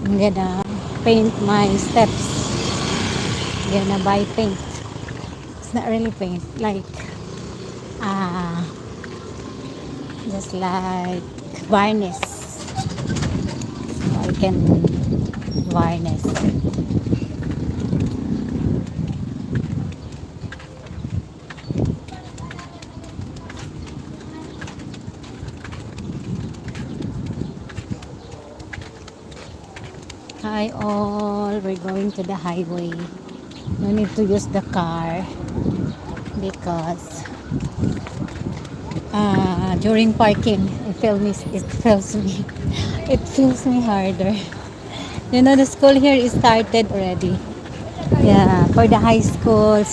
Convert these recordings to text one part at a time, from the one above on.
I'm gonna paint my steps. I'm gonna buy paint. It's not really paint, like uh, just like varnish. So I can varnish. Hi all, we're going to the highway. No need to use the car because during parking it it feels me harder. You know, the school here is started already. Yeah, for the high school,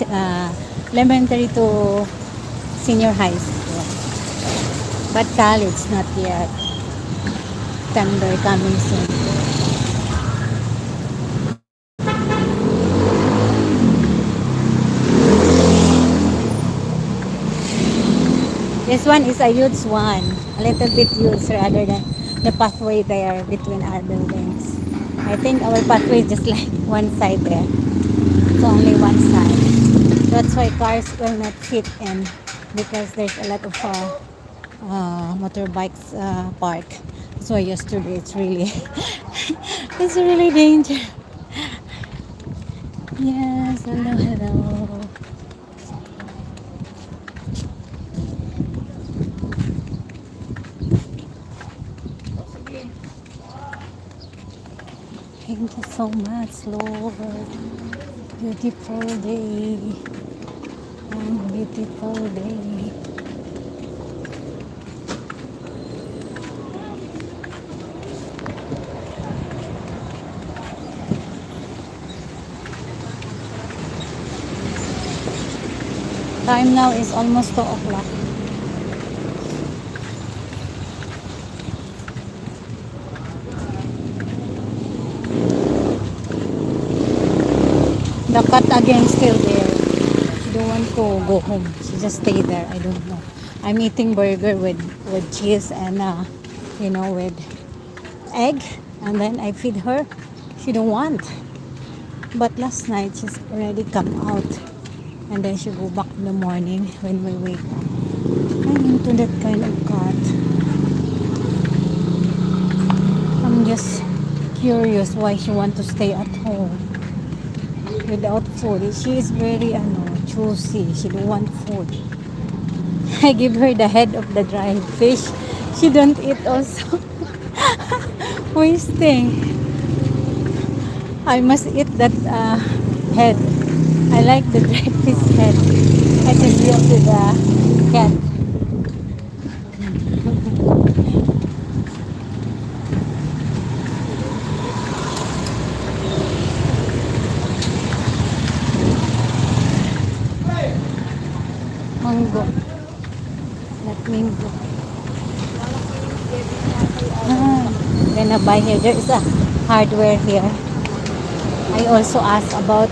elementary to senior high school. But college not yet. September coming soon. This one is a huge one, a little bit huge rather than the pathway there between our buildings. I think our pathway is just like one side there. It's only one side. That's why cars will not fit in because there's a lot of motorbikes parked. So yesterday it's really it's really dangerous. Yes, hello, hello. Thank you so much, Lord. Beautiful day. And beautiful day. Time now is almost 2 o'clock. The cat again still there. She don't want to go home. She just stay there. I don't know. I'm eating burger with cheese and with egg, and then I feed her. She don't want. But last night she's already come out, and then she go back in the morning when we wake up. I'm into that kind of cat. I'm just curious why she want to stay at home without food. She is very choosy. She don't want food. I give her the head of the dried fish. She don't eat also. Wasting. I must eat that head. I like the dried fish head. I just give to the cat. Mango. Not mango. Gonna buy here. There is a hardware here. I also asked about,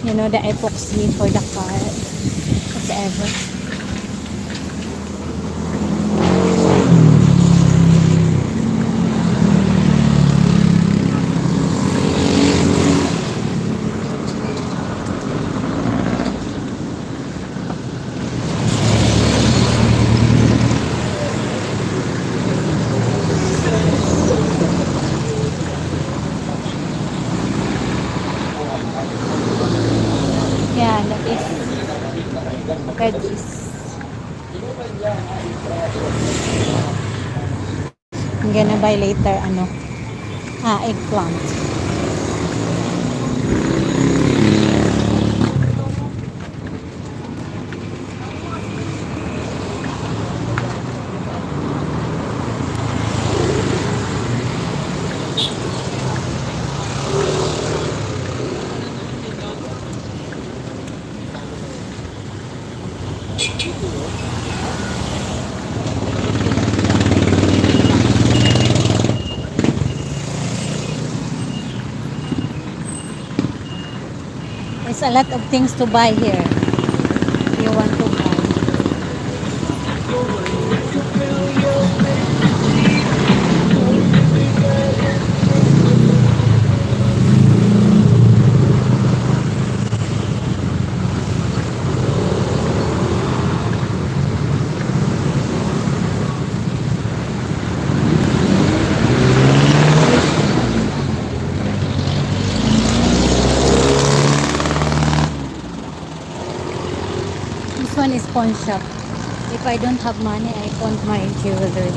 the epoxy for the car. Whatever. Yeah, that is veggies. I'm gonna buy later, eggplant. There's a lot of things to buy here. If you want to buy. pawn shop. If I don't have money, I pawn my jewelry.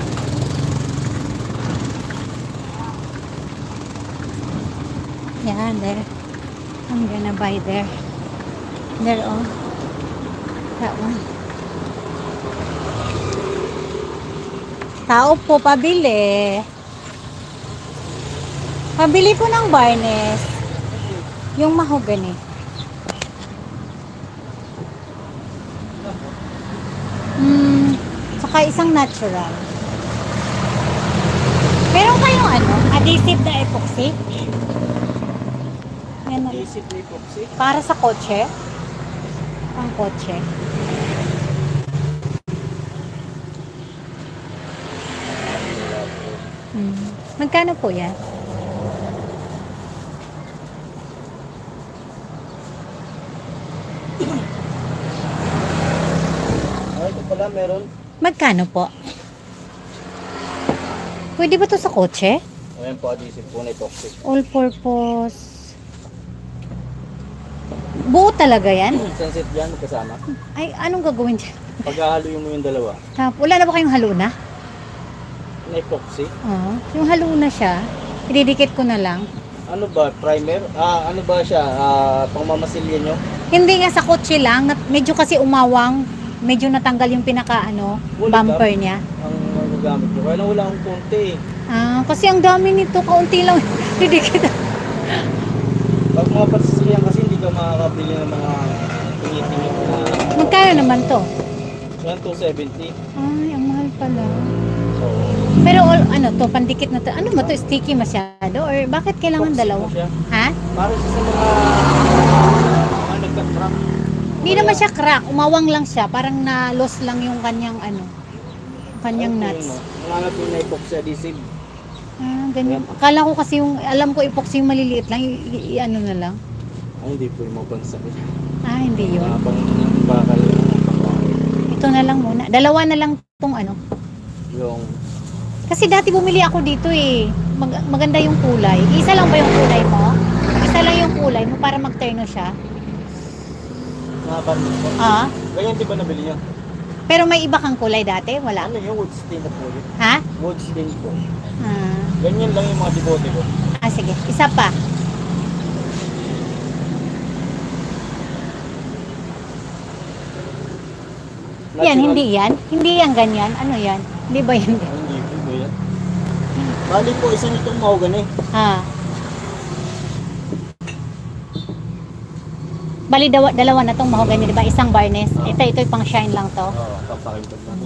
Yeah, there. I'm gonna buy there. There, oh. That one. Tao po, pabili. Pabili po ng varnish. Yung mahogany. Saka isang natural. Meron kayong ano? Adhesive na epoxy? Yan na. Adhesive na epoxy? Para sa kotse? Pang kotse. Magkano po yan? Ito pala meron. Magkano po? Pwede ba to sa kotse? Ayan po, adhesive po na epoxy. All purpose. Buo talaga yan? Sunset dyan, magkasama. Ay, anong gagawin dyan? Paghahaluin mo yung dalawa. Wala na ba kayong haluna? Na epoxy. Oo. Yung haluna siya, ididikit ko na lang. Ano ba, primer? Ano ba siya? Pangmamasilya nyo? Hindi nga sa kotse lang, medyo kasi umawang, medyo natanggal yung bumper niya. Ang magagamit ko. Kaya lang wala akong konti. Kasi ang dami nito, kaunti lang didikit. Pag mga pansasalihan kasi hindi ka makakabili ng mga tingin-tingin na... Magkano naman to? Yan, 270. Ay, ang mahal pala. So, Pero ano to, pandikit na to. Ano mo to, sticky masyado? Or bakit kailangan epoxy dalawa? mo siya. Ha? Para siya sa mga nagka-crack. Hindi naman siya crack, umawang lang siya. Parang na-loss lang yung kanyang kanyang nuts. Nanganap yung na epoxy adhesive. Ganyan. Akala ko kasi alam ko epoxy yung maliliit lang, ano na lang. Ay, hindi po yung mabansak. Hindi yun. Pang bakal. Ito na lang muna. Dalawa na lang tong Yung Kasi dati bumili ako dito eh. Maganda yung kulay. Isa lang ba yung kulay mo? Isa lang yung kulay mo para mag-terno siya? Nakapag po. Ganyan di ba nabili niyo? Pero may iba kang kulay dati? Wala? Ano yung wood stain na po yun? Ha? Wood stain po. Ganyan lang yung mga dibote ko. Sige. Isa pa. Yan, hindi yan. Hindi yan ganyan. Ano yan? Hindi ba yan? Hindi po yan. Bali po, isa nitong mahogany. Bali dalawa na tong mahogany, di ba? Isang varnish. Ito yung pang shine lang to. Oo, pampakintag lang.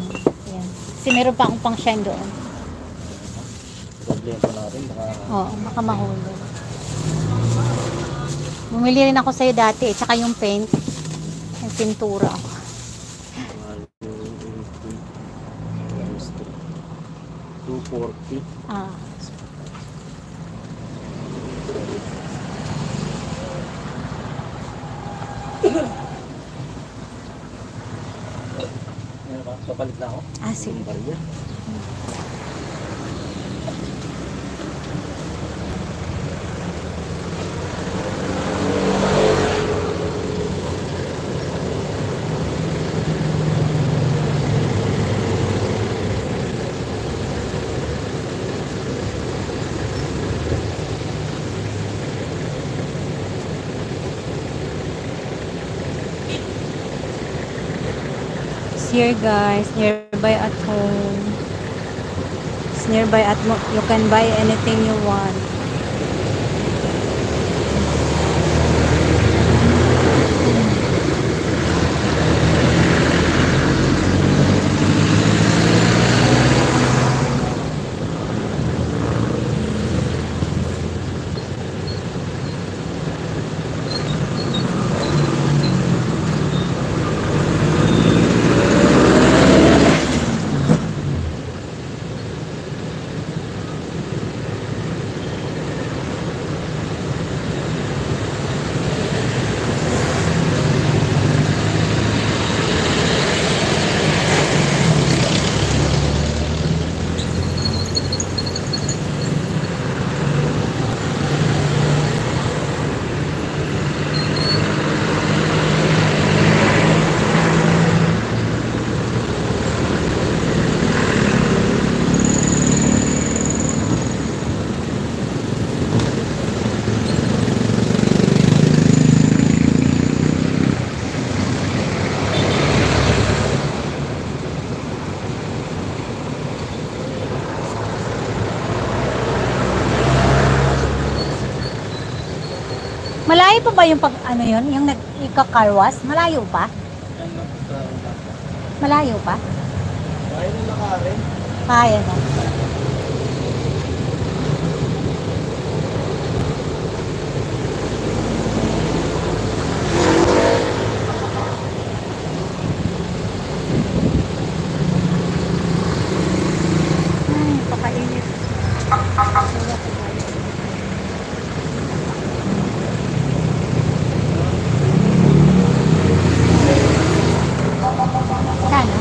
Yan. Kasi meron pa akong pang shine doon. Problema po natin. Baka mahulog. Bumili rin ako sa'yo dati, tsaka yung paint. Yung pintura. 240. Papalit na ako. Sige. Here guys, nearby at home. It's nearby at home. You can buy anything you want. Malayo pa ba yung pag ano yun? Yung nag-ika-carwas? Malayo pa? Malayo pa? Kaya nila Karen. Kaya na. Ay, pakainit. Kano?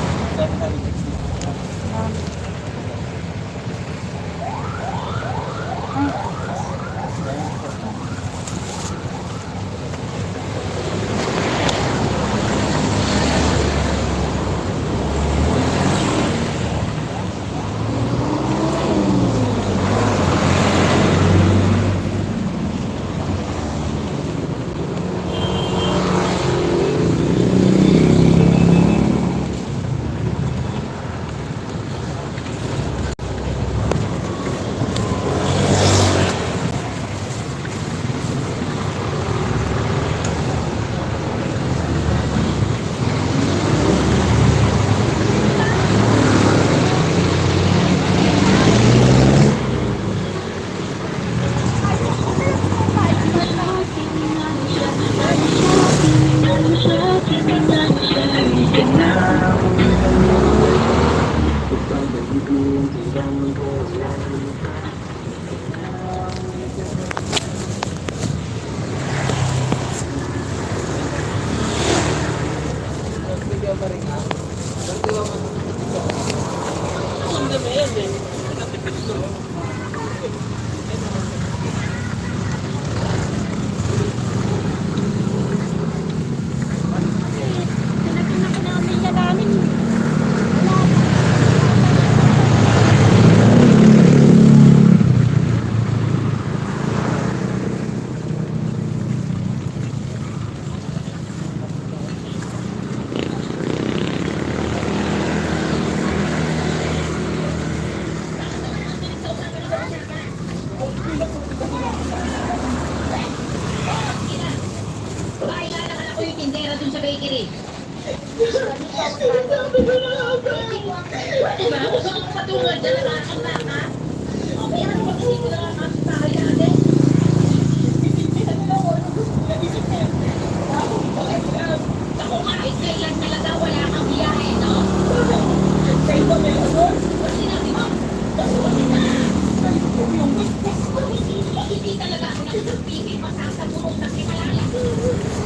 760.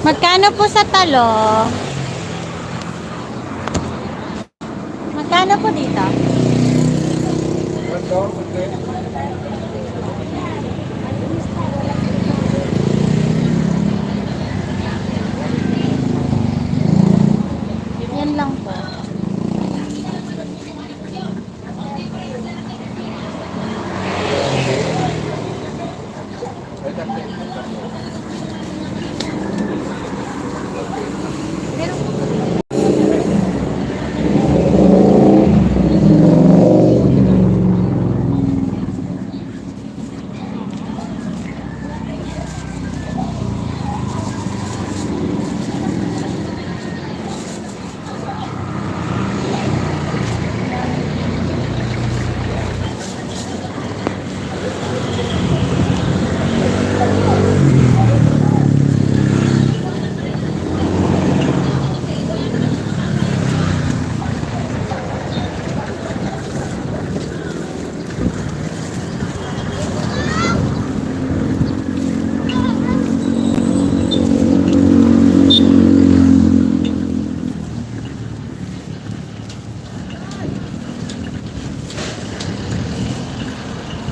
Magkano po sa talo? Magkano po dito? Yan lang po.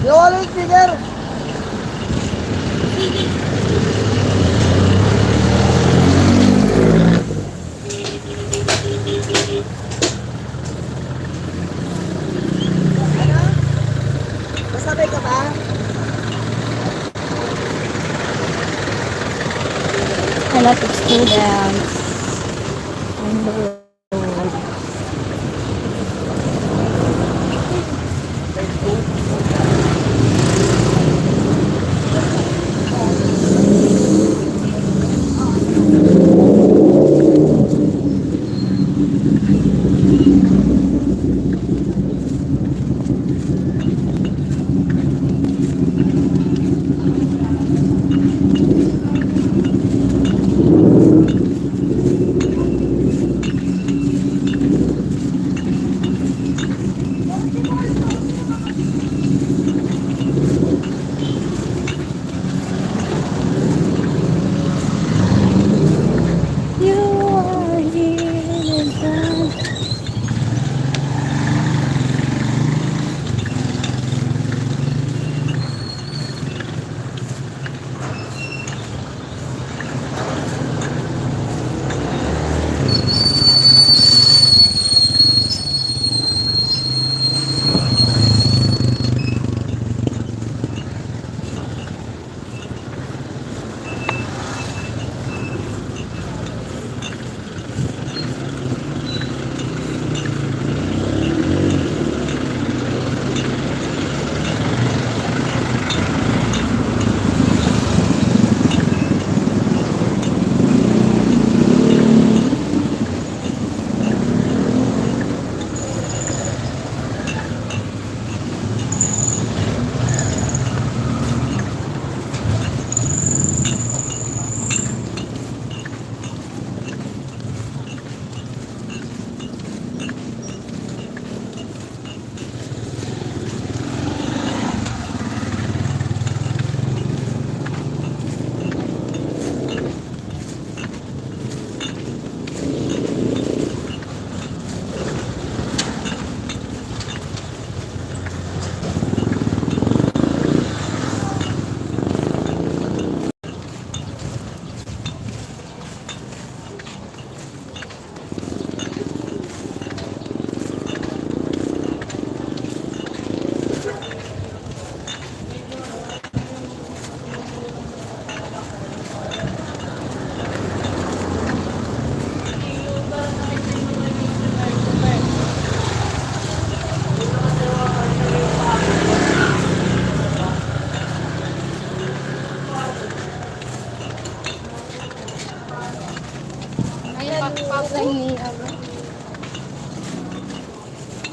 Yung speaker! Masabay ka ba? A lot of students on the road.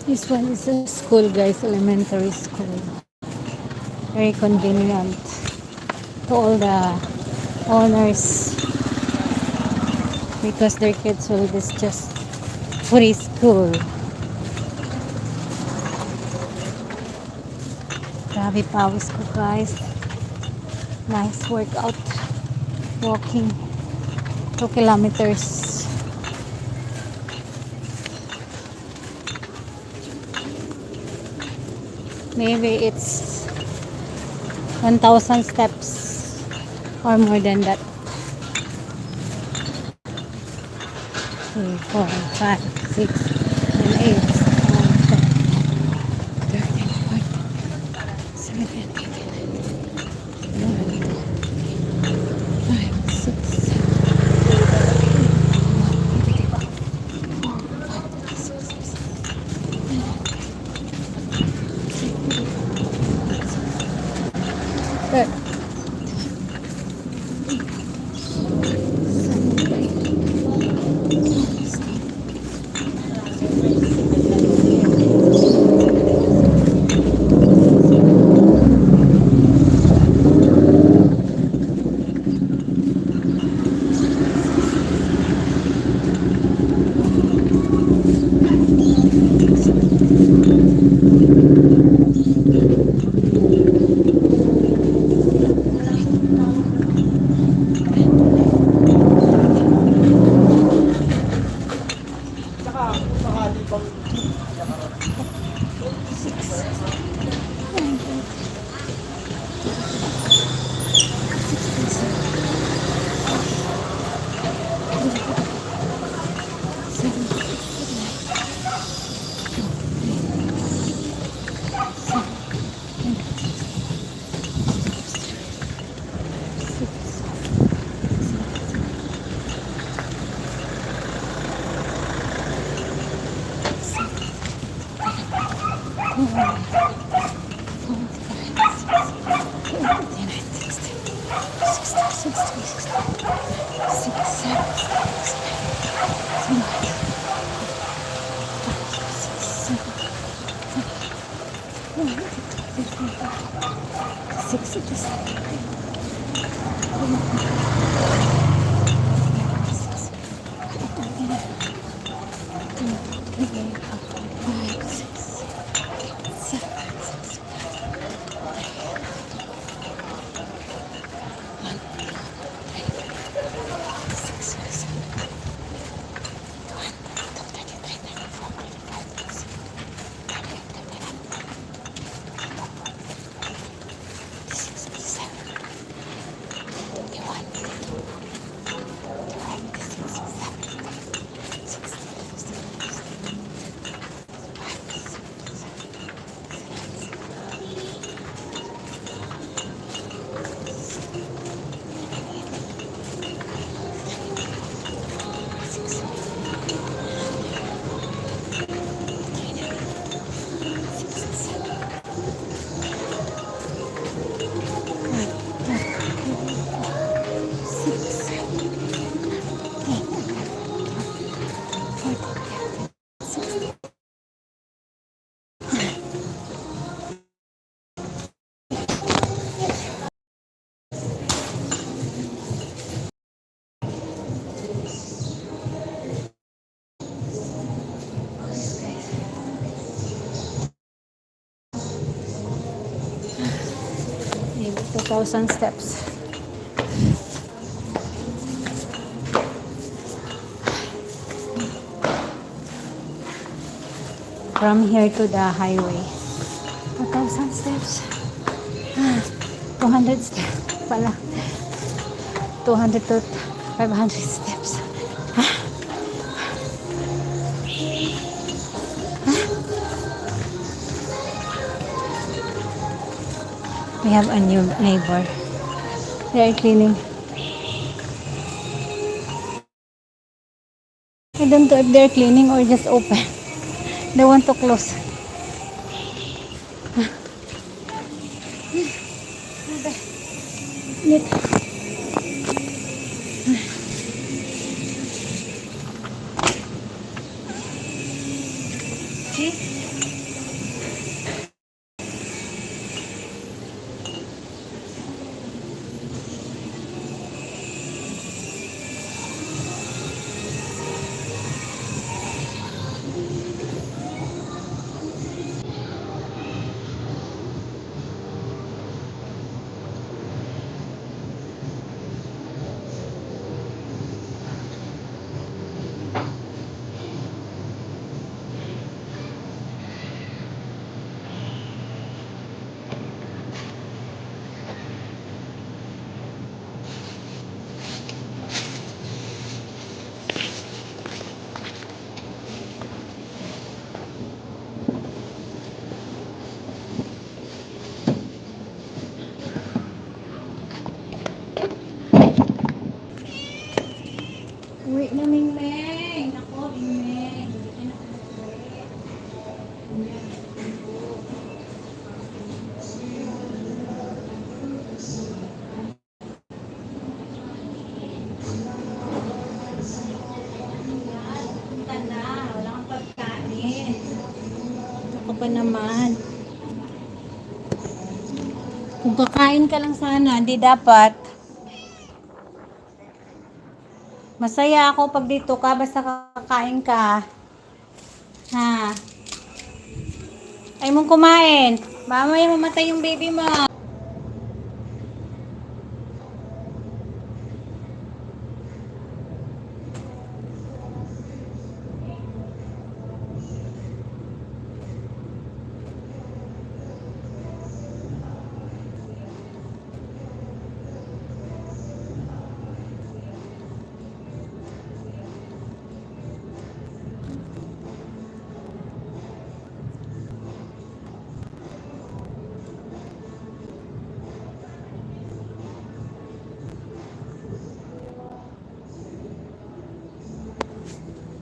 This one is a school, guys, elementary school. Very convenient to all the owners because their kids will just preschool. Grabe pawis ko, guys. Nice workout. Walking 2 kilometers. Maybe it's 1,000 steps or more than that. 3, 4, 5, 6, 7, 8, 9, 10, 11, 12, 13, 14, 15, 16, 17, 18, 19, 20, 21, 22, 23, 24, 25, 26, 27, 28, 29, 30. Tsaka, sakali pang maybe 2,000 steps. From here to the highway. 2,000 steps. 200 steps pala. 200 to 500 steps. We have a new neighbor. They are cleaning. I don't know if they're cleaning or just open. They want to close. Uwi na, Mingmeng. Ako, Mingmeng. Hindi ka na umuwi. Punta na. Wala kang pagkain. Ako pa naman. Kung kakain ka lang sana, hindi dapat. Masaya ako pag dito ka, basta kakain ka. Ha? Ay mong kumain. Mamaya mamatay yung baby mo.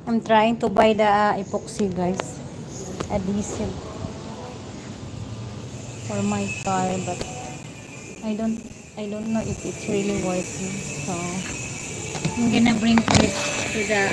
I'm trying to buy the epoxy, guys. Adhesive for my car, but I don't know if it's really working. So I'm gonna bring it to the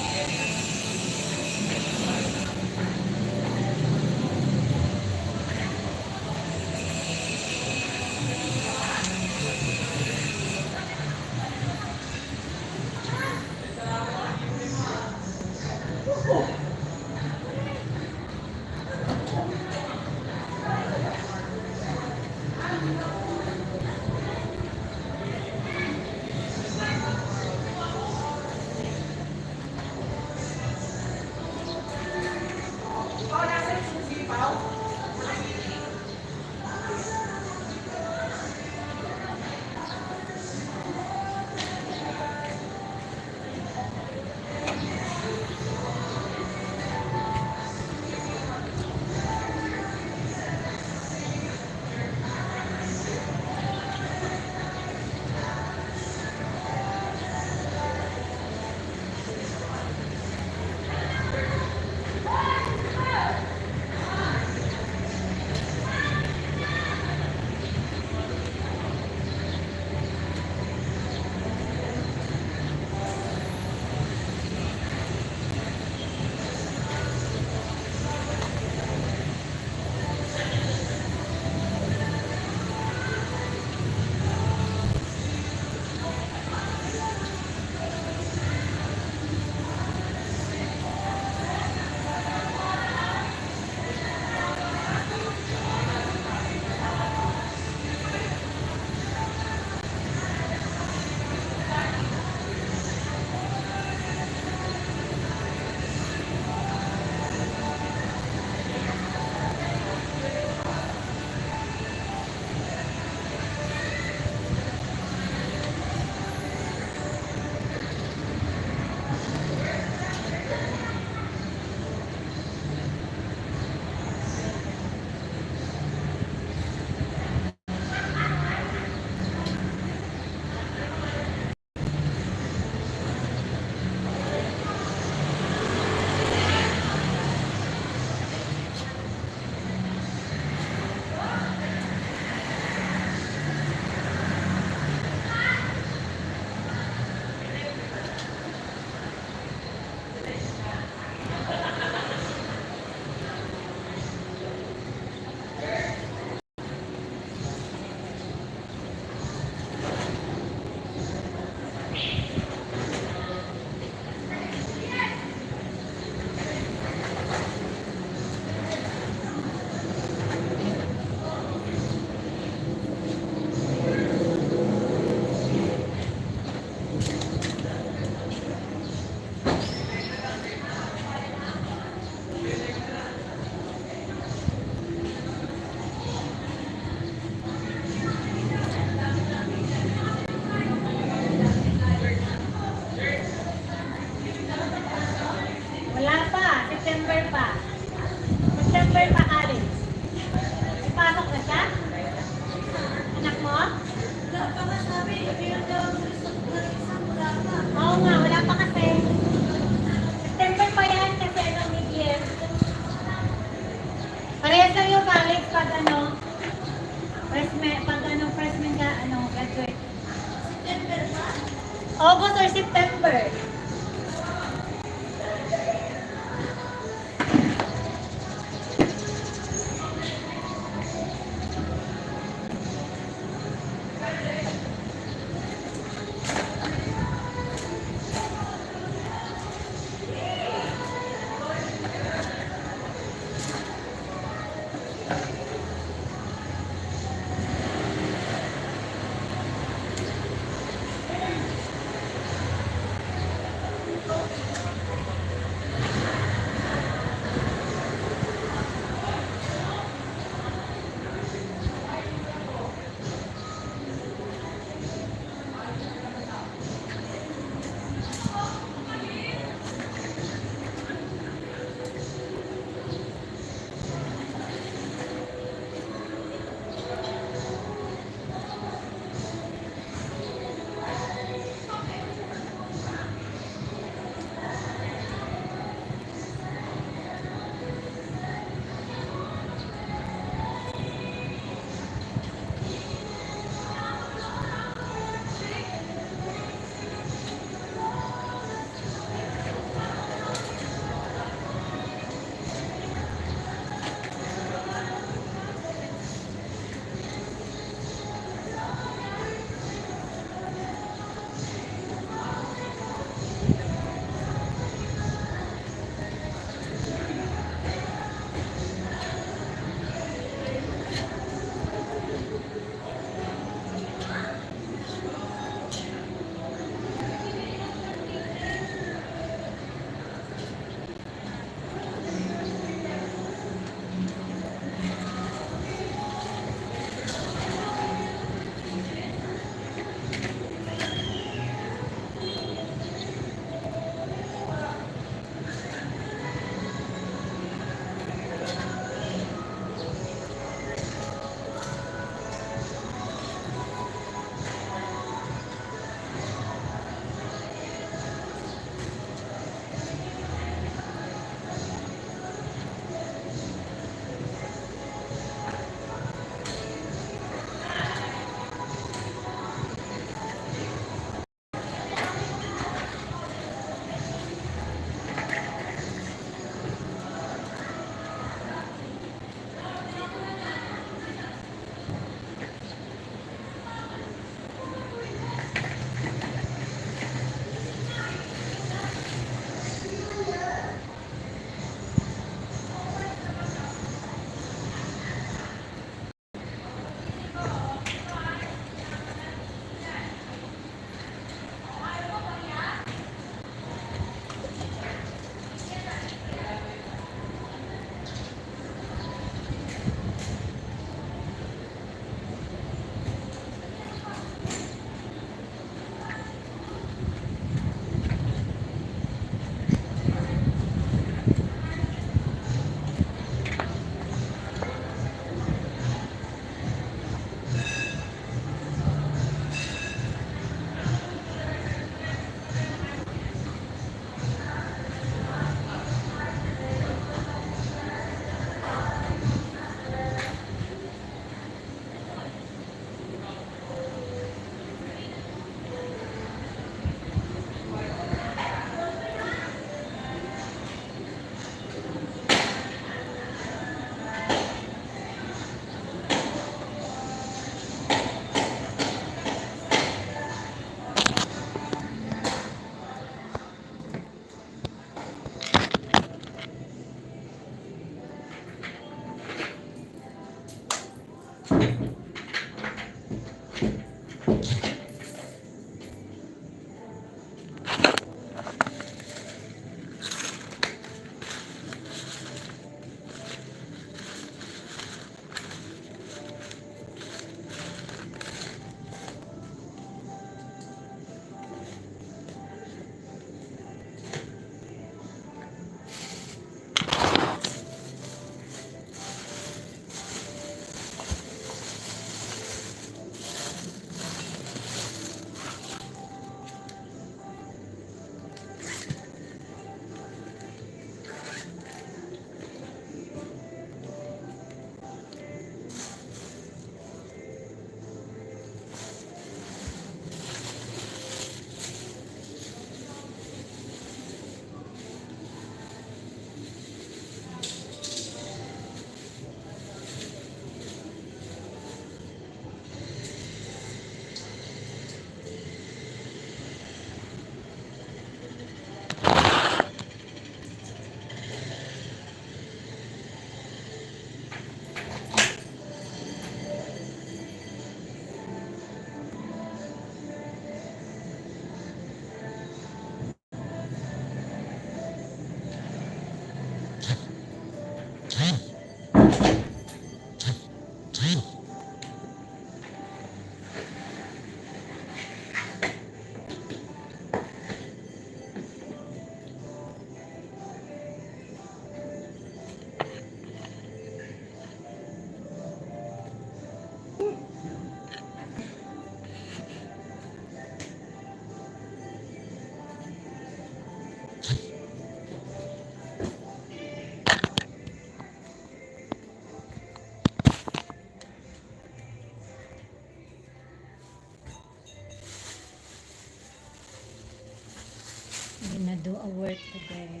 gonna do a work today.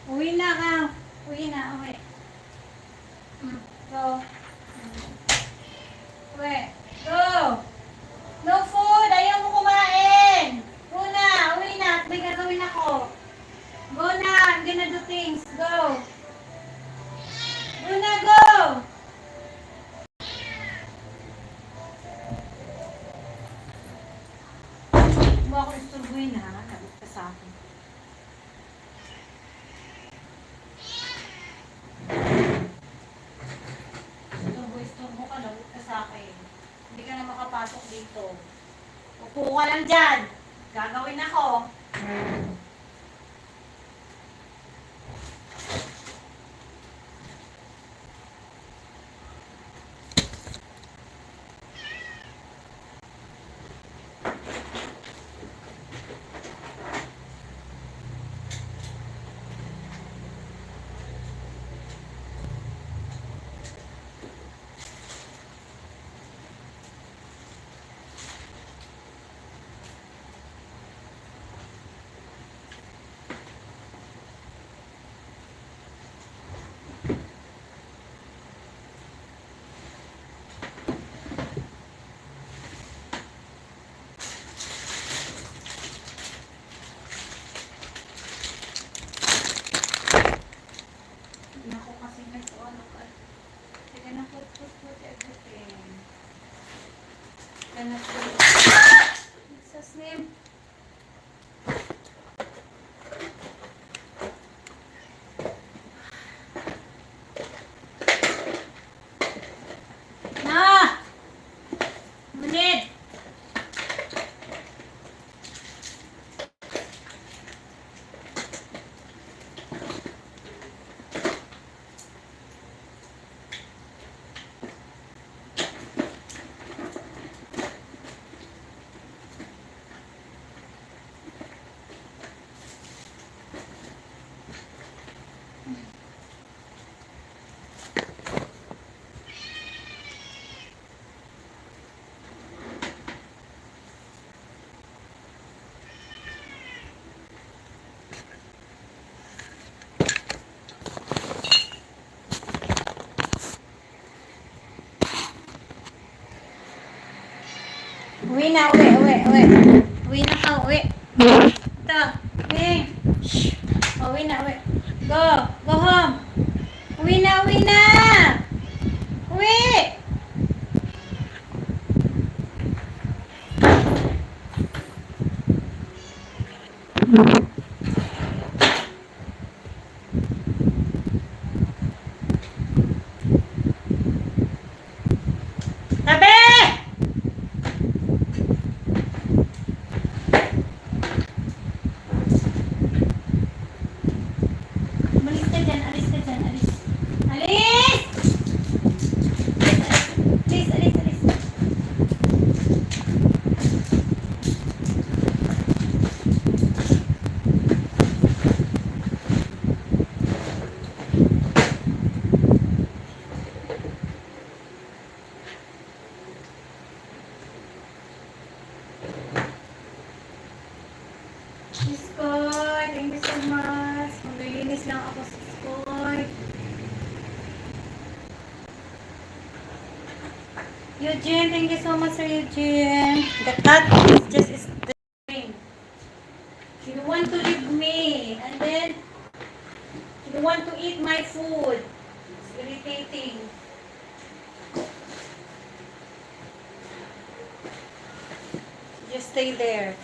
Uwi na ka. Uwi na, uwi. Go. Uwi. Go. No food. Ayaw mo kumain. Go na. Uwi na. May gagawin ako. Go na. I'm gonna do things. Go. Go na, go. Huwag mo ako isturbuhin ha. Labot ka sa akin. Isturbo ka. Labot ka sa akin. Hindi ka na makapasok dito. Upo ka lang dyan. Gagawin ako. Naku kasi nag-ano ka. Sige na, put everything. Gonna put. Jesus name. Na! Munid! Uwi na, uwi. Uwi na ka, uwi. Ito, uwi. Shh. Uwi na, uwi. Go home. Uwi na. Uwi. Tabi! Iskoy, thank you so much. Maglilinis lang ako sa Iskoy. Eugene, thank you so much sir Eugene. The cat is just staying. She don't want to leave me. And then, she don't want to eat my food. It's irritating. Just stay there.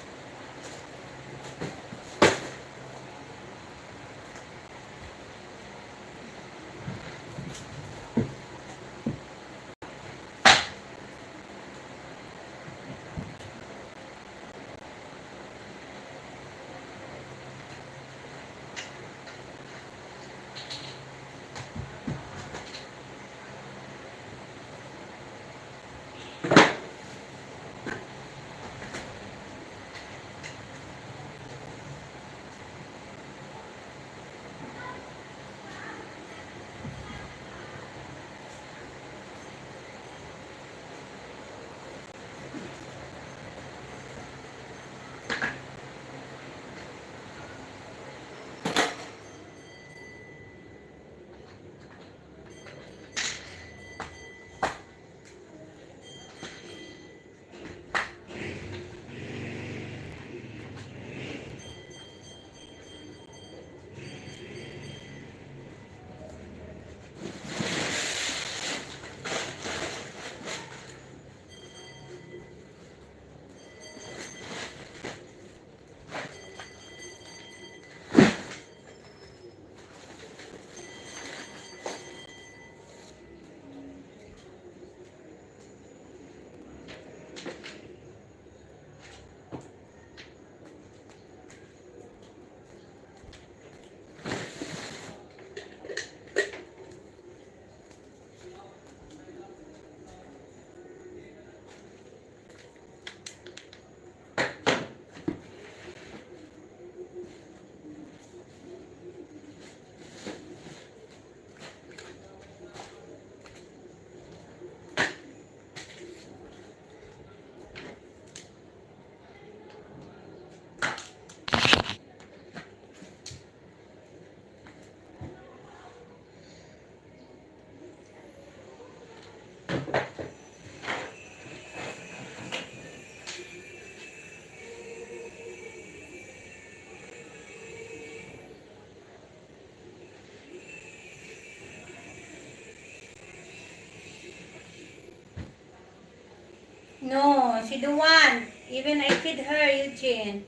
she don't want. Even I feed her, Eugene.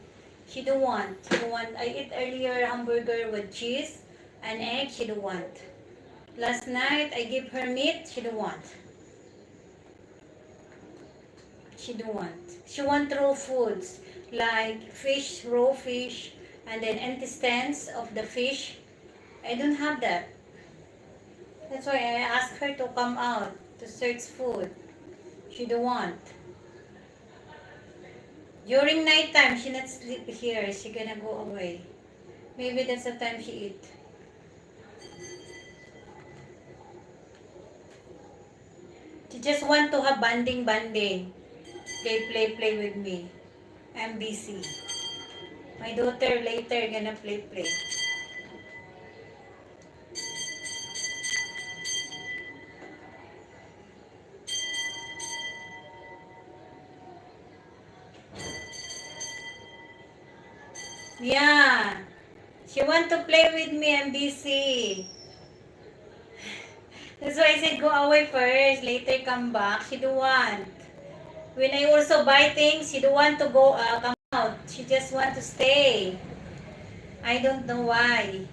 She don't want. She don't want. I eat earlier hamburger with cheese and egg. She don't want. Last night, I give her meat. She don't want. She don't want. She want raw foods like fish, raw fish, and then intestines of the fish. I don't have that. That's why I asked her to come out to search food. She don't want. During night time, she not sleep here. She gonna go away. Maybe that's the time she eat. She just want to have banding. Play with me. I'm busy. My daughter later gonna play. Yeah. She want to play with me. I'm busy. That's why I said go away first. Later come back. She don't want. When I also buy things, she don't want to go come out. She just want to stay. I don't know why.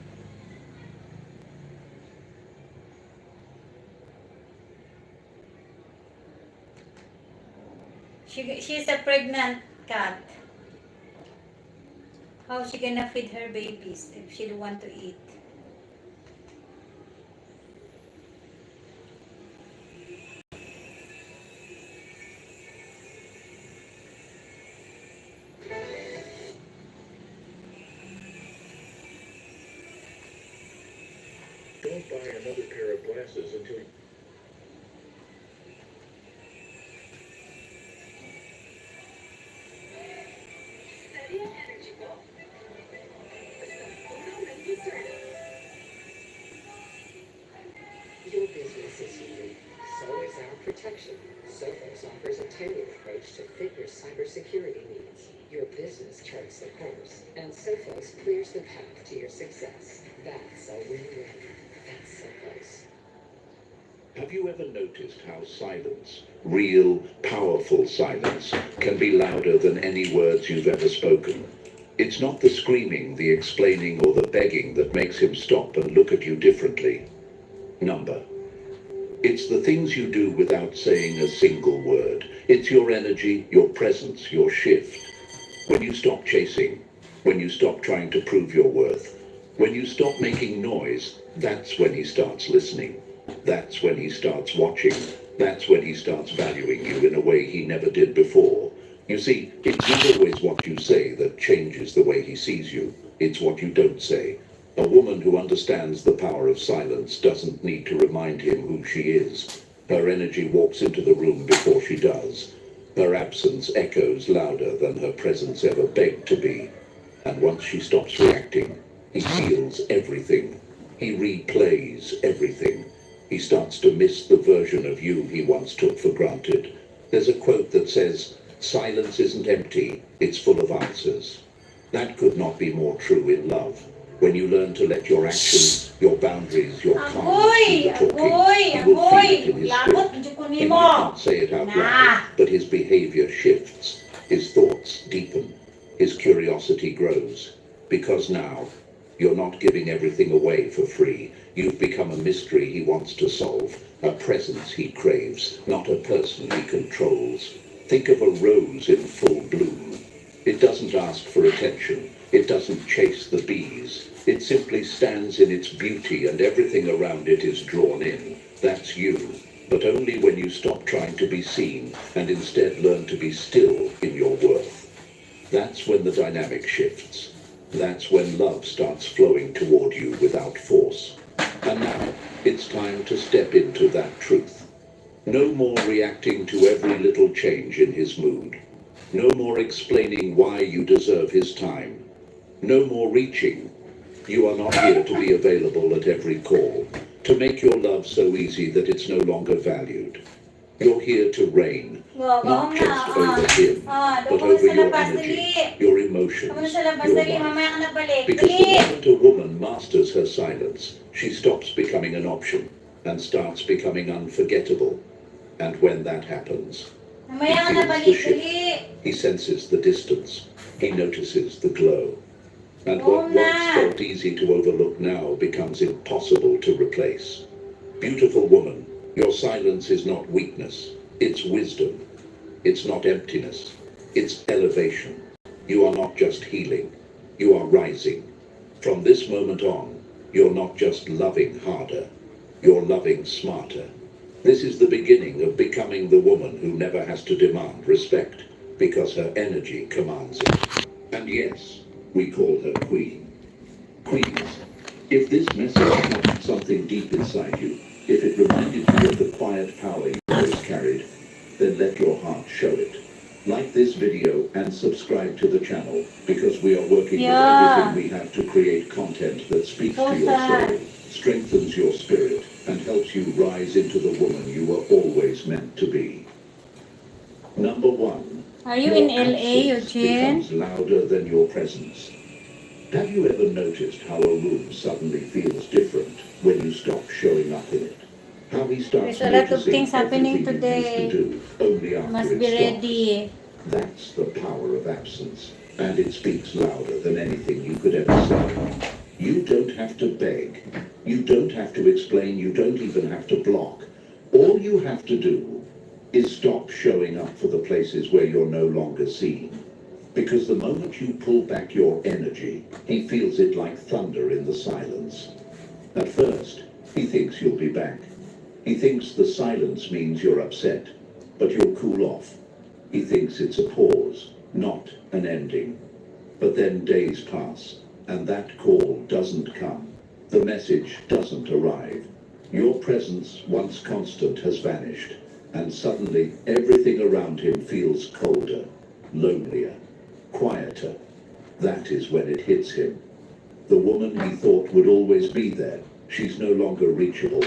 She's a pregnant cat. How she gonna feed her babies if she don't want to eat? Don't buy another pair of glasses until Your business is unique. So is our protection. Sophos offers a tailored approach to fit your cybersecurity needs. Your business charts the course, and Sophos clears the path to your success. That's a win-win. That's Sophos. have you ever noticed how silence, real, powerful silence, can be louder than any words you've ever spoken? It's not the screaming, the explaining, or the begging that makes him stop and look at you differently. Number. It's the things you do without saying a single word. It's your energy, your presence, your shift. When you stop chasing, when you stop trying to prove your worth, when you stop making noise, that's when he starts listening. That's when he starts watching. That's when he starts valuing you in a way he never did before. You see, it's not always what you say that changes the way he sees you. It's what you don't say. A woman who understands the power of silence doesn't need to remind him who she is. Her energy walks into the room before she does. Her absence echoes louder than her presence ever begged to be. And once she stops reacting, he feels everything. He replays everything. He starts to miss the version of you he once took for granted. There's a quote that says, "Silence isn't empty, it's full of answers." That could not be more true in love. When you learn to let your actions, your boundaries, your calm do the talking, you will feel it in his spirit. He might not say it out loud, but his behavior shifts. His thoughts deepen. His curiosity grows. Because now, you're not giving everything away for free. You've become a mystery he wants to solve, a presence he craves, not a person he controls. Think of a rose in full bloom. It doesn't ask for attention. It doesn't chase the bees. It simply stands in its beauty and everything around it is drawn in. That's you. But only when you stop trying to be seen and instead learn to be still in your worth. That's when the dynamic shifts. That's when love starts flowing toward you without force. And now, it's time to step into that truth. No more reacting to every little change in his mood. No more explaining why you deserve his time. No more reaching. You are not here to be available at every call, to make your love so easy that it's no longer valued. You're here to reign, not just over him, but over your energy, your emotions, your life. Because the moment a woman masters her silence, she stops becoming an option and starts becoming unforgettable. And when that happens, He feels the shift. He senses the distance. He notices the glow. And what once felt easy to overlook now becomes impossible to replace. Beautiful woman, your silence is not weakness, it's wisdom. It's not emptiness, it's elevation. You are not just healing, you are rising. From this moment on, you're not just loving harder, you're loving smarter. This is the beginning of becoming the woman who never has to demand respect, because her energy commands it. And yes, we call her Queen. Queens, if this message touched something deep inside you, if it reminded you of the quiet power you always carried, then let your heart show it. Like this video and subscribe to the channel, because we are working with everything we have to create content that speaks to your soul, strengthens your spirit, and helps you rise into the woman you were always meant to be. Number 1. Are you Your in LA, absence Eugene? becomes louder than your presence. Have you ever noticed how a room suddenly feels different when you stop showing up in it? How he starts There's a lot of noticing things happening everything you used to today. do only after Must it be stops. ready. That's the power of absence, and it speaks louder than anything you could ever say. You don't have to beg. You don't have to explain. You don't even have to block. All you have to do is stop showing up for the places where you're no longer seen. Because the moment you pull back your energy, he feels it like thunder in the silence. At first, he thinks you'll be back. He thinks the silence means you're upset, but you'll cool off. He thinks it's a pause, not an ending. But then days pass, and that call doesn't come. The message doesn't arrive. Your presence, once constant, has vanished, and suddenly everything around him feels colder, lonelier, quieter. That is when it hits him. The woman he thought would always be there, she's no longer reachable.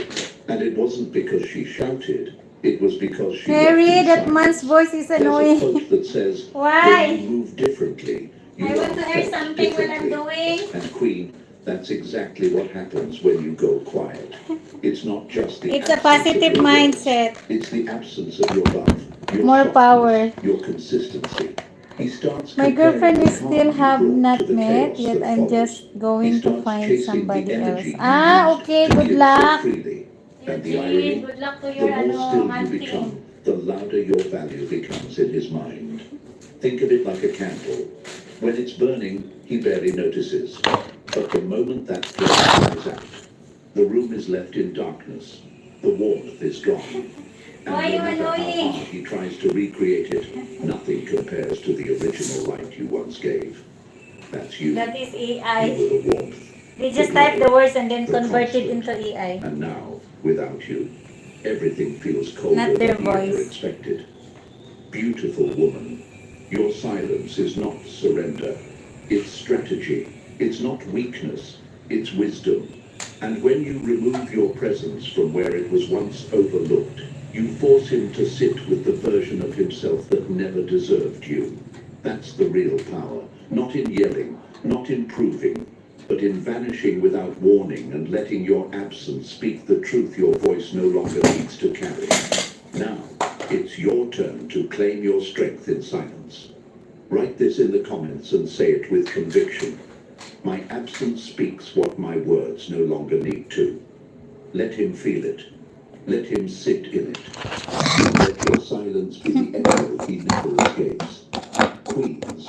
And it wasn't because she shouted, it was because she Harry, left in that silence. man's voice is There's a annoying. quote that says, Why? when you move differently, you I want are to hear felt something when I'm differently. doing. And Queen, that's exactly what happens when you go quiet. It's not just the It's a absence of positive your words, mindset. it's the absence of your love, your More softness, power. your consistency. He starts My comparing girlfriend the is calm still you have brought not to the met, chaos yet that I'm follows. just He going to starts find chasing the somebody energy else. you used Okay, to good give so luck. freely. And the Eugene, irony, good luck to the your more still you hunting. become, the louder your value becomes in his mind. Think of it like a candle. When it's burning, he barely notices. But the moment that flame dies out, the room is left in darkness. The warmth is gone. And Why no you matter how annoying? hard he tries to recreate it, nothing compares to the original light you once gave. That's you. That is You AI. were the warmth, They the just type the glow, words and then the convert it constant. into AI. And now, without you, everything feels colder Not their than he ever voice. expected. Beautiful woman, your silence is not surrender. It's strategy. It's not weakness. It's wisdom. And when you remove your presence from where it was once overlooked, you force him to sit with the version of himself that never deserved you. That's the real power. Not in yelling, not in proving, but in vanishing without warning and letting your absence speak the truth your voice no longer needs to carry. Now, it's your turn to claim your strength in silence. Write this in the comments and say it with conviction. My absence speaks what my words no longer need to. Let him feel it. Let him sit in it. Let your silence be the echo he never escapes. Queens,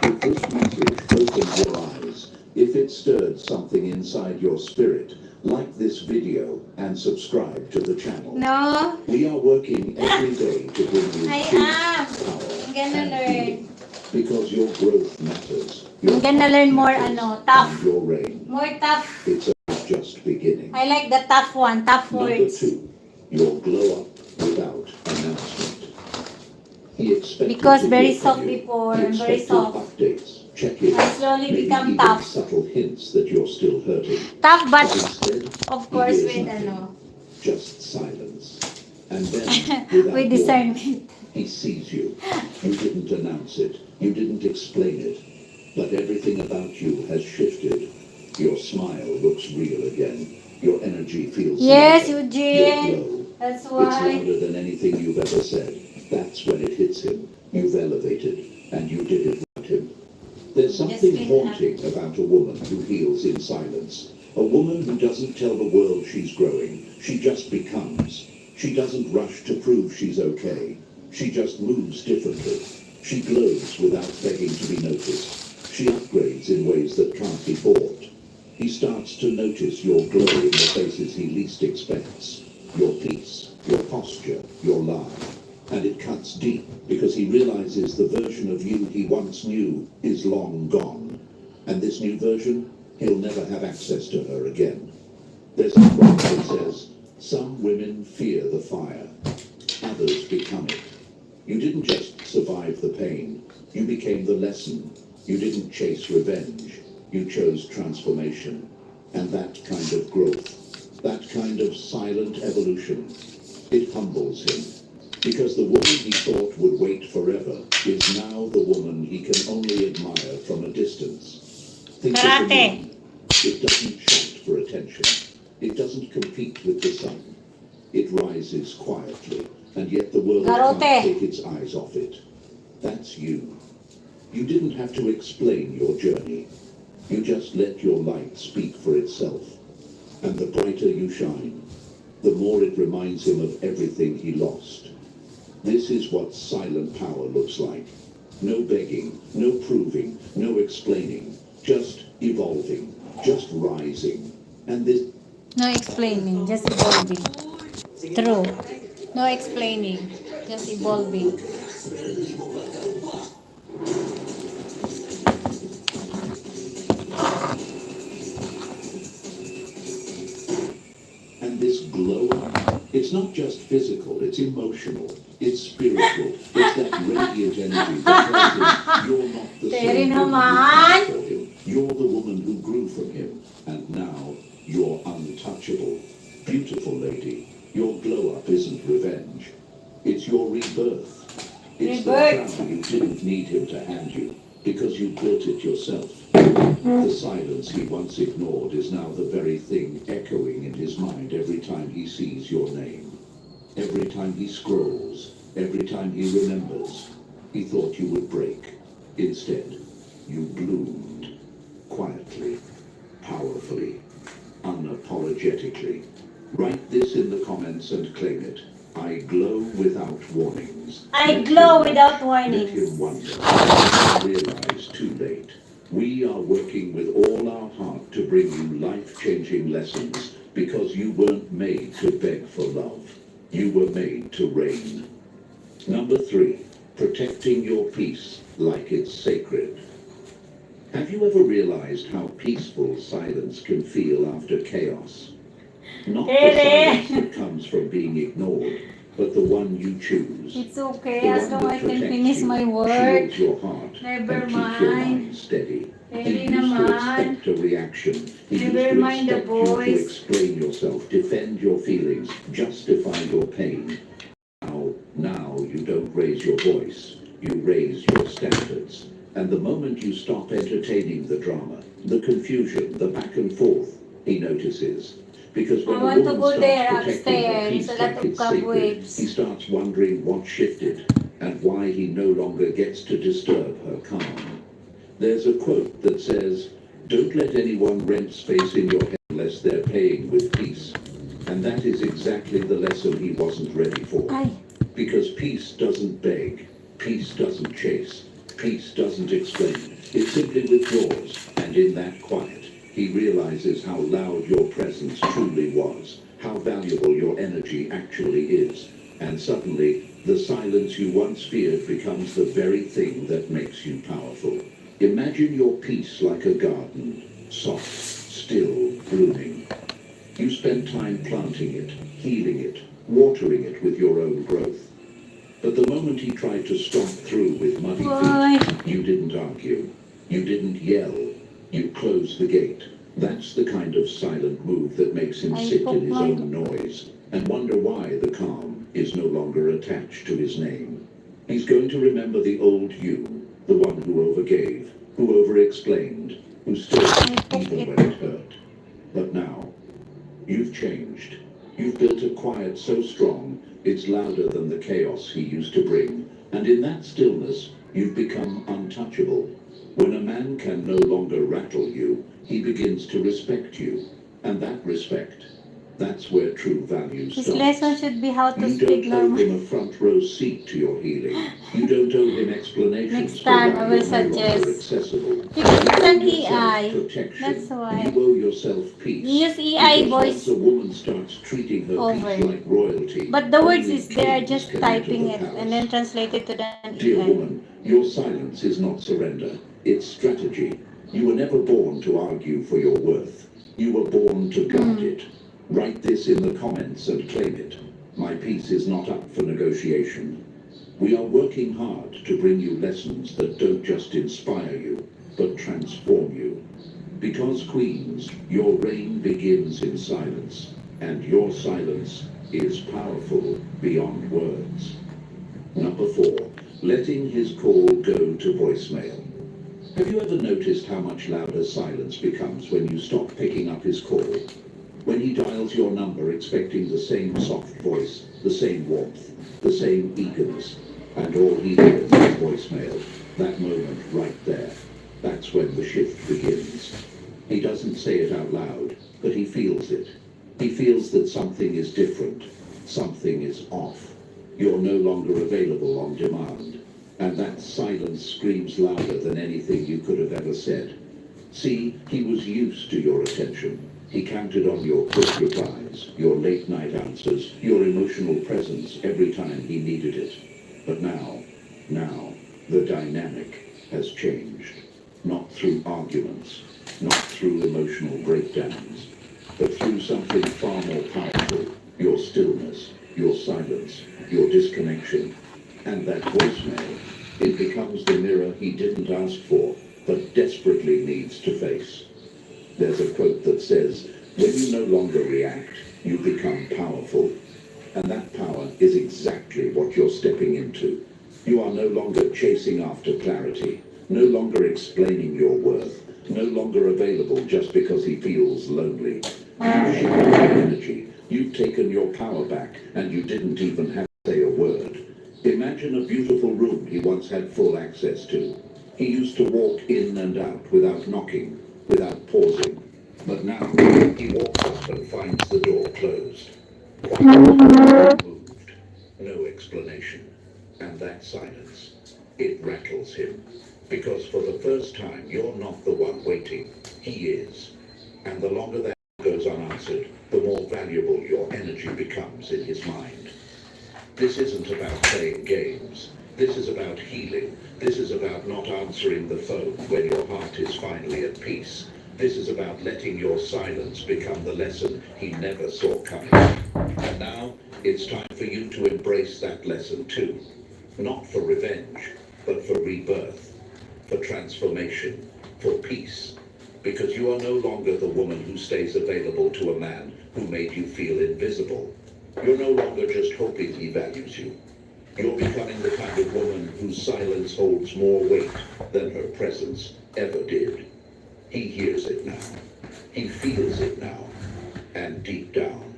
if this message opened your eyes, if it stirred something inside your spirit, like this video and subscribe to the channel. No, We are working every day to bring you I peace, am. power, I'm gonna and learn. healing. Because your growth matters. I'm gonna learn more tough. And your reign. More tough. It's just beginning. I like the tough one, tough Number words. 2, you'll glow up without announcement. He expected Because to very hear from soft you. before, He I'm very expected soft. updates, check-ins, I slowly maybe become even tough. subtle hints that you're still hurting. Tough, but instead, of he course hears with nothing, just silence. And then, without with warning, discernment. he sees you. You didn't announce it. You didn't explain it. But everything about you has shifted. Your smile looks real again. Your energy feels Yes, lighter. Your Eugene. glow. That's It's why. louder than anything you've ever said. That's when it hits him. You've elevated, and you did it without him. There's Just something feel haunting about a woman who heals in silence. A woman who doesn't tell the world she's growing. She just becomes. She doesn't rush to prove she's okay. She just moves differently. She glows without begging to be noticed. She upgrades in ways that can't be bought. He starts to notice your glow in the places he least expects. Your peace, your posture, your laugh. And it cuts deep because he realizes the version of you he once knew is long gone. And this new version, he'll never have access to her again. There's a quote that says, "Some women fear the fire, others become it." You didn't just survive the pain, you became the lesson. You didn't chase revenge, you chose transformation. And that kind of growth, that kind of silent evolution, it humbles him. Because the woman he thought would wait forever is now the woman he can only admire from a distance. Think of the Karate. moon. It doesn't shout for attention. It doesn't compete with the sun. It rises quietly, and yet the world Garute. can't take its eyes off it. That's you. You didn't have to explain your journey. You just let your light speak for itself. And the brighter you shine, the more it reminds him of everything he lost. This is what silent power looks like. No begging, no proving, no explaining, just evolving, just rising. And this... No explaining, just evolving. True. No explaining, just evolving. And this glow up, it's not just physical, it's emotional, it's spiritual, it's that radiant energy that tells him you're not the Terry same woman who naman. cared for him. You're the woman who grew from him, and now you're untouchable. Beautiful lady, your glow up isn't revenge, it's your rebirth. It's the crown you didn't need him to hand you, because you built it yourself. The silence he once ignored is now the very thing echoing in his mind every time he sees your name. Every time he scrolls, every time he remembers. He thought you would break. Instead, you bloomed. Quietly, powerfully, unapologetically. Write this in the comments and claim it. I glow without warnings. I glow without Let warnings. him wonder. Realize too late. We are working with all our heart to bring you life-changing lessons because you weren't made to beg for love. You were made to reign. Number 3, protecting your peace like it's sacred. Have you ever realized how peaceful silence can feel after chaos? Not the silence that comes from being ignored, but the one you choose. It's okay, The as one long that as I can protects finish you, my work. shields your heart, Never and keeps your mind. mind steady. Very He used to naman. expect a reaction. He used Never to mind the expect you to boys. explain yourself, defend your feelings, justify your pain. Now you don't raise your voice. You raise your standards. And the moment you stop entertaining the drama, the confusion, the back and forth, he notices. Because when I a want to woman go there starts protecting her upstairs. peace A lot like of it's sacred, cobwebs. he starts wondering what shifted and why he no longer gets to disturb her calm. There's a quote that says, "Don't let anyone rent space in your head unless they're paying with peace." And that is exactly the lesson he wasn't ready for. Ay, Because peace doesn't beg, peace doesn't chase, peace doesn't explain. It simply withdraws, and in that quiet, he realizes how loud your presence truly was, how valuable your energy actually is. And suddenly, the silence you once feared becomes the very thing that makes you powerful. Imagine your peace like a garden, soft, still, blooming. You spend time planting it, healing it, watering it with your own growth. But the moment he tried to stomp through with muddy Why? feet, you didn't argue. You didn't yell. You closed the gate. That's the kind of silent move that makes him sit in his own noise and wonder why the calm is no longer attached to his name. He's going to remember the old you, the one who overgave, who over-explained, who stood even when it hurt. But now, you've changed. You've built a quiet so strong, it's louder than the chaos he used to bring. And in that stillness, you've become untouchable. When a man can no longer rattle you, he begins to respect you. And that respect, that's where true value His starts. lesson should be how to You speak don't owe normal. him a front row seat to your healing. You don't owe him explanations Next for time why I will you're no longer suggest. accessible. Because You it's owe an yourself AI. protection. That's why. You owe yourself peace. You use AI Because voice once a woman starts treating her over. peace like royalty, But the words only is they are kings just can enter typing the it and palace. then translate it to the Dear AI. woman, your silence is not surrender, it's strategy. You were never born to argue for your worth. You were born to guard it. Write this in the comments and claim it. My peace is not up for negotiation. We are working hard to bring you lessons that don't just inspire you, but transform you. Because queens, your reign begins in silence, and your silence is powerful beyond words. Number 4, letting his call go to voicemail. Have you ever noticed how much louder silence becomes when you stop picking up his call? When he dials your number expecting the same soft voice, the same warmth, the same eagerness, and all he hears is voicemail, that moment right there, that's when the shift begins. He doesn't say it out loud, but he feels it. He feels that something is different, something is off. You're no longer available on demand, and that silence screams louder than anything you could have ever said. See, he was used to your attention. He counted on your quick replies, your late night answers, your emotional presence every time he needed it. But now, the dynamic has changed. Not through arguments, not through emotional breakdowns, but through something far more powerful, your stillness, your silence, your disconnection. And that voicemail, it becomes the mirror he didn't ask for, but desperately needs to face. There's a quote that says, when you no longer react, you become powerful. And that power is exactly what you're stepping into. You are no longer chasing after clarity, no longer explaining your worth, no longer available just because he feels lonely. You've shifted your energy, you've taken your power back, and you didn't even have to say a word. Imagine a beautiful room he once had full access to. He used to walk in and out without knocking, without pausing. But now, he walks up and finds the door closed. Quiet, moved, no explanation. And that silence, it rattles him. Because for the first time, you're not the one waiting. He is. And the longer that goes unanswered, the more valuable your energy becomes in his mind. This isn't about playing games. This is about healing. This is about not answering the phone when your heart is finally at peace. This is about letting your silence become the lesson he never saw coming. And now, it's time for you to embrace that lesson too. Not for revenge, but for rebirth, for transformation, for peace. Because you are no longer the woman who stays available to a man who made you feel invisible. You're no longer just hoping he values you. You're becoming the kind of woman whose silence holds more weight than her presence ever did. He hears it now. He feels it now. And deep down,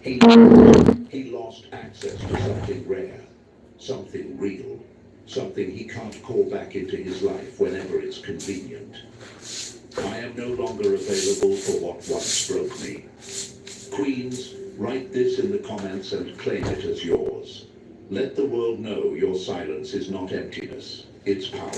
he lost access to something rare, something real, something he can't call back into his life whenever it's convenient. I am no longer available for what once broke me. Queens, write this in the comments and claim it as yours. Let the world know your silence is not emptiness. It's power.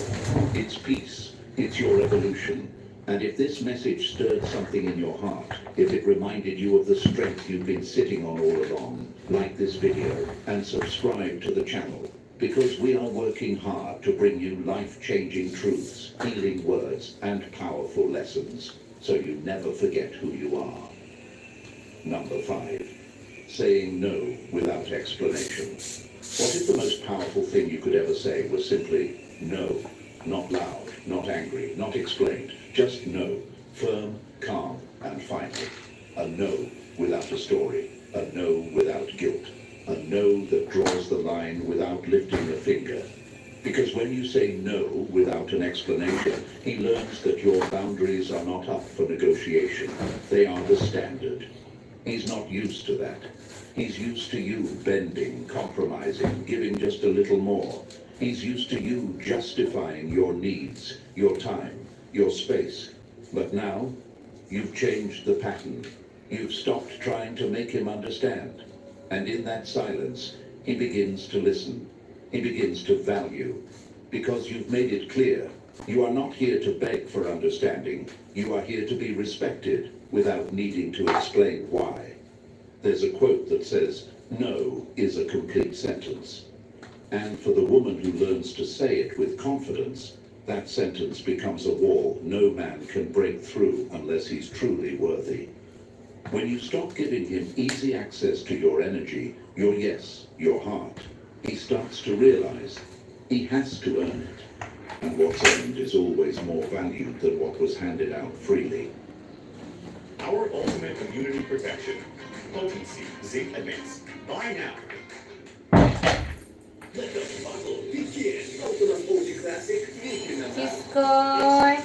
It's peace. It's your evolution. And if this message stirred something in your heart, if it reminded you of the strength you've been sitting on all along, like this video and subscribe to the channel. Because we are working hard to bring you life-changing truths, healing words, and powerful lessons, so you never forget who you are. Number 5. Saying no without explanation. What if the most powerful thing you could ever say was simply no? Not loud, not angry, not explained, just no. Firm, calm, and final. A no without a story. A no without guilt. A no that draws the line without lifting a finger. Because when you say no without an explanation, he learns that your boundaries are not up for negotiation. They are the standard. He's not used to that. He's used to you bending, compromising, giving just a little more. He's used to you justifying your needs, your time, your space. But now, you've changed the pattern. You've stopped trying to make him understand. And in that silence, he begins to listen. He begins to value. Because you've made it clear, you are not here to beg for understanding. You are here to be respected without needing to explain why. There's a quote that says, "No is a complete sentence." And for the woman who learns to say it with confidence, that sentence becomes a wall no man can break through unless he's truly worthy. When you stop giving him easy access to your energy, your yes, your heart, he starts to realize he has to earn it. And what's earned is always more valued than what was handed out freely. Our ultimate immunity protection. Potency Zinc Advance. Buy now. Let the puzzle begin. Open up OG Classic. Siskoy!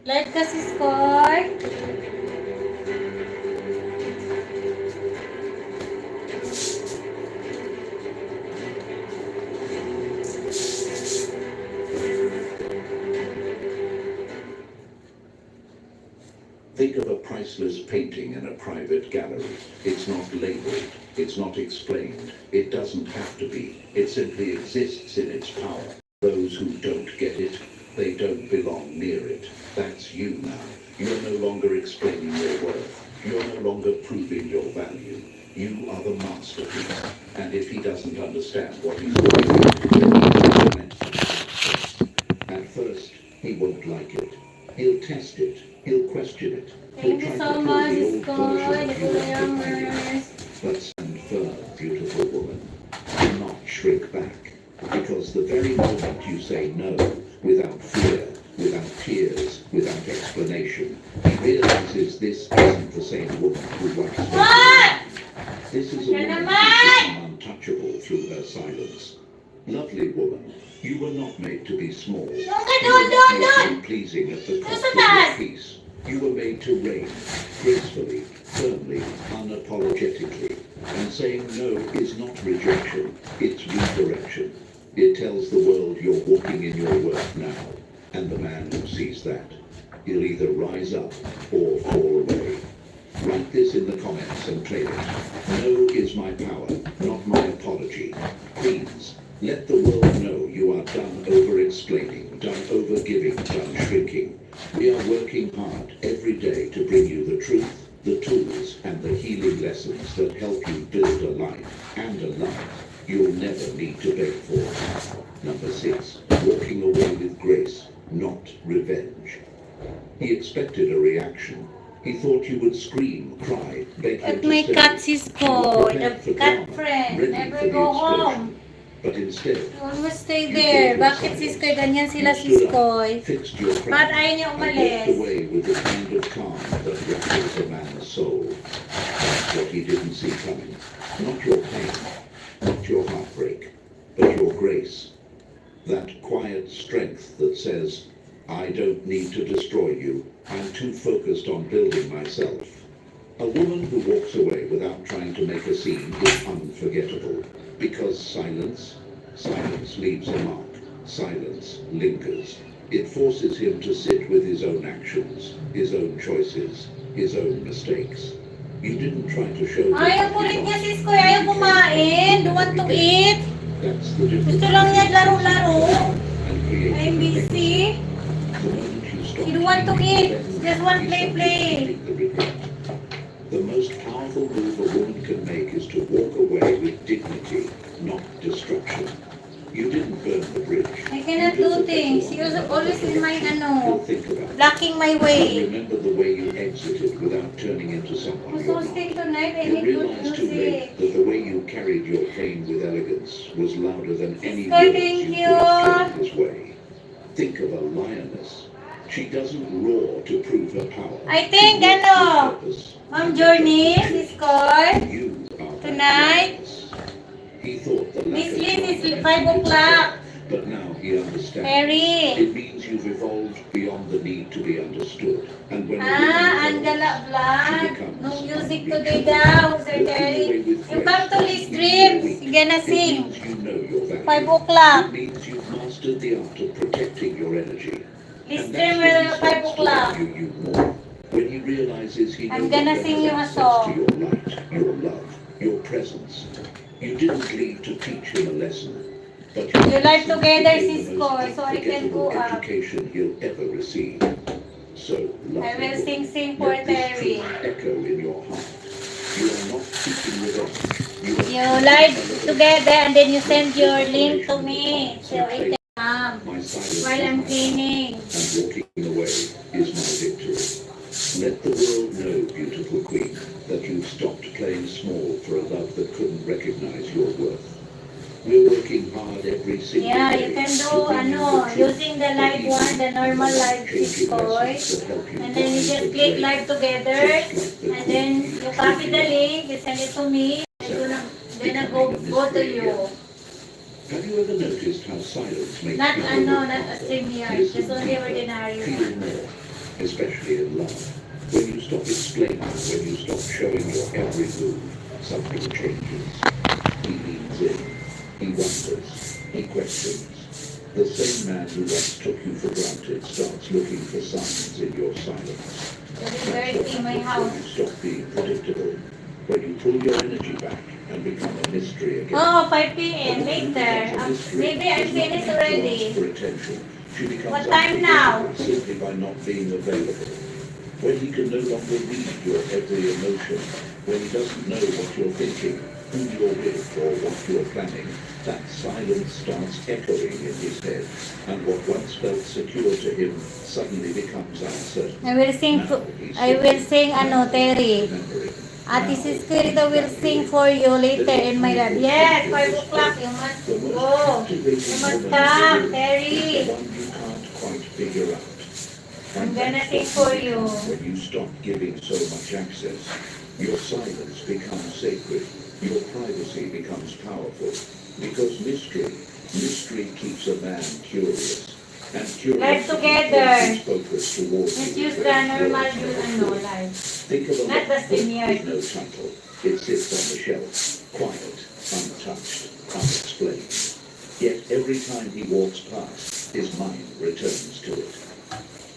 Live ka, Siskoy! Think of a priceless painting in a private gallery. It's not labeled. It's not explained. It doesn't have to be. It simply exists in its power. Those who don't get it, they don't belong near it. That's you now. You're no longer explaining your worth. You're no longer proving your value. You are the masterpiece. And if he doesn't understand what he's doing, then he doesn't answer. At first, he won't like it. He'll test it. He'll question it. He'll Thank you try so to much, pull the old version of you into value. Siskoy! But stand firm, beautiful woman. Do not shrink back. Because the very moment you say no, without fear, without tears, without explanation, he realizes this isn't the same woman who once was. This is a woman who's become untouchable through her silence. Lovely woman, you were not made to be small. You were not made to be pleasing at the cost of your peace. You were made to reign, gracefully, firmly, unapologetically. And saying no is not rejection, it's redirection. It tells the world you're walking in your worth now. And the man who sees that, he'll either rise up or fall away. Write this in the comments and claim it. No is my power, not my apology. Queens, let the world know you are done over-explaining, done over-giving, done shrinking. We are working hard every day to bring you the truth, the tools, and the healing lessons that help you build a life, and a life you'll never need to beg for. Number 6, walking away with grace, not revenge. He expected a reaction. He thought you would scream, cry, beg him At to my stay. cat, You were Siskoy, prepared for the cat drama, friend, ready never for the go explosion. home. But instead, You always stay you there. broke your Bakit, silence. Siskoy? Ganyan sila, You stood up, Siskoy. fixed your crown, Ba't ayaw niya and walked umalis? away with the kind of calm that rattles a man's soul. That's what he didn't see coming. Not your pain, not your heartbreak, but your grace. That quiet strength that says, I don't need to destroy you. I'm too focused on building myself. A woman who walks away without trying to make a scene is unforgettable. Because silence leaves a mark. Silence lingers. It forces him to sit with his own actions, his own choices, his own mistakes. You didn't try to show him Ayaw that kulit you niya, are. Siskoy. Ayaw kumain. Don't want to eat. That's the difference. Gusto lang niya laro-laro. And create I'm busy. the moment you stop He don't want to eat. then Just want he play. submits to the regret. The most powerful move a woman can make is to walk away with dignity, not destruction. You didn't burn the bridge. I cannot You do built a things. better He was one. always in my, You'll think about it. blocking my You'll way. remember the way you exited without turning into someone Who's you're not. hosting tonight? I You'll need good realize too late music. that the way you carried your pain with elegance was louder than any Sister, words thank you you. could have thrown his way. Think of a lioness. She doesn't roar to prove her power. I think, She walks with purpose. Ma'am Journey, Siskoy. You are that Tonight, lioness. He thought the lack Miss of Linis, drama 5 meant o'clock. but now he understands. Harry. It means you've evolved beyond the need to be understood. And when a woman Ah, is gala She vlog. becomes No music unreachable. today daw, Sir Walking Terry. away with You grace come to doesn't Liz mean Dreams. you're weak. Sige na It sing. means you know your 5 value. o'clock. It means you've mastered the art of protecting your energy. Liz And Dream that's when he will 5 starts to o'clock. value you more. When he realizes he no I'm gonna longer sing has you a access to song. your light, your love, your presence. You didn't leave to teach him a lesson, but You your live absence together, became the Cisco, most so I can go unforgettable up. education he'll ever receive. So, I lovely will woman, sing for let this Terry. truth echo in your heart. You are not seeking revenge. You are You seeking live elevation. together and then you Let send the your link to separation me. of So hearts I say, can come my silence while is I'm my cleaning. power, and walking away is my victory. Let the world know, beautiful queen, that you've stopped playing small for a love that couldn't recognize your worth. We're working hard every single Yeah, day you can to do bring you ano, the truth, using the the live one, healing, the and the normal live life-changing Cisco. lessons that help you And then you rise just and click reign, live together. just like the And queen then you you copy truly the are. link, you send it to me. And then I go to you. Have you ever noticed how silence makes Not people ano, look not a harder, StreamYard. listen Just only deeper, ordinary feel one. more, especially in love? When you stop explaining, when you stop showing your every move, something changes. He leans in, he wonders, he questions. The same man who once took you for granted starts looking for signs in your silence. It's That's very what in my happens when house. you stop being predictable, when you pull your energy back and become a mystery again. Oh, 5 A p.m. woman who later. becomes a mystery Maybe I'm does not finished need to already. ask for attention. She becomes What time now? unforgettable simply by not being available. When he can no longer read your every emotion, when he doesn't know what you're thinking, who you're with, or what you're planning, that silence starts echoing in his head, and what once felt secure to him suddenly becomes uncertain. I will sing. Now he's I will sing ano, now Terry. remembering. Ate Now Sis Kirita will he's sing valuing. for you later There's a in my lab. powerful Yes, truth in 5 this o'clock. quote. You must The most go. captivating You must woman in the come, room is Terry. the one you can't quite figure out. I'm And gonna that's sing what for you you. become when you stop giving so much access. Your silence becomes sacred. Your privacy becomes powerful. Because mystery keeps a man curious. And Live curiosity together. turns his focus towards Let's you use the where normal yours view never ano, could. live. Think of a Not the book with StreamYard. no title. It sits on the shelf, quiet, untouched, unexplained. Yet every time he walks past, his mind returns to it.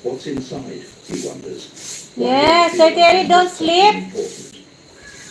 What's inside, he wonders. Why Yes, does it Sir feel Terry, like don't something sleep. important?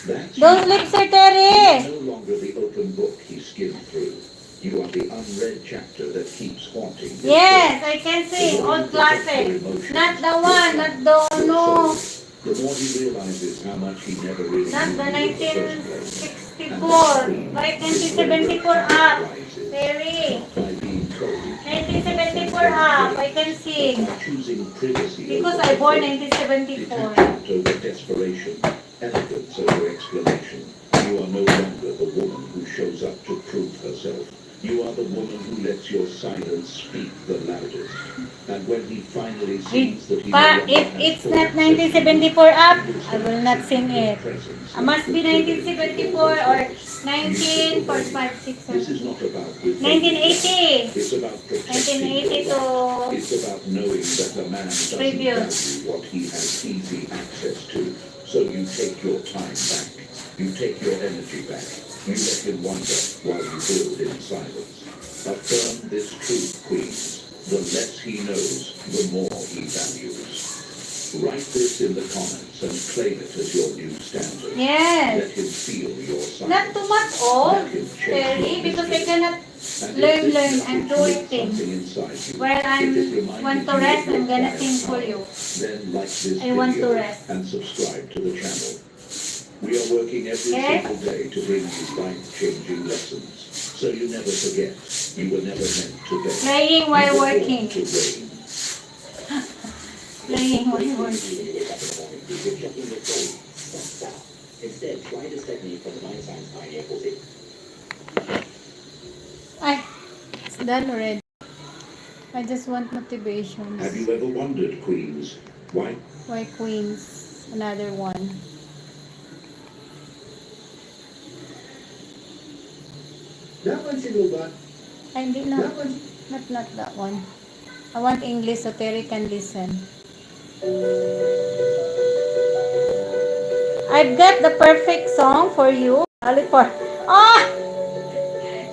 That's Don't you. sleep, Sir You Terry. are no longer the open book he skimmed through. You are the unread chapter that keeps haunting his Yes, thoughts. I can The sing more all you protect classic. your emotions, Not the your one, not plans, the your no. soul, the more he realizes how much he never really Not knew the you in the first place. And 1964. that queen Why is where your 1974 power up? rises. Terry. Not by being cold, not by 1974 playing up. I games, can but sing. by choosing privacy Because over I born control. 1974. Detachment over desperation, elegance over explanation. You are no longer the woman who shows up to prove herself. You are the woman who lets your silence speak the loudest. And when he finally sees that he no longer If has it's full not access to you, 1974 up, he will I will start not treating sing your it. presence I must like be the privilege it 1974 always or was. Beautiful 19, lady, 45, 6, this is not about withholding 1980. love. It's about protecting 1980 your life. to It's about knowing that a man doesn't previous. value what he has easy access to. So you take your time back. You take your energy back. You let him wonder while you build in silence. Affirm this truth, queens. The less he knows, the more he values. Write this in the comments and claim it as your new standard. Let Yes. him feel your silence. Not too much old, Let him chase Terry, your because I mystery. cannot And if learn. this I'm message doing lit things. something inside you, While if it I reminded want to you rest, of your I'm gonna quiet sing for power, you. then like this I want to video rest. and subscribe to the channel. We are working every Okay. single day to bring you life-changing lessons, so you never forget. You were never meant to beg. Playing while You were born working. to reign. Playing while working. Instead, try this technique from the mind science pioneer Jose. Ay, it's done already. I just want motivations. Have you ever wondered, queens, why Why Queens? Another one. Napansin mo ba? Ay, hindi na. Napansin. Not that one. I want English so Terry can listen. I've got the perfect song for you. Dolly for ah,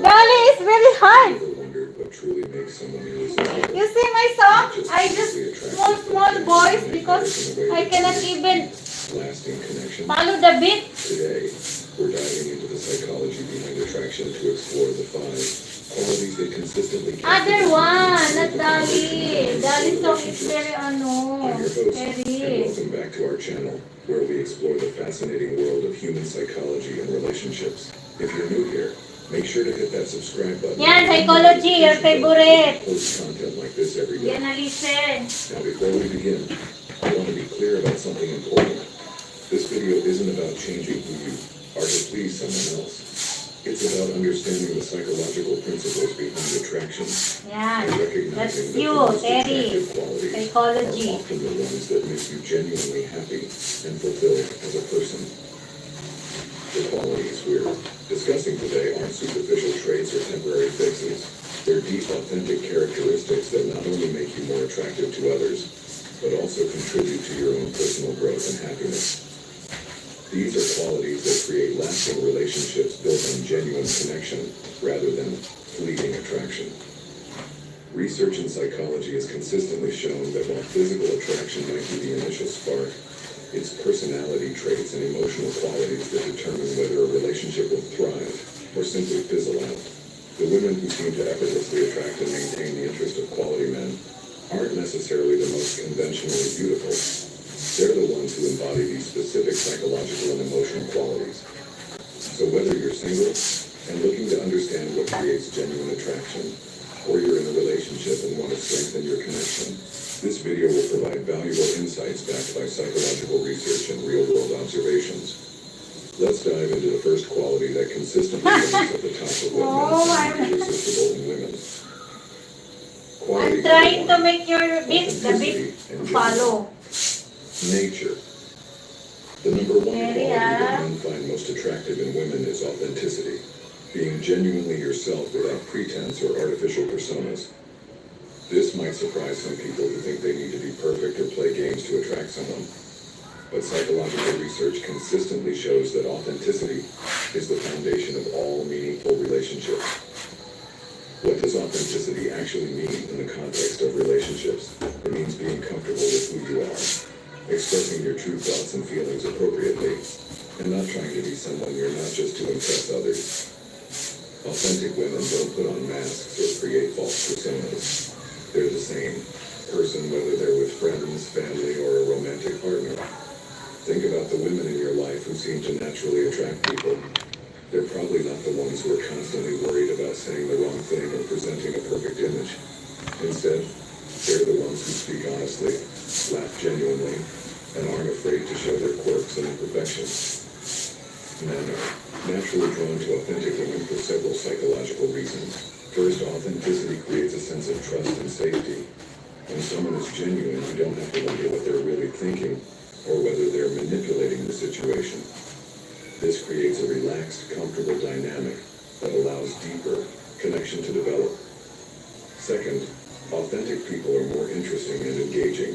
Dolly is very hard. You see my song? I just small voice because I cannot even follow the beat. Today, we're diving into the psychology behind attraction to explore the five qualities that consistently Other one, not Dolly. Dolly song is very I'm your host, and very. welcome back to our channel, where we explore the fascinating world of human psychology and relationships. If you're new here, make sure to hit that subscribe button. Yan, psychology, your favorite. Post content like this every day. Yan na listen. Now, before we begin, I want to be clear about something important. This video isn't about changing who you are to please someone else. It's about understanding the psychological principles behind attraction Yan. and recognizing That's that you, the most Terry. attractive qualities Psychology. are often the ones that make you genuinely happy and fulfilled as a person. The qualities we're discussing today aren't superficial traits or temporary fixes. They're deep, authentic characteristics that not only make you more attractive to others, but also contribute to your own personal growth and happiness. These are qualities that create lasting relationships built on genuine connection rather than fleeting attraction. Research in psychology has consistently shown that while physical attraction might be the initial spark, it's personality traits and emotional qualities that determine whether a relationship will thrive or simply fizzle out. The women who seem to effortlessly attract and maintain the interest of quality men aren't necessarily the most conventionally beautiful. They're the ones who embody these specific psychological and emotional qualities. So whether you're single and looking to understand what creates genuine attraction, or you're in a relationship and want to strengthen your connection, this video will provide valuable insights backed by psychological research and real-world observations. Let's dive into the first quality that consistently ranks at the top of what men find irresistible in women. I'm trying to make your beat, the beat follow. Nature. The number one quality Area. that men find most attractive in women is authenticity. Being genuinely yourself without pretense or artificial personas. This might surprise some people who think they need to be perfect or play games to attract someone. But psychological research consistently shows that authenticity is the foundation of all meaningful relationships. What does authenticity actually mean in the context of relationships? It means being comfortable with who you are, expressing your true thoughts and feelings appropriately, and not trying to be someone you're not just to impress others. Authentic women don't put on masks or create false personas. They're the same person whether they're with friends, family, or a romantic partner. Think about the women in your life who seem to naturally attract people. They're probably not the ones who are constantly worried about saying the wrong thing or presenting a perfect image. Instead, they're the ones who speak honestly, laugh genuinely, and aren't afraid to show their quirks and imperfections. Men are naturally drawn to authentic women for several psychological reasons. First, authenticity creates a sense of trust and safety. When someone is genuine, you don't have to wonder what they're really thinking or whether they're manipulating the situation. This creates a relaxed, comfortable dynamic that allows deeper connection to develop. Second, authentic people are more interesting and engaging.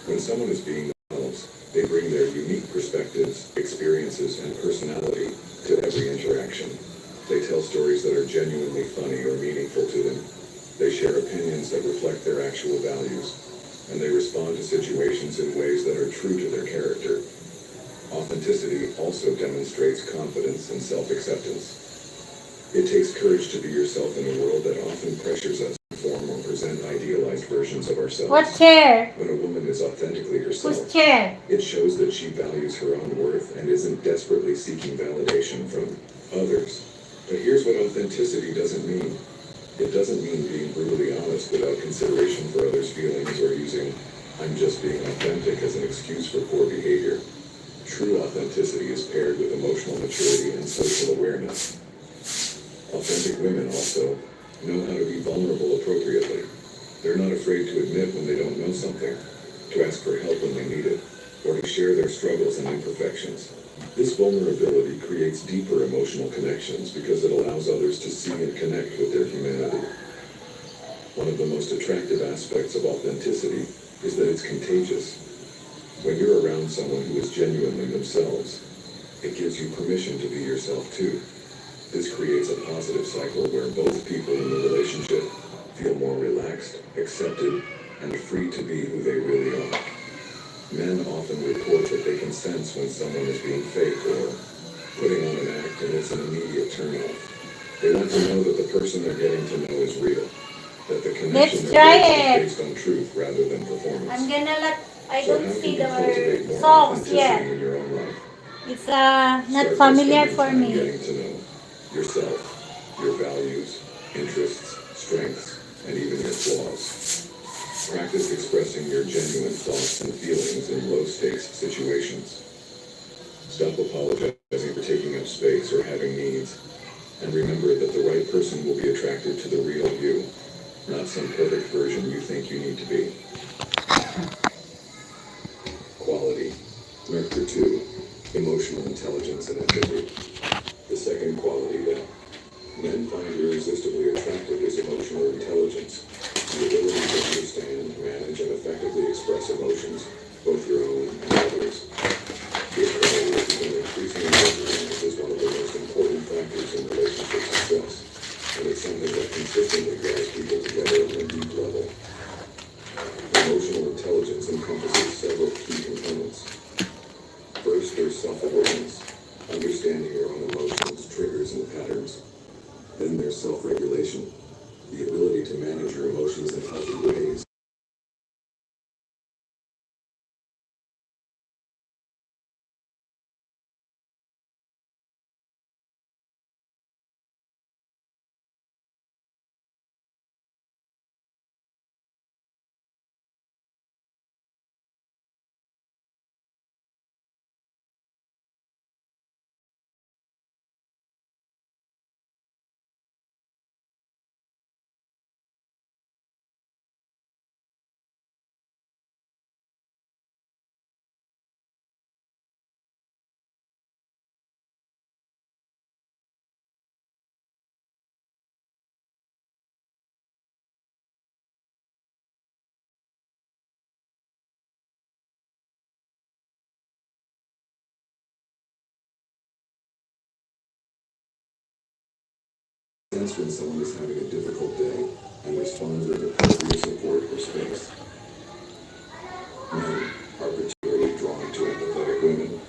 When someone is being themselves, they bring their unique perspectives, experiences, and personality to every interaction. They tell stories that are genuinely funny or meaningful to them. They share opinions that reflect their actual values, and they respond to situations in ways that are true to their character. Authenticity also demonstrates confidence and self-acceptance. It takes courage to be yourself in a world that often pressures us to form or present idealized versions of ourselves. What chair? When a woman is authentically herself, Whose chair? it shows that she values her own worth and isn't desperately seeking validation from others. But here's what authenticity doesn't mean. It doesn't mean being brutally honest without consideration for others' feelings or using "I'm just being authentic" as an excuse for poor behavior. True authenticity is paired with emotional maturity and social awareness. Authentic women also know how to be vulnerable appropriately. They're not afraid to admit when they don't know something, to ask for help when they need it, or to share their struggles and imperfections. This vulnerability creates deeper emotional connections because it allows others to see and connect with their humanity. One of the most attractive aspects of authenticity is that it's contagious. When you're around someone who is genuinely themselves, It gives you permission to be yourself too. This creates a positive cycle where both people in the relationship feel more relaxed, accepted, and free to be who they really are. Men often report that they can sense when someone is being fake or putting on an act, and it's an immediate turn-off. They want to know that the person they're getting to know is real, that the connection Let's they're try building it. is based on truth rather than performance. I'm gonna let, I So don't how can see you cultivate the more songs authenticity yet. in your own life? It's not Start by familiar spending for time me. getting to know yourself, your values, interests, strengths, and even your flaws. Practice expressing your genuine thoughts and feelings in low-stakes situations. Stop apologizing for taking up space or having needs, and remember that the right person will be attracted to the real you, not some perfect version you think you need to be. Quality. Number 2, emotional intelligence and empathy. The second quality that men find irresistibly attractive is emotional intelligence, the ability to understand, manage, and effectively express emotions, both your own and others. This quality has become increasingly recognized as one of the most important factors in relationship success, and it's something that consistently draws people together on a deep level. Emotional intelligence encompasses several key components. First, there's self-awareness, understanding your own emotions, triggers, and patterns. Then there's self-regulation, the ability to manage your emotions in healthy ways. Sense when someone is having a difficult day and respond with appropriate support or space. Men are particularly drawn to empathetic women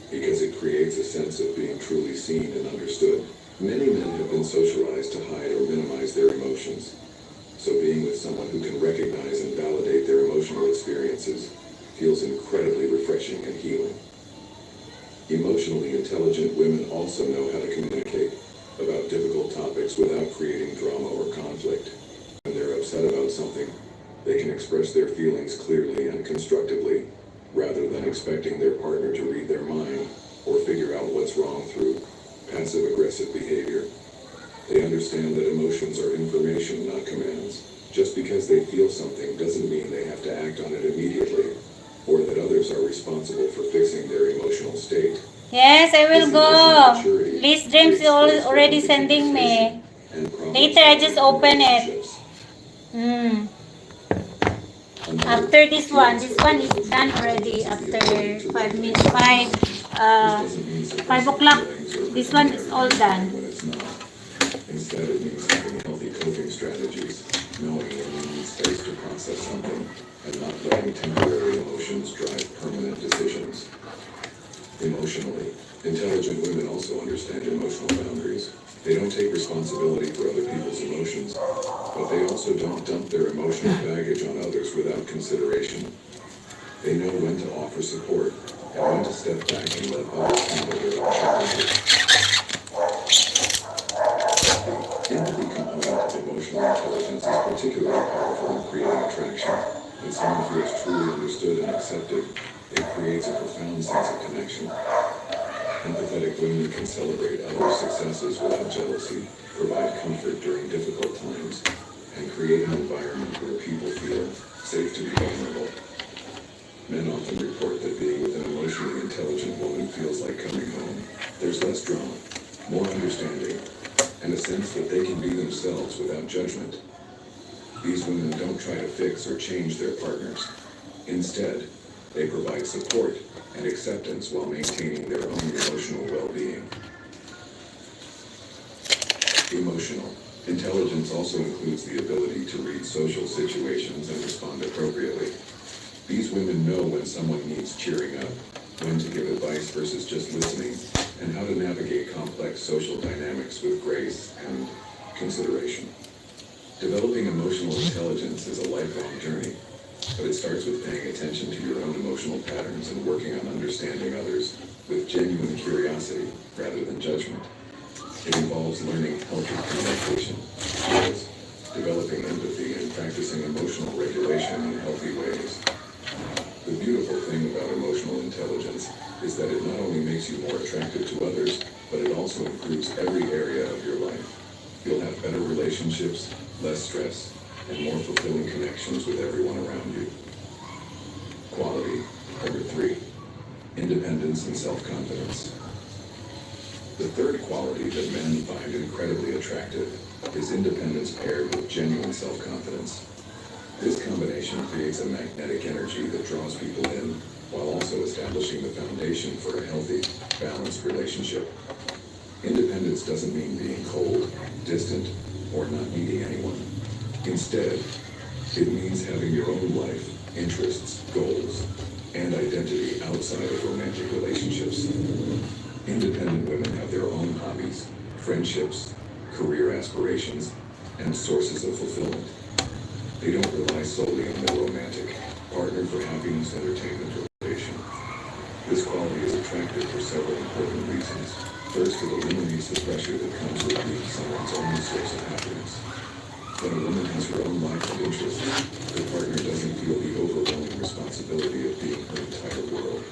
because it creates a sense of being truly seen and understood. Many men have been socialized to hide or minimize their emotions, so being with someone who can recognize and validate their emotional experiences feels incredibly refreshing and healing. Emotionally intelligent women also know how to communicate about difficult topics without creating drama or conflict. When they're upset about something, they can express their feelings clearly and constructively, rather than expecting their partner to read their mind or figure out what's wrong through passive-aggressive behavior. They understand that emotions are information, not commands. Just because they feel something doesn't mean they have to act on it immediately, or that others are responsible for fixing their emotional state. Yes, I will This emotional go. maturity Liz Dreams is creates space for already empathy, sending me. and problem Later, I just solving in open it. relationships. After Another this key one aspect is of done emotional already. intelligence is the After ability to 5 minutes, recognize emotions. This doesn't mean 5 suppressing o'clock. feelings or This one pretending is all everything's done. fine when it's not. Instead, it means having healthy coping strategies, knowing when you need space to process something, and not letting temporary emotions drive permanent decisions. Emotionally, intelligent women also understand emotional boundaries. They don't take responsibility for other people's emotions, but they also don't dump their emotional baggage on others without consideration. They know when to offer support and when to step back and let others handle their own challenges. The empathy component of emotional intelligence is particularly powerful in creating attraction. When someone feels truly understood and accepted, it creates a profound sense of connection. Empathetic women can celebrate others' successes without jealousy, provide comfort during difficult times, and create an environment where people feel safe to be vulnerable. Men often report that being with an emotionally intelligent woman feels like coming home. There's less drama, more understanding, and a sense that they can be themselves without judgment. These women don't try to fix or change their partners. Instead, They provide support and acceptance while maintaining their own emotional well-being. Emotional intelligence also includes the ability to read social situations and respond appropriately. These women know when someone needs cheering up, when to give advice versus just listening, and how to navigate complex social dynamics with grace and consideration. Developing emotional intelligence is a lifelong journey, but it starts with paying attention to your own emotional patterns and working on understanding others with genuine curiosity rather than judgment. It involves learning healthy communication skills, developing empathy, and practicing emotional regulation in healthy ways. The beautiful thing about emotional intelligence is that it not only makes you more attractive to others, but it also improves every area of your life. You'll have better relationships, less stress, and more fulfilling connections with everyone around you. Quality number 3, independence and self-confidence. The third quality that men find incredibly attractive is independence paired with genuine self-confidence. This combination creates a magnetic energy that draws people in while also establishing the foundation for a healthy, balanced relationship. Independence doesn't mean being cold, distant, or not needing anyone. Instead, it means having your own life, interests, goals, and identity outside of romantic relationships. Independent women have their own hobbies, friendships, career aspirations, and sources of fulfillment. They don't rely solely on their romantic partner for happiness, entertainment, or validation. This quality is attractive for several important reasons. First, it eliminates the pressure that comes with being someone's only source of happiness. When a woman has her own life and interests, her partner doesn't feel the overwhelming responsibility of being her entire world.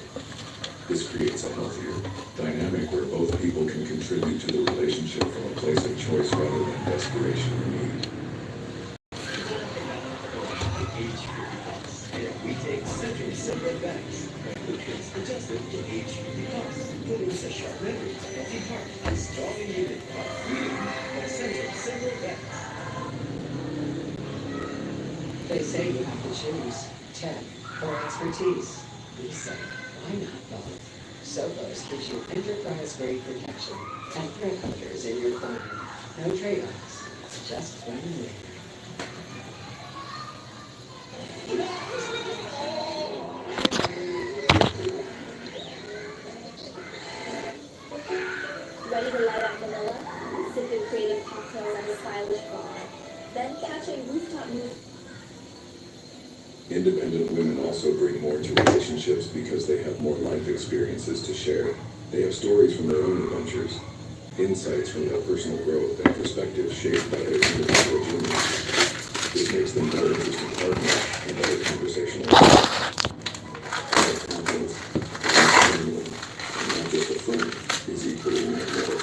This creates a healthier dynamic where both people can contribute to the relationship from a place of choice rather than desperation or need. We take central setbacks, nutrients adjusted to age 50 plus, putting a sharp memory, healthy heart, and strong immunity. Central setbacks. They say you have to choose tech or expertise. We say, why not both? Sophos gives you enterprise-grade protection and threat hunters in your corner. No trade-offs, just win-win. Ready to light up Manila? Sip a creative cocktail at a stylish bar. Then catch a rooftop movie. Independent women also bring more to relationships because they have more life experiences to share. They have stories from their own adventures, insights from their personal growth, and perspectives shaped by their individual journeys. This makes them better interesting partners and better conversationalists. Confidence, genuine, and not just a friend, is equally magnetic.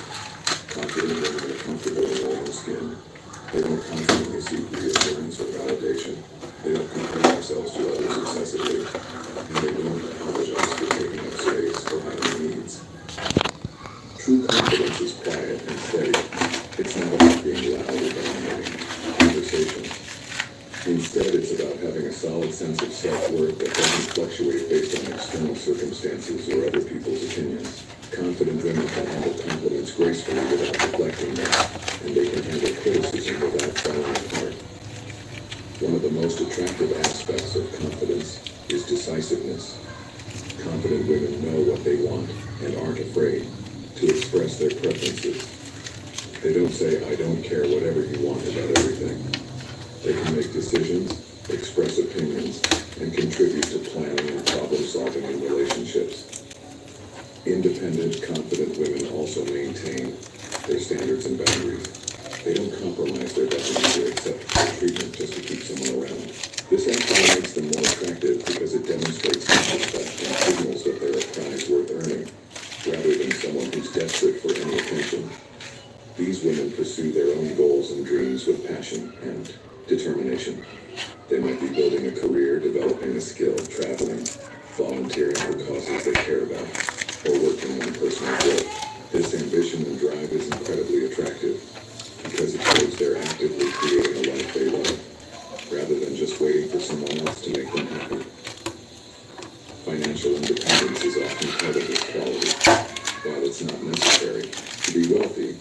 Confident women are comfortable in their own skin. They don't constantly seek reassurance or validation. They don't compare themselves to others excessively. And they don't apologize for taking up space or having needs. True confidence is quiet and steady. It's not about being loud or dominating conversation. Instead, it's about having a solid sense of self-worth that doesn't fluctuate based on external circumstances or other people's opinions. Confident women can handle compliments gracefully without deflecting them, and they can handle criticism without falling apart. One of the most attractive aspects of confidence is decisiveness. Confident women know what they want and aren't afraid to express their preferences. They don't say, I don't care whatever you want about everything. They can make decisions, express opinions, and contribute to planning and problem solving in relationships. Independent, confident women also maintain their standards and boundaries. They don't compromise their values or accept their treatment just to keep someone around. This actually makes them more attractive because it demonstrates self-respect and signals that they're a prize worth earning, rather than someone who's desperate for any attention. These women pursue their own goals and dreams with passion and determination. They might be building a career, developing a skill, traveling, volunteering for causes they care about, or working on personal growth. This ambition and drive is incredibly attractive because it shows they're actively creating a life they love, rather than just waiting for someone else to make them happy. financial independence is often part of this quality. While it's not necessary to be wealthy,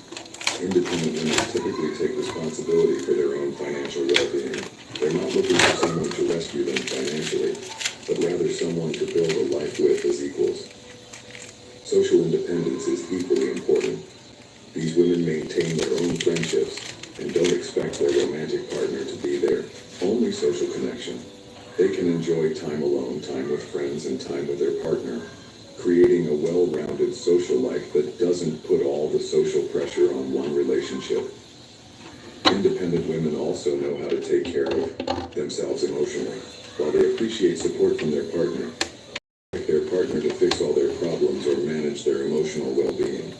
independent women typically take responsibility for their own financial well-being. They're not looking for someone to rescue them financially, but rather someone to build a life with as equals. Social independence is equally important. These women maintain their own friendships and don't expect their romantic partner to be their only social connection. They can enjoy time alone, time with friends, and time with their partner, creating a well-rounded social life that doesn't put all the social pressure on one relationship. Independent women also know how to take care of themselves emotionally. While they appreciate support from their partner, their partner to fix all their problems or manage their emotional well-being.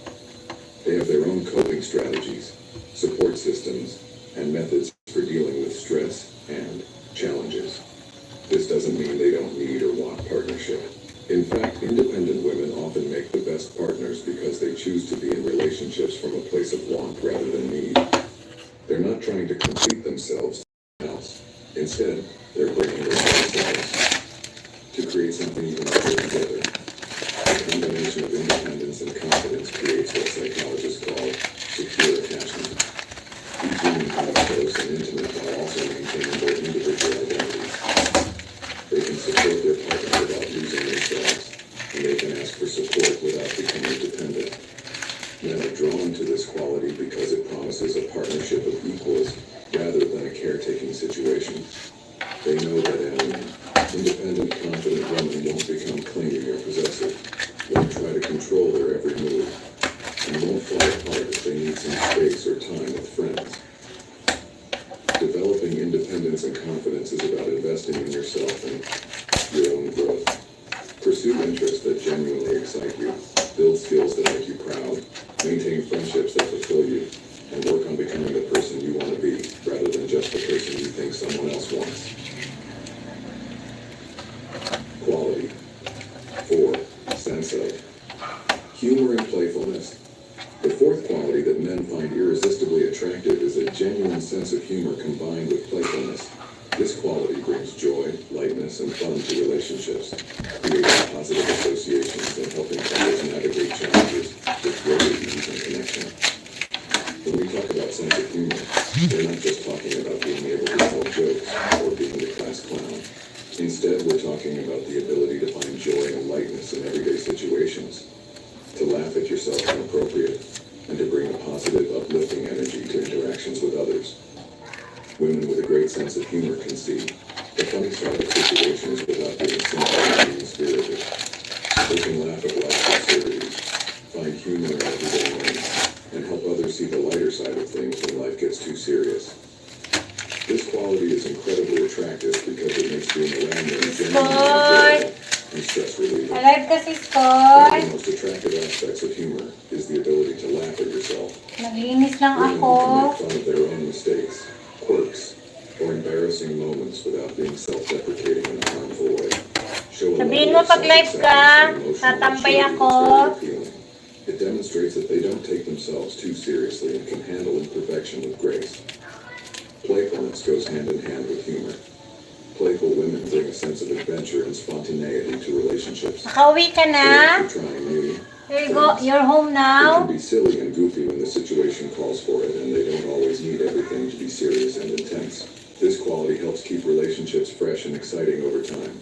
They have their own coping strategies, support systems, and methods for dealing with stress and challenges. This doesn't mean they don't need or want partnership. In fact, independent women often make the best partners because they choose to be in relationships from a place of want rather than need. They're not trying to complete themselves else. Instead, they're bringing their own selves to create something even better together. The combination of independence and confidence creates what psychologists call secure attachment. These women can be close and intimate while also maintaining their individual identities. They can support their partner without losing themselves, and they can ask for support without becoming dependent. Men are drawn to this quality because it promises a partnership of equals rather than a caretaking situation. They know that an independent, confident woman won't become clingy or possessive, won't try to control their every move, and won't fall apart if they need some space or time with friends. Developing independence and confidence is about investing in yourself and your own growth. Pursue interests that genuinely excite you, build skills that make you proud, maintain friendships that fulfill you, and work on becoming the person you want to be, rather than just the person you think someone else wants. Quality. 4. Sense of humor and playfulness. The fourth quality that men find irresistibly attractive is a genuine sense of humor combined with playfulness. This quality brings joy, lightness, and fun to relationships, creating positive associations and helping couples navigate challenges with greater ease and connection. When we talk about sense of humor, we're not just talking about being able to tell jokes or being the class clown. Instead, we're talking about the ability to find joy and lightness in everyday situations, to laugh at yourself when appropriate, and to bring a positive, uplifting energy to interactions with others. Women with a great sense of humor can see the funny side of situations without being cynical or mean-spirited. They can laugh at life's absurdities, find humor in everyday moments, and help others see the lighter side of things when life gets too serious. This quality is incredibly attractive because it makes being around them genuinely enjoyable and stress relieving. Alive kasi, One of Scott. the most attractive aspects of humor is the ability to laugh at yourself. Naglinis lang Women ako. who can make fun of their own mistakes, quirks, or embarrassing moments without being self-deprecating in a harmful way. Show a Sabihin level mo of pag live ka, self-acceptance and emotional tatambay maturity ako. that's very appealing. It demonstrates that they don't take themselves too seriously and can handle imperfection with grace. Playfulness goes hand in hand with humor. Playful women bring a sense of adventure and spontaneity to relationships. Nakauwi ka na? They're trying new There you go. things. You're home They now? can be silly and goofy when the situation calls for it, and they don't always need everything to be serious and intense. This quality helps keep relationships fresh and exciting over time.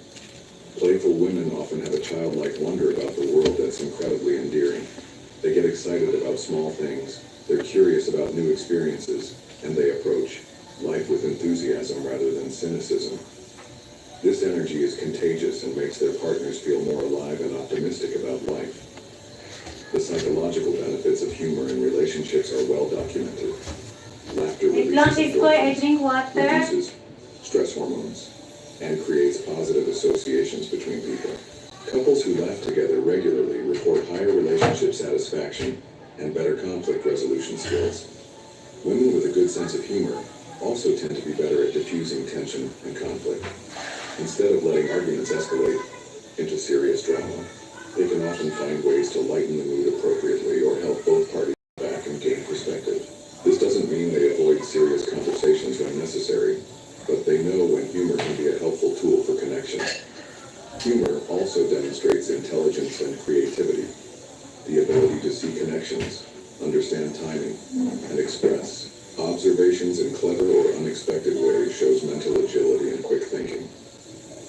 Playful women often have a childlike wonder about the world that's incredibly endearing. They get excited about small things, they're curious about new experiences, and they approach life with enthusiasm rather than cynicism. This energy is contagious and makes their partners feel more alive and optimistic about life. The psychological benefits of humor in relationships are well documented. Laughter Wait lang, releases Cisco. I endorphins, drink water. reduces stress hormones, and creates positive associations between people. Couples who laugh together regularly report higher relationship satisfaction and better conflict resolution skills. Women with a good sense of humor also tend to be better at diffusing tension and conflict. Instead of letting arguments escalate into serious drama, they can often find ways to lighten the mood appropriately or help both parties back and gain perspective. This doesn't mean they avoid serious conversations when necessary, but they know when humor can be a helpful tool for connection. Humor also demonstrates intelligence and creativity. The ability to see connections, understand timing, and express observations in clever or unexpected ways shows mental agility and quick thinking.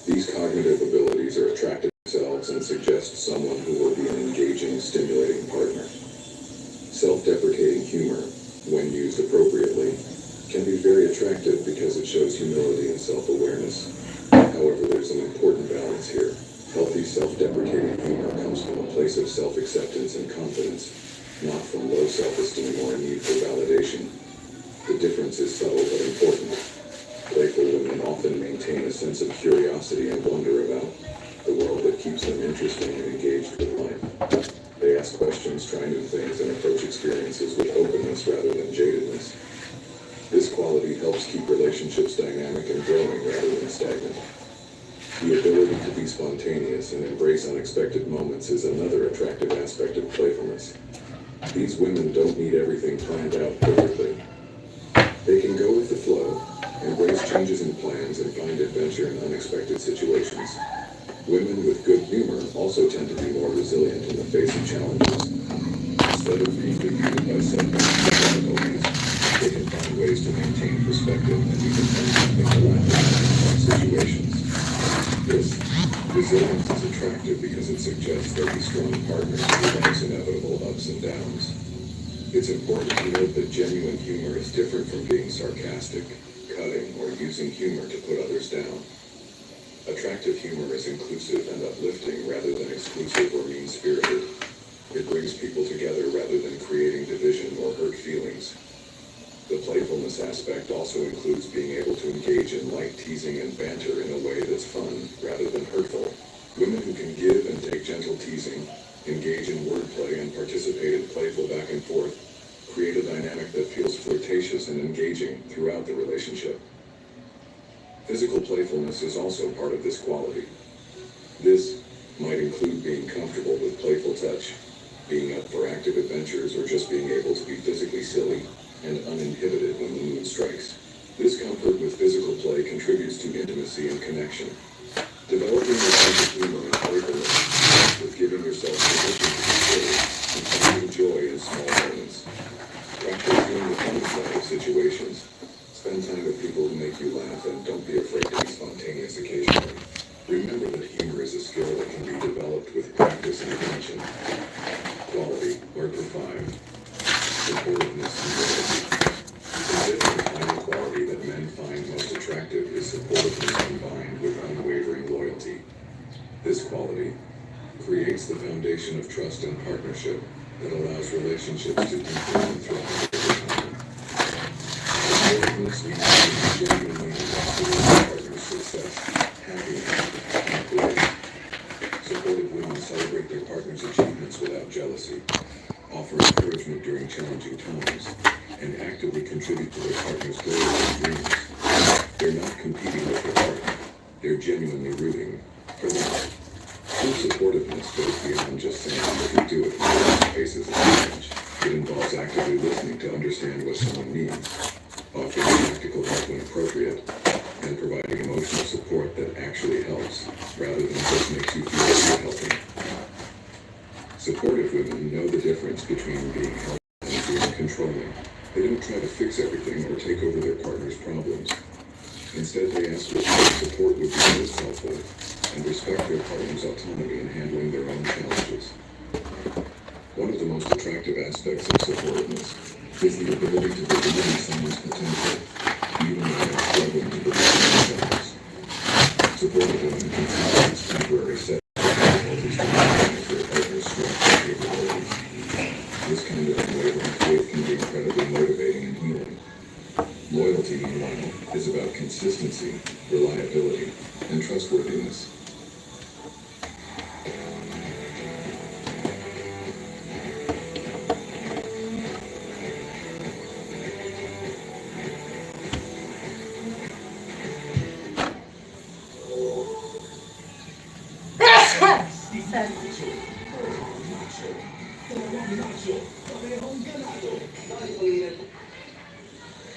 These cognitive abilities are attractive themselves and suggest someone who will be an engaging, stimulating partner. Self-deprecating humor, when used appropriately, can be very attractive because it shows humility and self-awareness. However, there's an important balance here. Healthy self-deprecating humor comes from a place of self-acceptance and confidence, not from low self-esteem or a need for validation. The difference is subtle but important. Playful women often maintain a sense of curiosity and wonder about the world that keeps them interested and engaged with life. They ask questions, try new things, and approach experiences with openness rather than jadedness. This quality helps keep relationships dynamic and growing rather than stagnant. The ability to be spontaneous and embrace unexpected moments is another attractive aspect of playfulness. These women don't need everything planned out perfectly. They can go with the flow, embrace changes in plans, and find adventure in unexpected situations. Women with good humor also tend to be more resilient in the face of challenges. Instead of being defeated by setbacks and difficulties, they can find ways to maintain perspective and even find something to laugh at in situations. This resilience is attractive because it suggests they'll be strong partners through life's inevitable ups and downs. It's important to note that genuine humor is different from being sarcastic, cutting, or using humor to put others down. Attractive humor is inclusive and uplifting rather than exclusive or mean-spirited. It brings people together rather than creating division or hurt feelings. The playfulness aspect also includes being able to engage in light teasing and banter in a way that's fun rather than hurtful. Women who can give and take gentle teasing, engage in wordplay, and participate in playful back and forth create a dynamic that feels flirtatious and engaging throughout the relationship. Physical playfulness is also part of this quality. This might include being comfortable with playful touch, being up for active adventures, or just being able to be physically silly and uninhibited when the mood strikes. This comfort with physical play contributes to intimacy and connection. Developing a sense of humor and playfulness starts with giving yourself permission to be silly and finding joy in small moments. Practice doing the fun side of situations. Spend time with people who make you laugh, and don't be afraid to be spontaneous occasionally. Remember that humor is a skill that can be developed with practice and attention. Quality, Marker 5. Supportiveness and loyalty. The fifth and final quality that men find most attractive is supportiveness combined with unwavering loyalty. This quality creates the foundation of trust and partnership that allows relationships to deepen and thrive over time. Supportiveness leads to genuinely invested in their partner's success, happiness, and growth. Supportive women celebrate their partner's achievements without jealousy, offer encouragement during challenging times, and actively contribute to their partner's goals and dreams. They're not competing with their partner, they're genuinely rooting for them. True supportiveness goes beyond just saying that you do it when someone faces a challenge. It involves actively listening to understand what someone needs, offering practical help when appropriate, and providing emotional support that actually helps, rather than just makes you feel like you're helping. Supportive women know the difference between being helpful and being controlling. They don't try to fix everything or take over their partner's problems. Instead, they ask what kind of support would be most helpful and respect their partner's autonomy in handling their own challenges. One of the most attractive aspects of supportiveness is the ability to believe in someone's potential, even when they're struggling to believe in themselves. Supportive women can see these temporary setbacks difficulties to recognize their partner's strengths and capabilities. This kind of unwavering faith can be incredibly motivating and healing. Loyalty, meanwhile, is about consistency, reliability, and trustworthiness.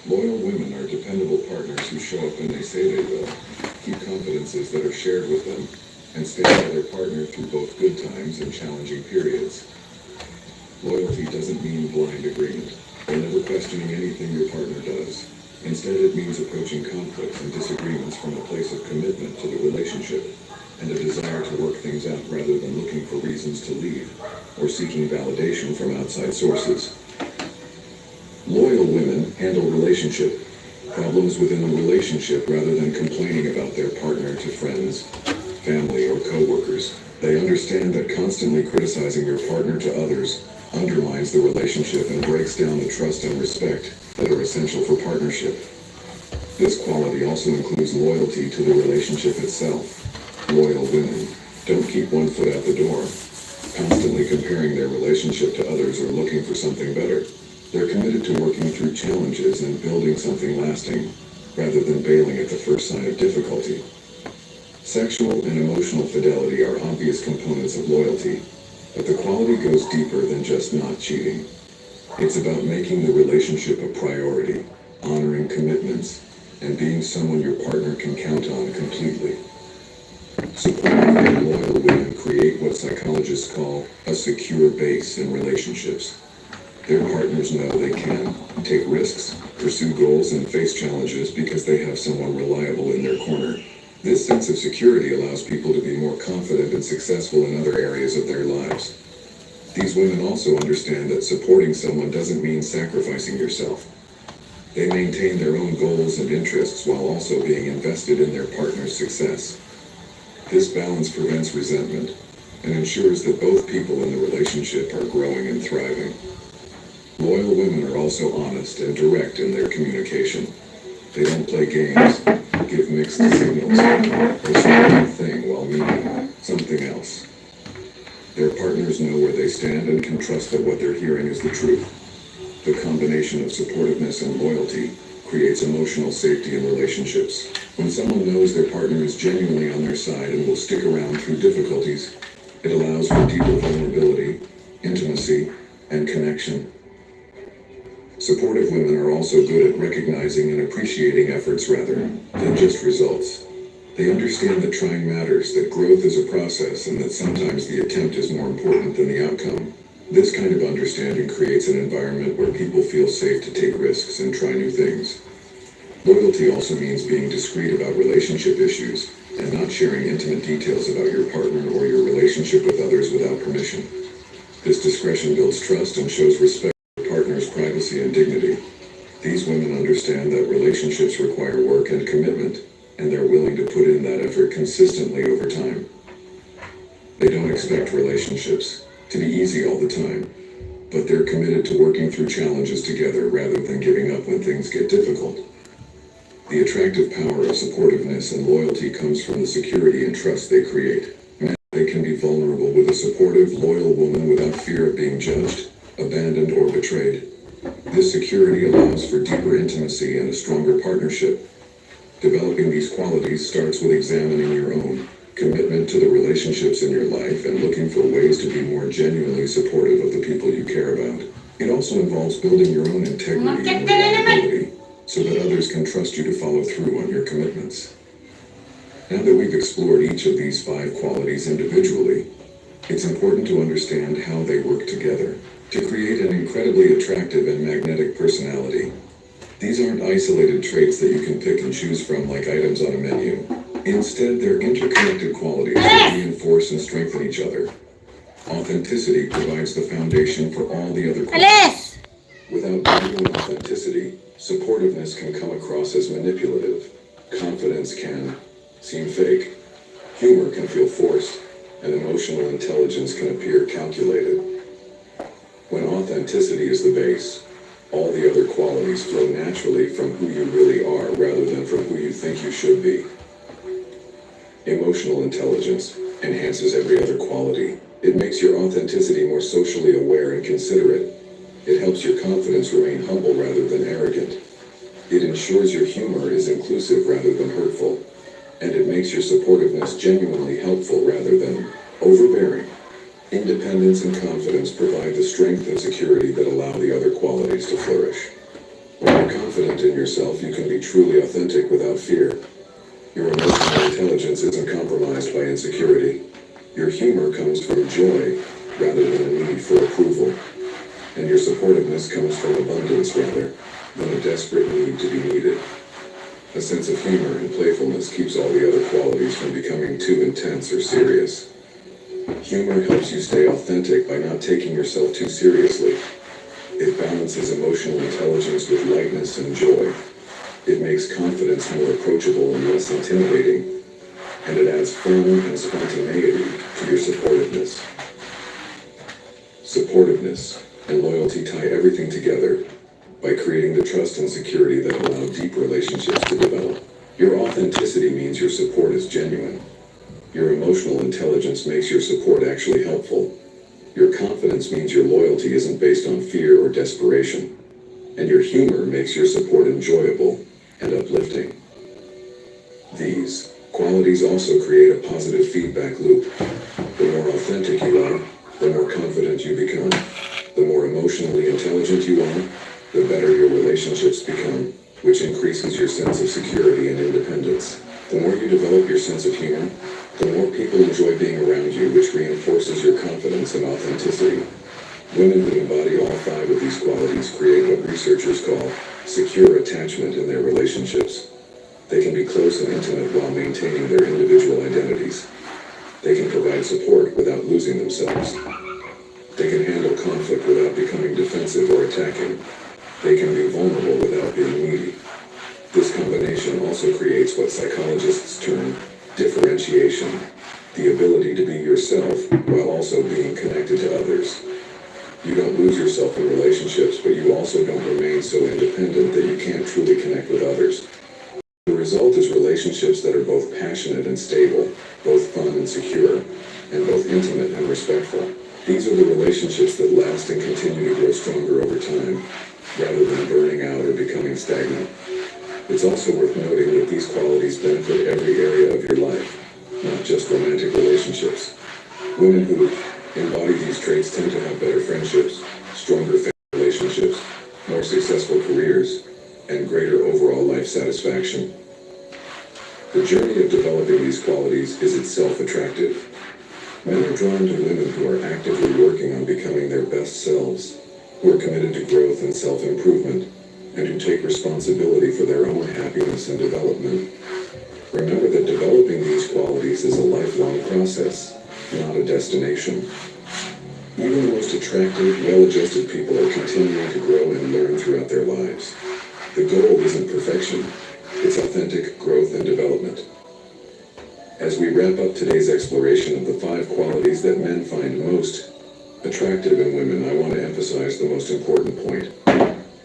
Loyal women are dependable partners who show up when they say they will, keep confidences that are shared with them, and stay by their partner through both good times and challenging periods. Loyalty doesn't mean blind agreement, or never questioning anything your partner does. Instead, it means approaching conflicts and disagreements from a place of commitment to the relationship and a desire to work things out rather than looking for reasons to leave or seeking validation from outside sources. Loyal women handle relationship problems within the relationship rather than complaining about their partner to friends, family, or co-workers. They understand that constantly criticizing your partner to others undermines the relationship and breaks down the trust and respect that are essential for partnership. This quality also includes loyalty to the relationship itself. Loyal women don't keep one foot out the door, constantly comparing their relationship to others or looking for something better. They're committed to working through challenges and building something lasting, rather than bailing at the first sign of difficulty. Sexual and emotional fidelity are obvious components of loyalty, but the quality goes deeper than just not cheating. It's about making the relationship a priority, honoring commitments, and being someone your partner can count on completely. Supportive and loyal women create what psychologists call a secure base in relationships. Their partners know they can take risks, pursue goals, and face challenges because they have someone reliable in their corner. This sense of security allows people to be more confident and successful in other areas of their lives. These women also understand that supporting someone doesn't mean sacrificing yourself. They maintain their own goals and interests while also being invested in their partner's success. This balance prevents resentment and ensures that both people in the relationship are growing and thriving. Loyal women are also honest and direct in their communication. They don't play games, give mixed signals, or say one thing while meaning something else. Their partners know where they stand and can trust that what they're hearing is the truth. The combination of supportiveness and loyalty creates emotional safety in relationships. When someone knows their partner is genuinely on their side and will stick around through difficulties, it allows for deeper vulnerability, intimacy, and connection. Supportive women are also good at recognizing and appreciating efforts rather than just results. They understand that trying matters, that growth is a process, and that sometimes the attempt is more important than the outcome. This kind of understanding creates an environment where people feel safe to take risks and try new things. Loyalty also means being discreet about relationship issues and not sharing intimate details about your partner or your relationship with others without permission. This discretion builds trust and shows respect for your partner's privacy and dignity. These women understand that relationships require work and commitment, and they're willing to put in that effort consistently over time. They don't expect relationships to be easy all the time, but they're committed to working through challenges together rather than giving up when things get difficult. The attractive power of supportiveness and loyalty comes from the security and trust they create. They can be vulnerable with a supportive, loyal woman without fear of being judged, abandoned, or betrayed. This security allows for deeper intimacy and a stronger partnership. Developing these qualities starts with examining your own commitment to the relationships in your life and looking for ways to be more genuinely supportive of the people you care about. It also involves building your own integrity and reliability so that others can trust you to follow through on your commitments. Now that we've explored each of these 5 qualities individually, it's important to understand how they work together to create an incredibly attractive and magnetic personality. These aren't isolated traits that you can pick and choose from like items on a menu. Instead, they're interconnected qualities that reinforce and strengthen each other. Authenticity provides the foundation for all the other qualities. Without genuine authenticity, supportiveness can come across as manipulative. Confidence can seem fake. Humor can feel forced, and emotional intelligence can appear calculated. When authenticity is the base, all the other qualities flow naturally from who you really are rather than from who you think you should be. Emotional intelligence enhances every other quality. It makes your authenticity more socially aware and considerate. It helps your confidence remain humble rather than arrogant. It ensures your humor is inclusive rather than hurtful. And it makes your supportiveness genuinely helpful rather than overbearing. Independence and confidence provide the strength and security that allow the other qualities to flourish. When you're confident in yourself, you can be truly authentic without fear. Your emotional intelligence isn't compromised by insecurity. Your humor comes from joy rather than a need for approval. And your supportiveness comes from abundance rather than a desperate need to be needed. A sense of humor and playfulness keeps all the other qualities from becoming too intense or serious. Humor helps you stay authentic by not taking yourself too seriously. It balances emotional intelligence with lightness and joy. It makes confidence more approachable and less intimidating. And it adds fun and spontaneity to your supportiveness. Supportiveness and loyalty tie everything together by creating the trust and security that allow deep relationships to develop. Your authenticity means your support is genuine. Your emotional intelligence makes your support actually helpful. Your confidence means your loyalty isn't based on fear or desperation. And your humor makes your support enjoyable and uplifting. These qualities also create a positive feedback loop. The more authentic you are, the more confident you become. The more emotionally intelligent you are, the better your relationships become, which increases your sense of security and independence. The more you develop your sense of humor, the more people enjoy being around you, which reinforces your confidence and authenticity. Women who embody all 5 of these qualities create what researchers call secure attachment in their relationships. They can be close and intimate while maintaining their individual identities. They can provide support without losing themselves. They can handle conflict without becoming defensive or attacking. They can be vulnerable without being needy. This combination also creates what psychologists term differentiation, the ability to be yourself while also being connected to others. You don't lose yourself in relationships, but you also don't remain so independent that you can't truly connect with others. The result is relationships that are both passionate and stable, both fun and secure, and both intimate and respectful. These are the relationships that last and continue to grow stronger over time, rather than burning out or becoming stagnant. It's also worth noting that these qualities benefit every area of your life, not just romantic relationships. Women who embody these traits tend to have better friendships, stronger family relationships, more successful careers, and greater overall life satisfaction. The journey of developing these qualities is itself attractive. Men are drawn to women who are actively working on becoming their best selves, who are committed to growth and self-improvement, and who take responsibility for their own happiness and development. Remember that developing these qualities is a lifelong process, not a destination. Even the most attractive, well-adjusted people are continuing to grow and learn throughout their lives. The goal isn't perfection, it's authentic growth and development. As we wrap up today's exploration of the 5 qualities that men find most attractive in women, I want to emphasize the most important point.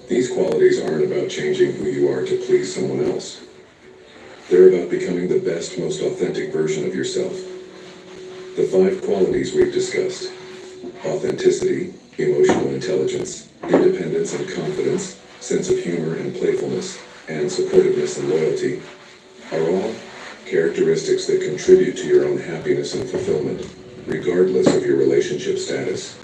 These qualities aren't about changing who you are to please someone else. They're about becoming the best, most authentic version of yourself. The 5 qualities we've discussed: authenticity, emotional intelligence, independence and confidence, sense of humor and playfulness, and supportiveness and loyalty, are all characteristics that contribute to your own happiness and fulfillment, regardless of your relationship status.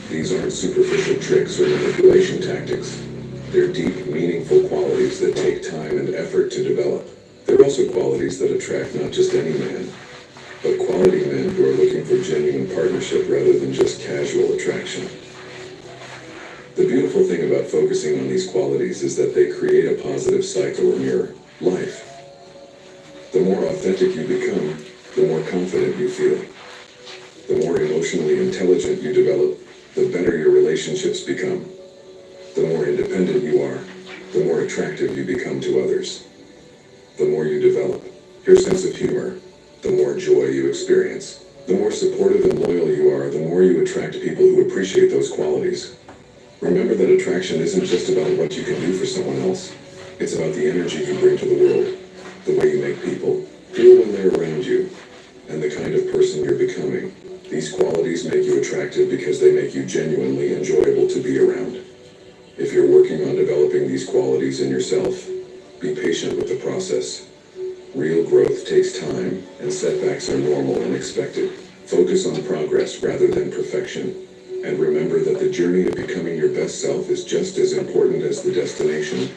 These aren't superficial tricks or manipulation tactics. They're deep, meaningful qualities that take time and effort to develop. They're also qualities that attract not just any man, but quality men who are looking for genuine partnership rather than just casual attraction. The beautiful thing about focusing on these qualities is that they create a positive cycle in your life. The more authentic you become, the more confident you feel. The more emotionally intelligent you develop, the better your relationships become. The more independent you are, the more attractive you become to others. The more you develop your sense of humor, the more joy you experience. The more supportive and loyal you are, the more you attract people who appreciate those qualities. Remember that attraction isn't just about what you can do for someone else. It's about the energy you bring to the world, the way you make people feel when they're around you, and the kind of person you're becoming. These qualities make you attractive because they make you genuinely enjoyable to be around. If you're working on developing these qualities in yourself, be patient with the process. Real growth takes time, and setbacks are normal and expected. Focus on progress rather than perfection. And remember that the journey of becoming your best self is just as important as the destination.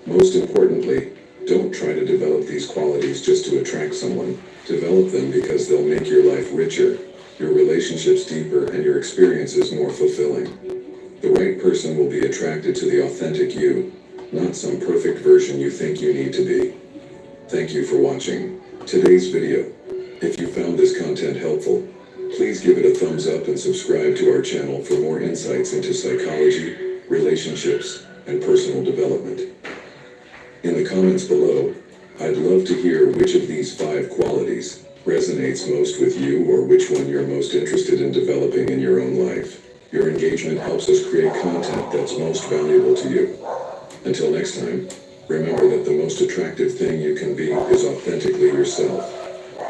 Most importantly, Don't try to develop these qualities just to attract someone. Develop them because they'll make your life richer, your relationships deeper, and your experiences more fulfilling. The right person will be attracted to the authentic you, not some perfect version you think you need to be. Thank you for watching today's video. If you found this content helpful, please give it a thumbs up and subscribe to our channel for more insights into psychology, relationships, and personal development. In the comments below, I'd love to hear which of these 5 qualities resonates most with you, or which one you're most interested in developing in your own life. Your engagement helps us create content that's most valuable to you. Until next time, remember that the most attractive thing you can be is authentically yourself.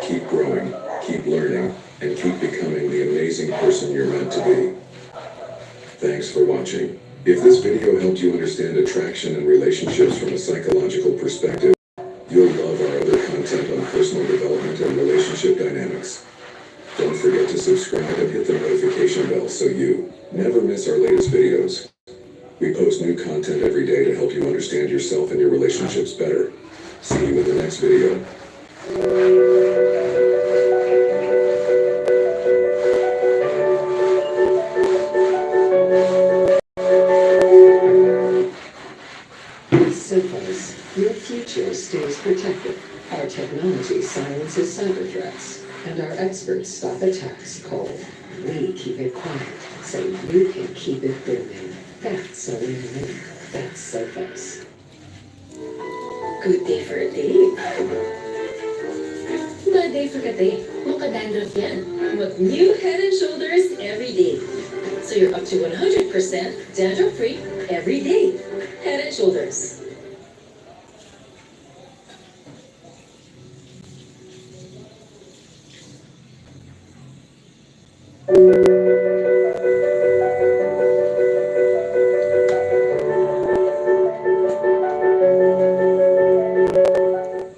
Keep growing, keep learning, and keep becoming the amazing person you're meant to be. Thanks for watching. If this video helped you understand attraction and relationships from a psychological perspective, you'll love our other content on personal development and relationship dynamics. Don't forget to subscribe and hit the notification bell so you never miss our latest videos. We post new content every day to help you understand yourself and your relationships better. See you in the next video. Your future stays protected. Our technology silences cyber threats, and our experts stop attacks cold. We keep it quiet, so you can keep it booming. That's a win-win. That's Sophos. Good day for a date. Bad day for kate. Makadandruff yan. Mag-new Head and Shoulders every day. So you're up to 100% dandruff-free every day. Head and Shoulders.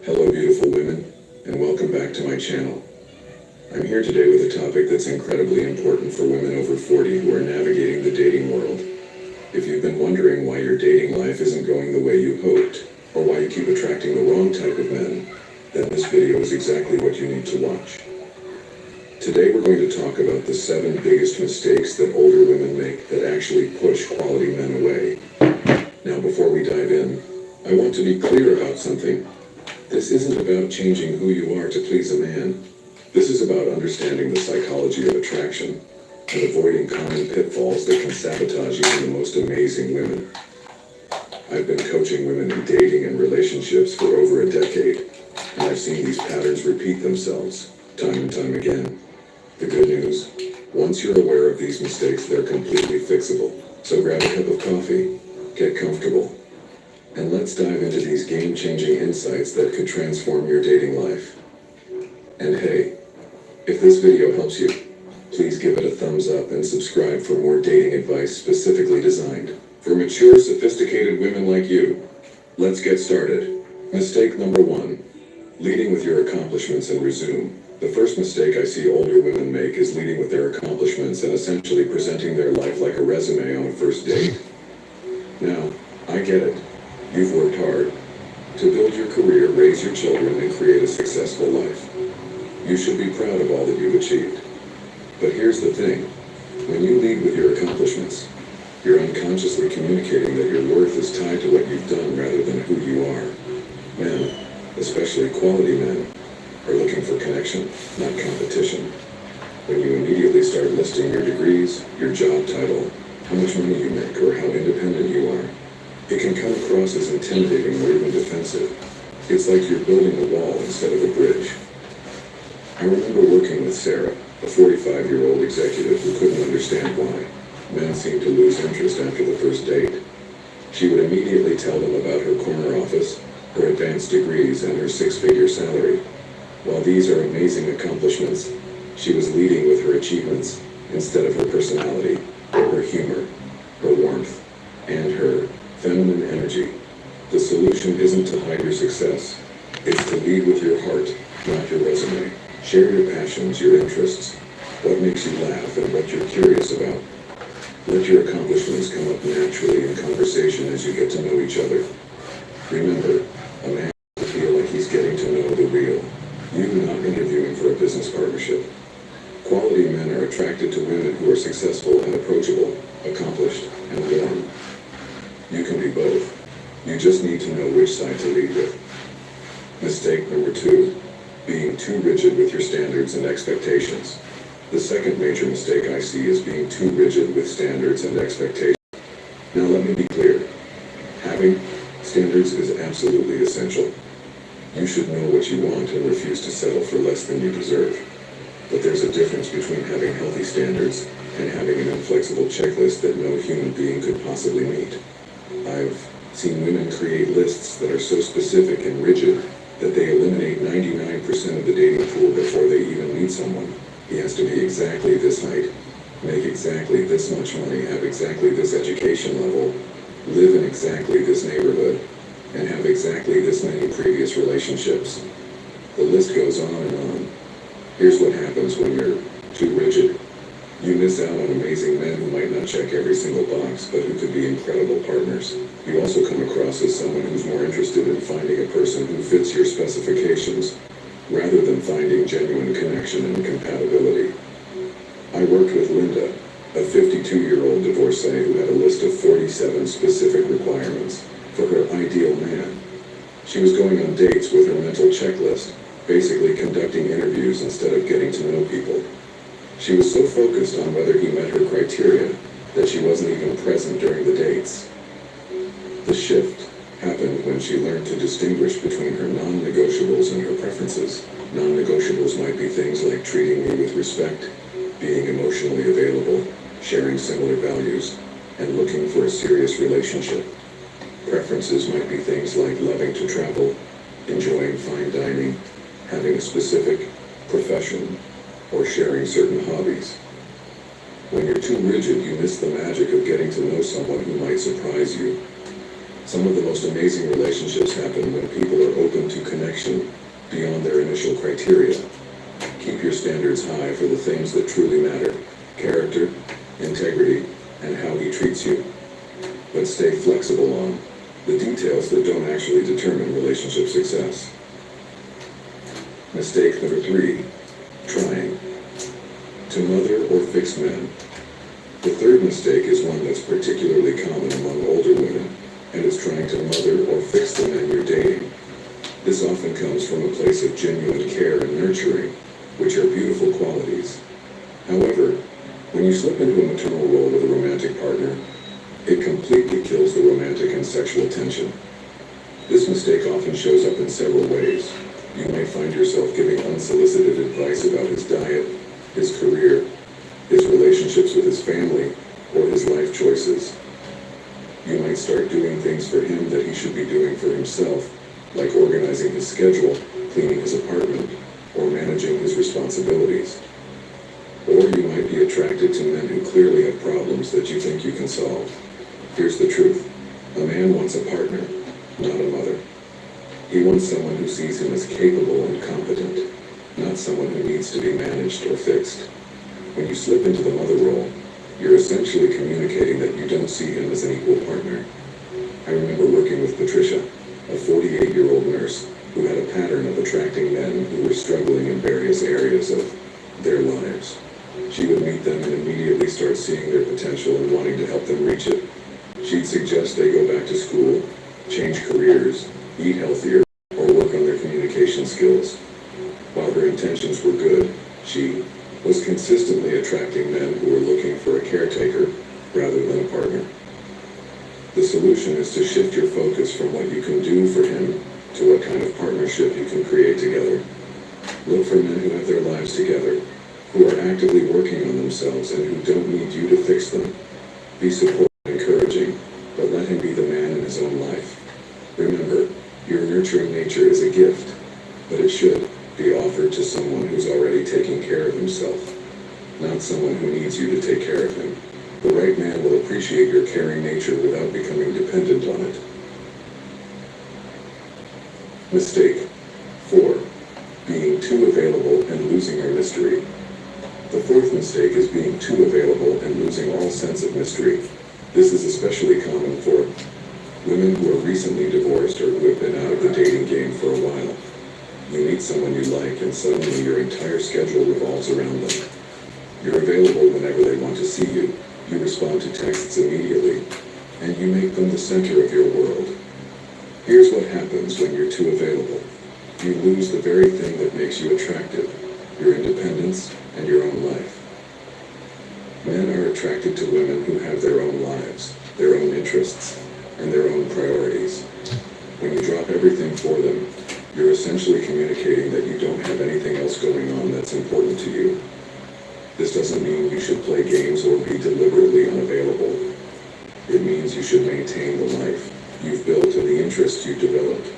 Hello beautiful women, and welcome back to my channel. I'm here today with a topic that's incredibly important for women over 40 who are navigating the dating world. If you've been wondering why your dating life isn't going the way you hoped, or why you keep attracting the wrong type of men, then this video is exactly what you need to watch. Today we're going to talk about the 7 biggest mistakes that older women make that actually push quality men away. Now before we dive in, I want to be clear about something. This isn't about changing who you are to please a man. This is about understanding the psychology of attraction and avoiding common pitfalls that can sabotage even the most amazing women. I've been coaching women in dating and relationships for over a decade, and I've seen these patterns repeat themselves time and time again. The good news, once you're aware of these mistakes, they're completely fixable. So grab a cup of coffee, get comfortable, and let's dive into these game-changing insights that could transform your dating life. And hey, if this video helps you, please give it a thumbs up and subscribe for more dating advice specifically designed for mature, sophisticated women like you. Let's get started. Mistake number 1, leading with your accomplishments and resume. The first mistake I see older women make is leading with their accomplishments and essentially presenting their life like a resume on a first date. Now, I get it. You've worked hard to build your career, raise your children, and create a successful life. You should be proud of all that you've achieved. But here's the thing. When you lead with your accomplishments, you're unconsciously communicating that your worth is tied to what you've done rather than who you are. Men, especially quality men, are looking for connection, not competition. When you immediately start listing your degrees, your job title, how much money you make, or how independent you are, it can come across as intimidating or even defensive. It's like you're building a wall instead of a bridge. I remember working with Sarah, a 45-year-old executive who couldn't understand why men seemed to lose interest after the first date. She would immediately tell them about her corner office, her advanced degrees, and her 6-figure salary. While these are amazing accomplishments, she was leading with her achievements instead of her personality, her humor, her warmth, and her feminine energy. The solution isn't to hide your success. It's to lead with your heart, not your resume. Share your passions, your interests, what makes you laugh, and what you're curious about. Let your accomplishments come up naturally in conversation as you get to know each other. Remember, a man attracted to women who are successful and approachable, accomplished, and warm. You can be both. You just need to know which side to lead with. Mistake number 2, being too rigid with your standards and expectations. The second major mistake I see is being too rigid with standards and expectations. Now let me be clear. Having standards is absolutely essential. You should know what you want and refuse to settle for less than you deserve. But there's a difference between having healthy standards and having an inflexible checklist that no human being could possibly meet. I've seen women create lists that are so specific and rigid that they eliminate 99% of the dating pool before they even meet someone. He has to be exactly this height, make exactly this much money, have exactly this education level, live in exactly this neighborhood, and have exactly this many previous relationships. The list goes on and on. Here's what happens when you're too rigid. You miss out on amazing men who might not check every single box, but who could be incredible partners. You also come across as someone who's more interested in finding a person who fits your specifications, rather than finding genuine connection and compatibility. I worked with Linda, a 52-year-old divorcee who had a list of 47 specific requirements for her ideal man. She was going on dates with her mental checklist, basically conducting interviews instead of getting to know people. She was so focused on whether he met her criteria that she wasn't even present during the dates. The shift happened when she learned to distinguish between her non-negotiables and her preferences. Non-negotiables might be things like treating me with respect, being emotionally available, sharing similar values, and looking for a serious relationship. Preferences might be things like loving to travel, enjoying fine dining, having a specific profession, or sharing certain hobbies. When you're too rigid, you miss the magic of getting to know someone who might surprise you. Some of the most amazing relationships happen when people are open to connection beyond their initial criteria. Keep your standards high for the things that truly matter: character, integrity, and how he treats you. But stay flexible on the details that don't actually determine relationship success. Mistake number 3, trying to mother or fix men. The third mistake is one that's particularly common among older women, and it's trying to mother or fix the men you're dating. This often comes from a place of genuine care and nurturing, which are beautiful qualities. However, when you slip into a maternal role with a romantic partner, it completely kills the romantic and sexual tension. This mistake often shows up in several ways. You may find yourself giving unsolicited advice about his diet, his career, his relationships with his family, or his life choices. You might start doing things for him that he should be doing for himself, like organizing his schedule, cleaning his apartment, or managing his responsibilities. Or you might be attracted to men who clearly have problems that you think you can solve. Here's the truth. A man wants a partner, not a mother. He wants someone who sees him as capable and competent, not someone who needs to be managed or fixed. When you slip into the mother role, you're essentially communicating that you don't see him as an equal partner. I remember working with Patricia, a 48-year-old nurse who had a pattern of attracting men who were struggling in various areas of their lives. She would meet them and immediately start seeing their potential and wanting to help them reach it. She'd suggest they go back to school, change careers, eat healthier, or work on their communication skills. While her intentions were good, she was consistently attracting men who were looking for a caretaker rather than a partner. The solution is to shift your focus from what you can do for him to what kind of partnership you can create together. Look for men who have their lives together, who are actively working on themselves and who don't need you to fix them. Be supportive and encouraging, but let him be the man in his own life. Remember, your nurturing nature is a gift, but it should be offered to someone who's already taking care of himself, not someone who needs you to take care of him. The right man will appreciate your caring nature without becoming dependent on it. Mistake 4. Being too available and losing your mystery. The fourth mistake is being too available and losing all sense of mystery. This is especially common for women who are recently divorced or who have been out of the dating game for a while. You meet someone you like and suddenly your entire schedule revolves around them. You're available whenever they want to see you. You respond to texts immediately, and you make them the center of your world. Here's what happens when you're too available. You lose the very thing that makes you attractive, your independence and your own life. Men are attracted to women who have their own lives, their own interests, and their own priorities. When you drop everything for them, you're essentially communicating that you don't have anything else going on that's important to you. This doesn't mean you should play games or be deliberately unavailable. It means you should maintain the life you've built and the interests you've developed.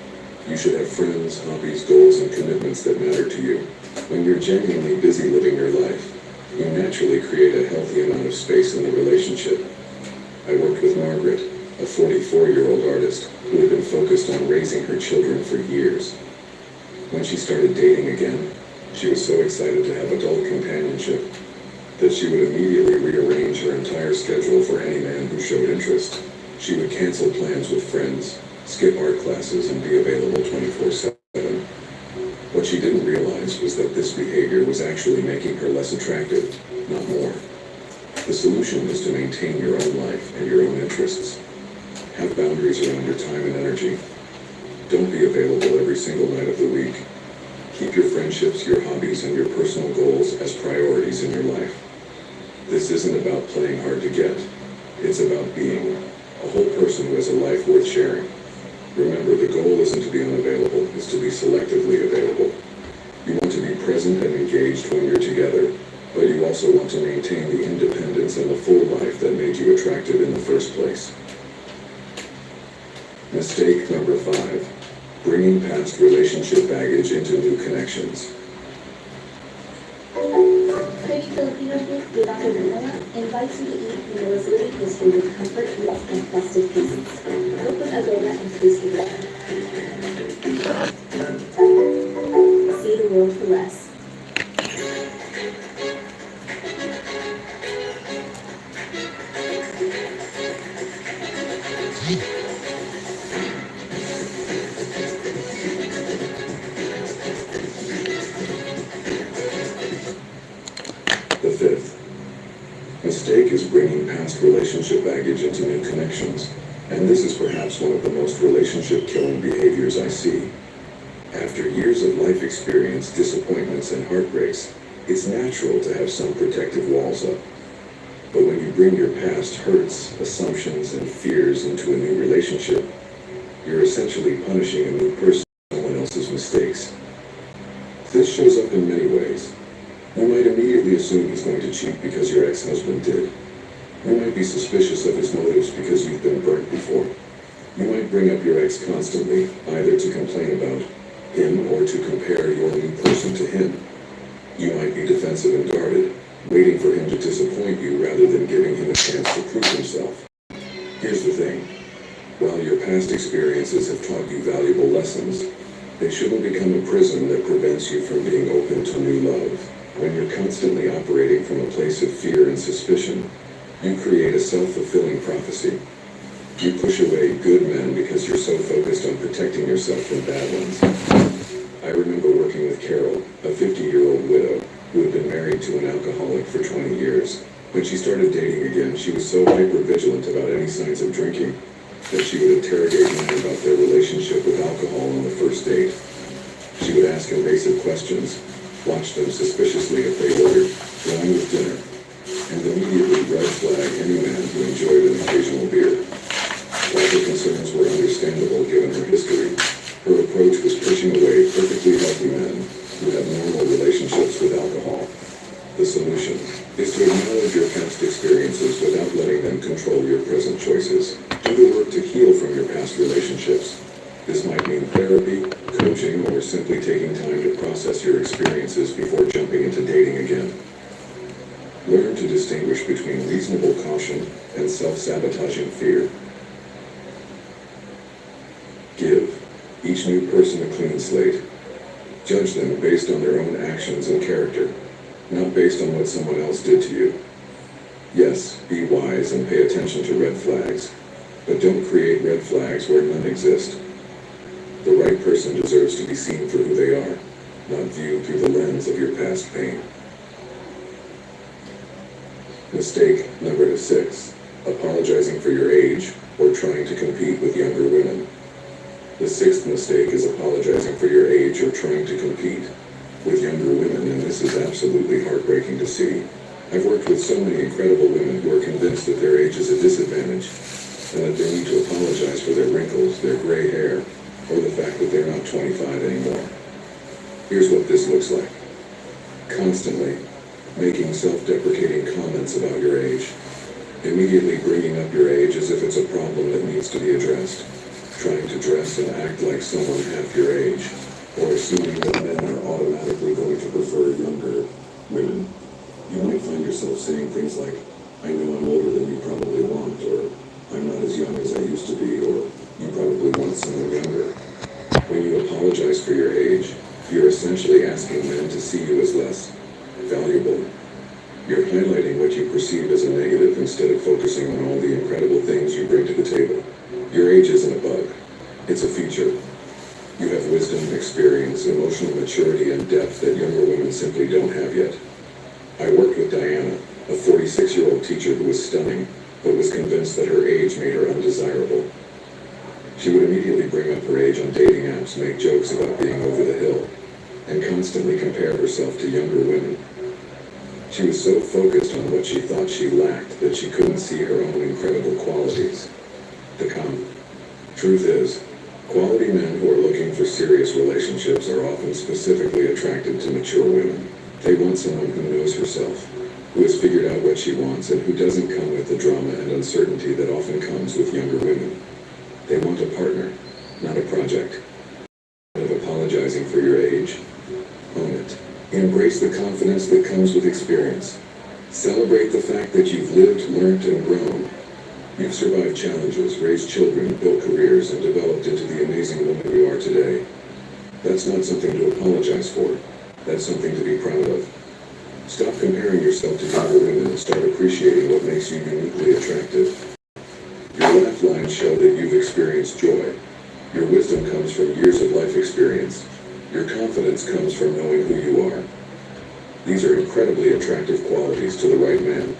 You should have friends, hobbies, goals, and commitments that matter to you. When you're genuinely busy living your life, you naturally create a healthy amount of space in the relationship. I worked with Margaret, a 44-year-old artist who had been focused on raising her children for years. When she started dating again, she was so excited to have adult companionship that she would immediately rearrange her entire schedule for any man who showed interest. She would cancel plans with friends, skip art classes, and be available 24/7. What she didn't realize was that this behavior was actually making her less attractive, not more. The solution is to maintain your own life and your own interests. Have boundaries around your time and energy. Don't be available every single night of the week. Keep your friendships, your hobbies, and your personal goals as priorities in your life. This isn't about playing hard to get. It's about being a whole person who has a life worth sharing. Remember, the goal isn't to be unavailable, it's to be selectively available. You want to be present and engaged when you're together, but you also want to maintain the independence and the full life that made you attractive in the first place. Mistake number 5. Bringing past relationship baggage into new connections. Pretty Filipino food with Dr. Manila invites you to eat Manila's history with comfort meals and festive feasts. Open Agoda and taste the water. See the world for less. The 5th mistake is bringing past relationship baggage into new connections, and this is perhaps one of the most relationship-killing behaviors I see. After years of life experience, disappointments, and heartbreaks, it's natural to have some protective walls up. But when you bring your past hurts, assumptions, and fears into a new relationship, you're essentially punishing a new person for someone else's mistakes. This shows up in many ways. You might immediately assume he's going to cheat because your ex-husband did. You might be suspicious of his motives because you've been burnt before. You might bring up your ex constantly, either to complain about him or to compare your new person to him. You might be defensive and guarded, waiting for him to disappoint you rather than giving him a chance to prove himself. Here's the thing. While your past experiences have taught you valuable lessons, they shouldn't become a prison that prevents you from being open to new love. When you're constantly operating from a place of fear and suspicion, you create a self-fulfilling prophecy. You push away good men because you're so focused on protecting yourself from bad ones. I remember working with Carol, a 50-year-old widow who had been married to an alcoholic for 20 years. When she started dating again, she was so hyper-vigilant about any signs of drinking that she would interrogate men about their relationship with alcohol on the first date. She would ask invasive questions, watch them suspiciously if they ordered wine with dinner, and immediately red flag any man who enjoyed an occasional beer. While her concerns were understandable given her history, her approach was pushing away perfectly healthy men who had normal relationships with alcohol. The solution is to acknowledge your past experiences without letting them control your present choices. Do the work to heal from your past relationships. This might mean therapy, coaching, or simply taking time to process your experiences before jumping into dating again. Learn to distinguish between reasonable caution and self-sabotaging fear. Give each new person a clean slate. Judge them based on their own actions and character, not based on what someone else did to you. Yes, be wise and pay attention to red flags, but don't create red flags where none exist. The right person deserves to be seen for who they are, not viewed through the lens of your past pain. Mistake number 6. Apologizing for your age or trying to compete with younger women. The 6th mistake is apologizing for your age or trying to compete with younger women, and this is absolutely heartbreaking to see. I've worked with so many incredible women who are convinced that their age is a disadvantage and that they need to apologize for their wrinkles, their gray hair, or the fact that they're not 25 anymore. Here's what this looks like. Constantly making self-deprecating comments about your age. Immediately bringing up your age as if it's a problem that needs to be addressed. Trying to dress and act like someone half your age. Or assuming that men are automatically going to prefer younger women. You might find yourself saying things like, I know I'm older than you probably want, or I'm not as young as I used to be, or you probably want someone younger. When you apologize for your age, you're essentially asking men to see you as less valuable. You're highlighting what you perceive as a negative instead of focusing on all the incredible things you bring to the table. Your age isn't a bug. It's a feature. You have wisdom, experience, emotional maturity, and depth that younger women simply don't have yet. I worked with Diana, a 46-year-old teacher who was stunning, but was convinced that her age made her undesirable. She would immediately bring up her age on dating apps, make jokes about being over the hill, and constantly compare herself to younger women. She was so focused on what she thought she lacked that she couldn't see her own incredible qualities to come. Truth is, quality men who are looking for serious relationships are often specifically attracted to mature women. They want someone who knows herself, who has figured out what she wants, and who doesn't come with the drama and uncertainty that often comes with younger women. They want a partner, not a project. Of apologizing for your age, own it. Embrace the confidence that comes with experience. Celebrate the fact that you've lived, learned, and grown. You've survived challenges, raised children, built careers, and developed into the amazing woman you are today. That's not something to apologize for. That's something to be proud of. Stop comparing yourself to younger women and start appreciating what makes you uniquely attractive. Your left lines show that you've experienced joy. Your wisdom comes from years of life experience. Your confidence comes from knowing who you are. These are incredibly attractive qualities to the right man.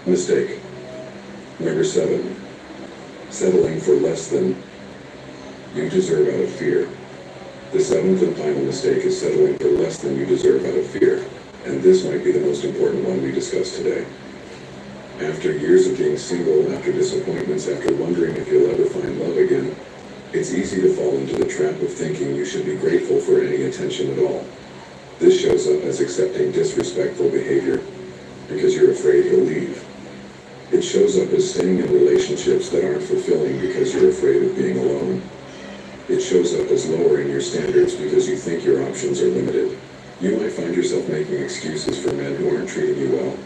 Mistake number 7. Settling for less than you deserve out of fear. The 7th and final mistake is settling for less than you deserve out of fear, and this might be the most important one we discuss today. After years of being single, after disappointments, after wondering if you'll ever find love again, it's easy to fall into the trap of thinking you should be grateful for any attention at all. This shows up as accepting disrespectful behavior because you're afraid he'll leave. It shows up as staying in relationships that aren't fulfilling because you're afraid of being alone. It shows up as lowering your standards because you think your options are limited. You might find yourself making excuses for men who aren't treating you well,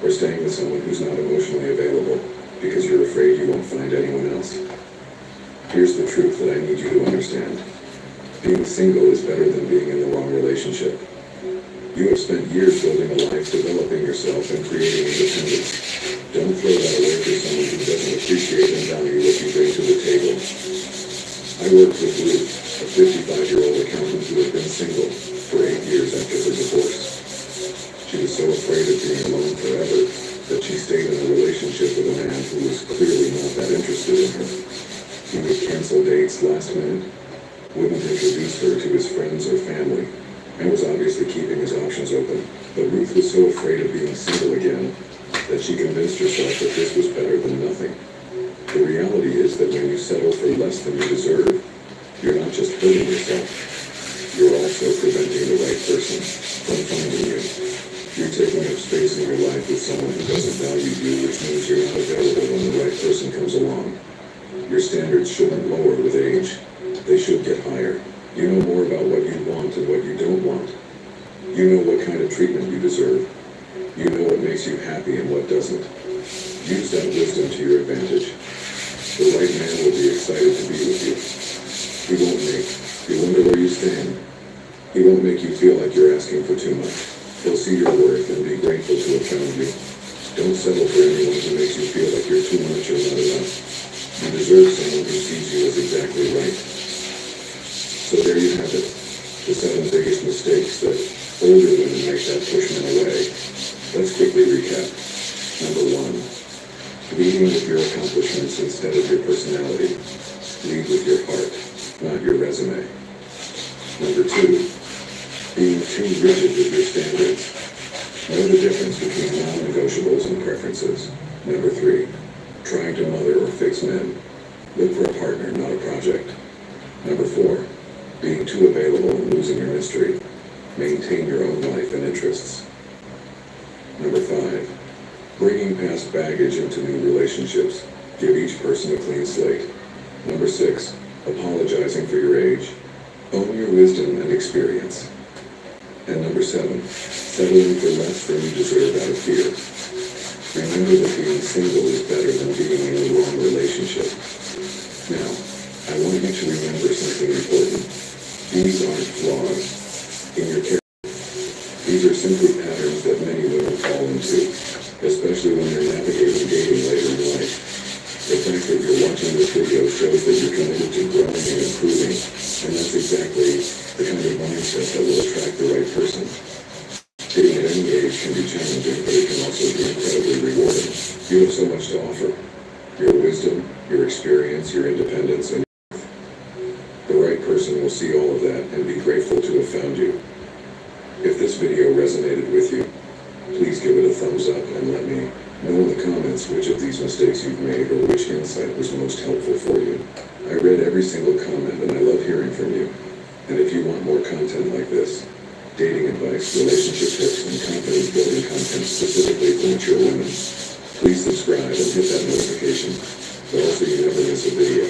or staying with someone who's not emotionally available because you're afraid you won't find anyone else. Here's the truth that I need you to understand. Being single is better than being in the wrong relationship. You have spent years building a life, developing yourself, and creating independence. Don't throw that away for someone who doesn't appreciate and value what you bring to the table. I worked with Ruth, a 55-year-old accountant who had been single for 8 years after her divorce. She was so afraid of being alone forever that she stayed in a relationship with a man who was clearly not that interested in her. He would cancel dates last minute, wouldn't introduce her to his friends or family, and was obviously keeping his options open. But Ruth was so afraid of being single again that she convinced herself that this was better than nothing. The reality is that when you settle for less than you deserve, you're not just hurting yourself, you're also preventing the right person from finding you. You're taking up space in your life with someone who doesn't value you, which means you're not available when the right person comes along. Your standards shouldn't lower with age. They should get higher. You know more about what you want and what you don't want. You know what kind of treatment you deserve. You know what makes you happy and what doesn't. Use that wisdom to your advantage. The right man will be excited to be with you. He won't make you wonder where you stand. He won't make you feel like you're asking for too much. He'll see your worth and be grateful to have found you. Don't settle for anyone who makes you feel like you're too much or not enough. You deserve someone who sees you as exactly right. So there you have it. The 7 biggest mistakes that older women make that push men away. Let's quickly recap. Number 1. Leading with your accomplishments instead of your personality. Lead with your heart, not your resume. Number 2. Being too rigid with your standards. Know the difference between non-negotiables and preferences. Number 3. Trying to mother or fix men. Look for a partner, not a project. Number 4. Being too available and losing your mystery. Maintain your own life and interests. Number 5. Bringing past baggage into new relationships. Give each person a clean slate. Number 6. Apologizing for your age. Own your wisdom and experience. And number 7. Settling for less than you deserve out of fear. Remember that being single is better than being in a wrong relationship. Now, I want you to remember something important. These aren't flaws in your character. These are simply patterns that many women fall into, especially when they're navigating dating later in life. The fact that you're watching this video shows that you're committed to growing and improving, and that's exactly the kind of mindset that will attract the right person. Dating at any age can be challenging, but it can also be incredibly rewarding. You have so much to offer. Your wisdom, your experience, your independence, and the right person will see all of that and be grateful to have found you. If this video resonated with you, please give it a thumbs up and let me know in the comments which of these mistakes you've made or which insight was most helpful for you. I read every single comment and I love hearing from you. And if you want more content like this, dating advice, relationship tips, and confidence building content specifically for mature women, please subscribe and hit that notification, but also you never miss a video.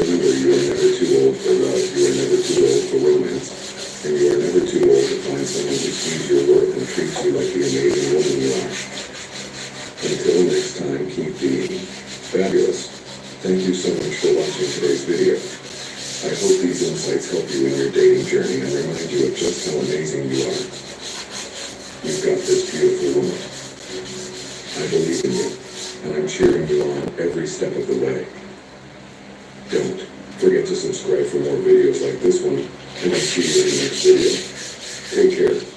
Remember, you are never too old for love, you are never too old for romance, and you are never too old to find someone who sees your worth and treats you like the amazing woman you are. Until next time, keep being fabulous. Thank you so much for watching today's video. I hope these insights help you in your dating journey and remind you of just how amazing you are. You've got this beautiful woman. I believe in you, and I'm cheering you on every step of the way. Don't forget to subscribe for more videos like this one, and I'll see you in the next video. Take care.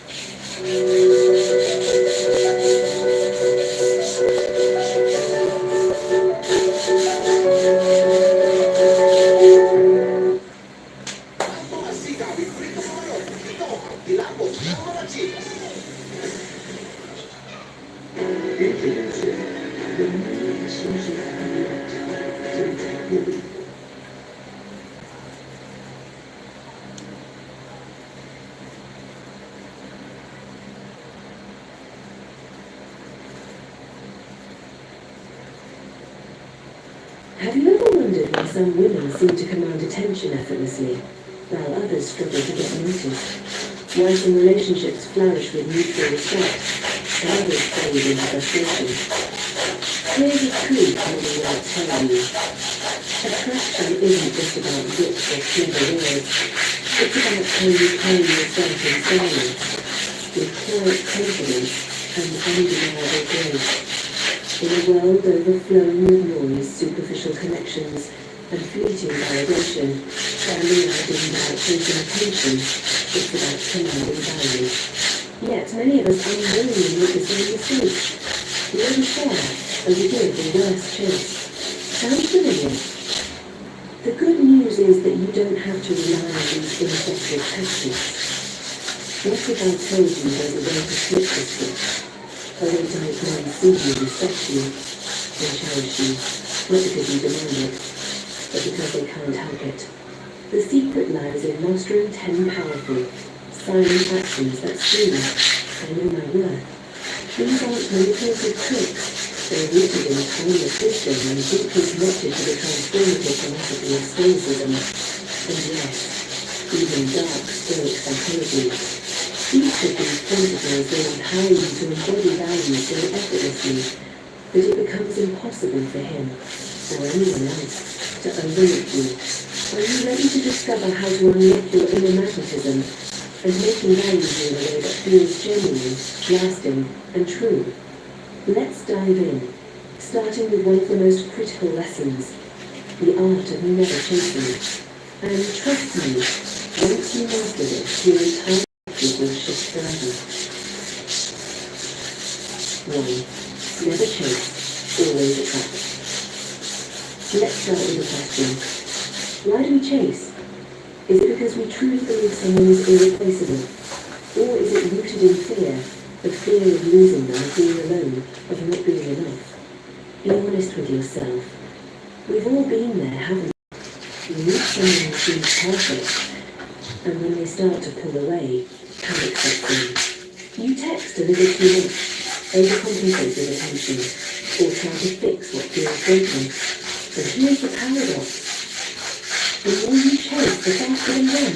Have you ever wondered why some women seem to command attention effortlessly, while others struggle to get noticed? Why some relationships flourish with mutual respect, and others fade into frustration? Here's a truth maybe I'll tell you. Attraction isn't just about looks or clever words. It's about how you carry yourself in silence, with quiet confidence and undeniable grace. In a world overflowing with noise, superficial connections, and fleeting validation, standing out isn't about chasing attention, it's about commanding value. Yet many of us unwillingly make the same mistake. We overshare, and we give the worst chase. Sounds familiar? The good news is that you don't have to rely on these ineffective tactics. What if I told you there's a way to flip the switch? A way to make men see you, respect you, and cherish you, not because you demand it, but because they can't help it. The secret lies in mastering 10 powerful, silent actions that scream, I know my worth. These aren't manipulative tricks, they're rooted in timeless wisdom and deeply connected to the transformative philosophy of stoicism. And yes, even dark stoic psychology. Each of these principles will empower you to embody values so effortlessly that it becomes impossible for him, or anyone else, to overlook you. Are you ready to discover how to unlock your inner magnetism and making values in a way that feels genuine, lasting, and true? Let's dive in, starting with one of the most critical lessons, the art of never chasing. And trust me, once you master it, your entire will shift forever. 1. Never chase, always attract. Let's start with a question. Why do we chase? Is it because we truly believe someone is irreplaceable? Or is it rooted in fear? The fear of losing them, of being alone, of not being enough? Be honest with yourself. We've all been there, haven't we? You meet someone who seems perfect, and when they start to pull away, panic sets in. You text a little too much, overcompensate with attention, or try to fix what feels broken. But here's the paradox. The more you chase, the faster they run.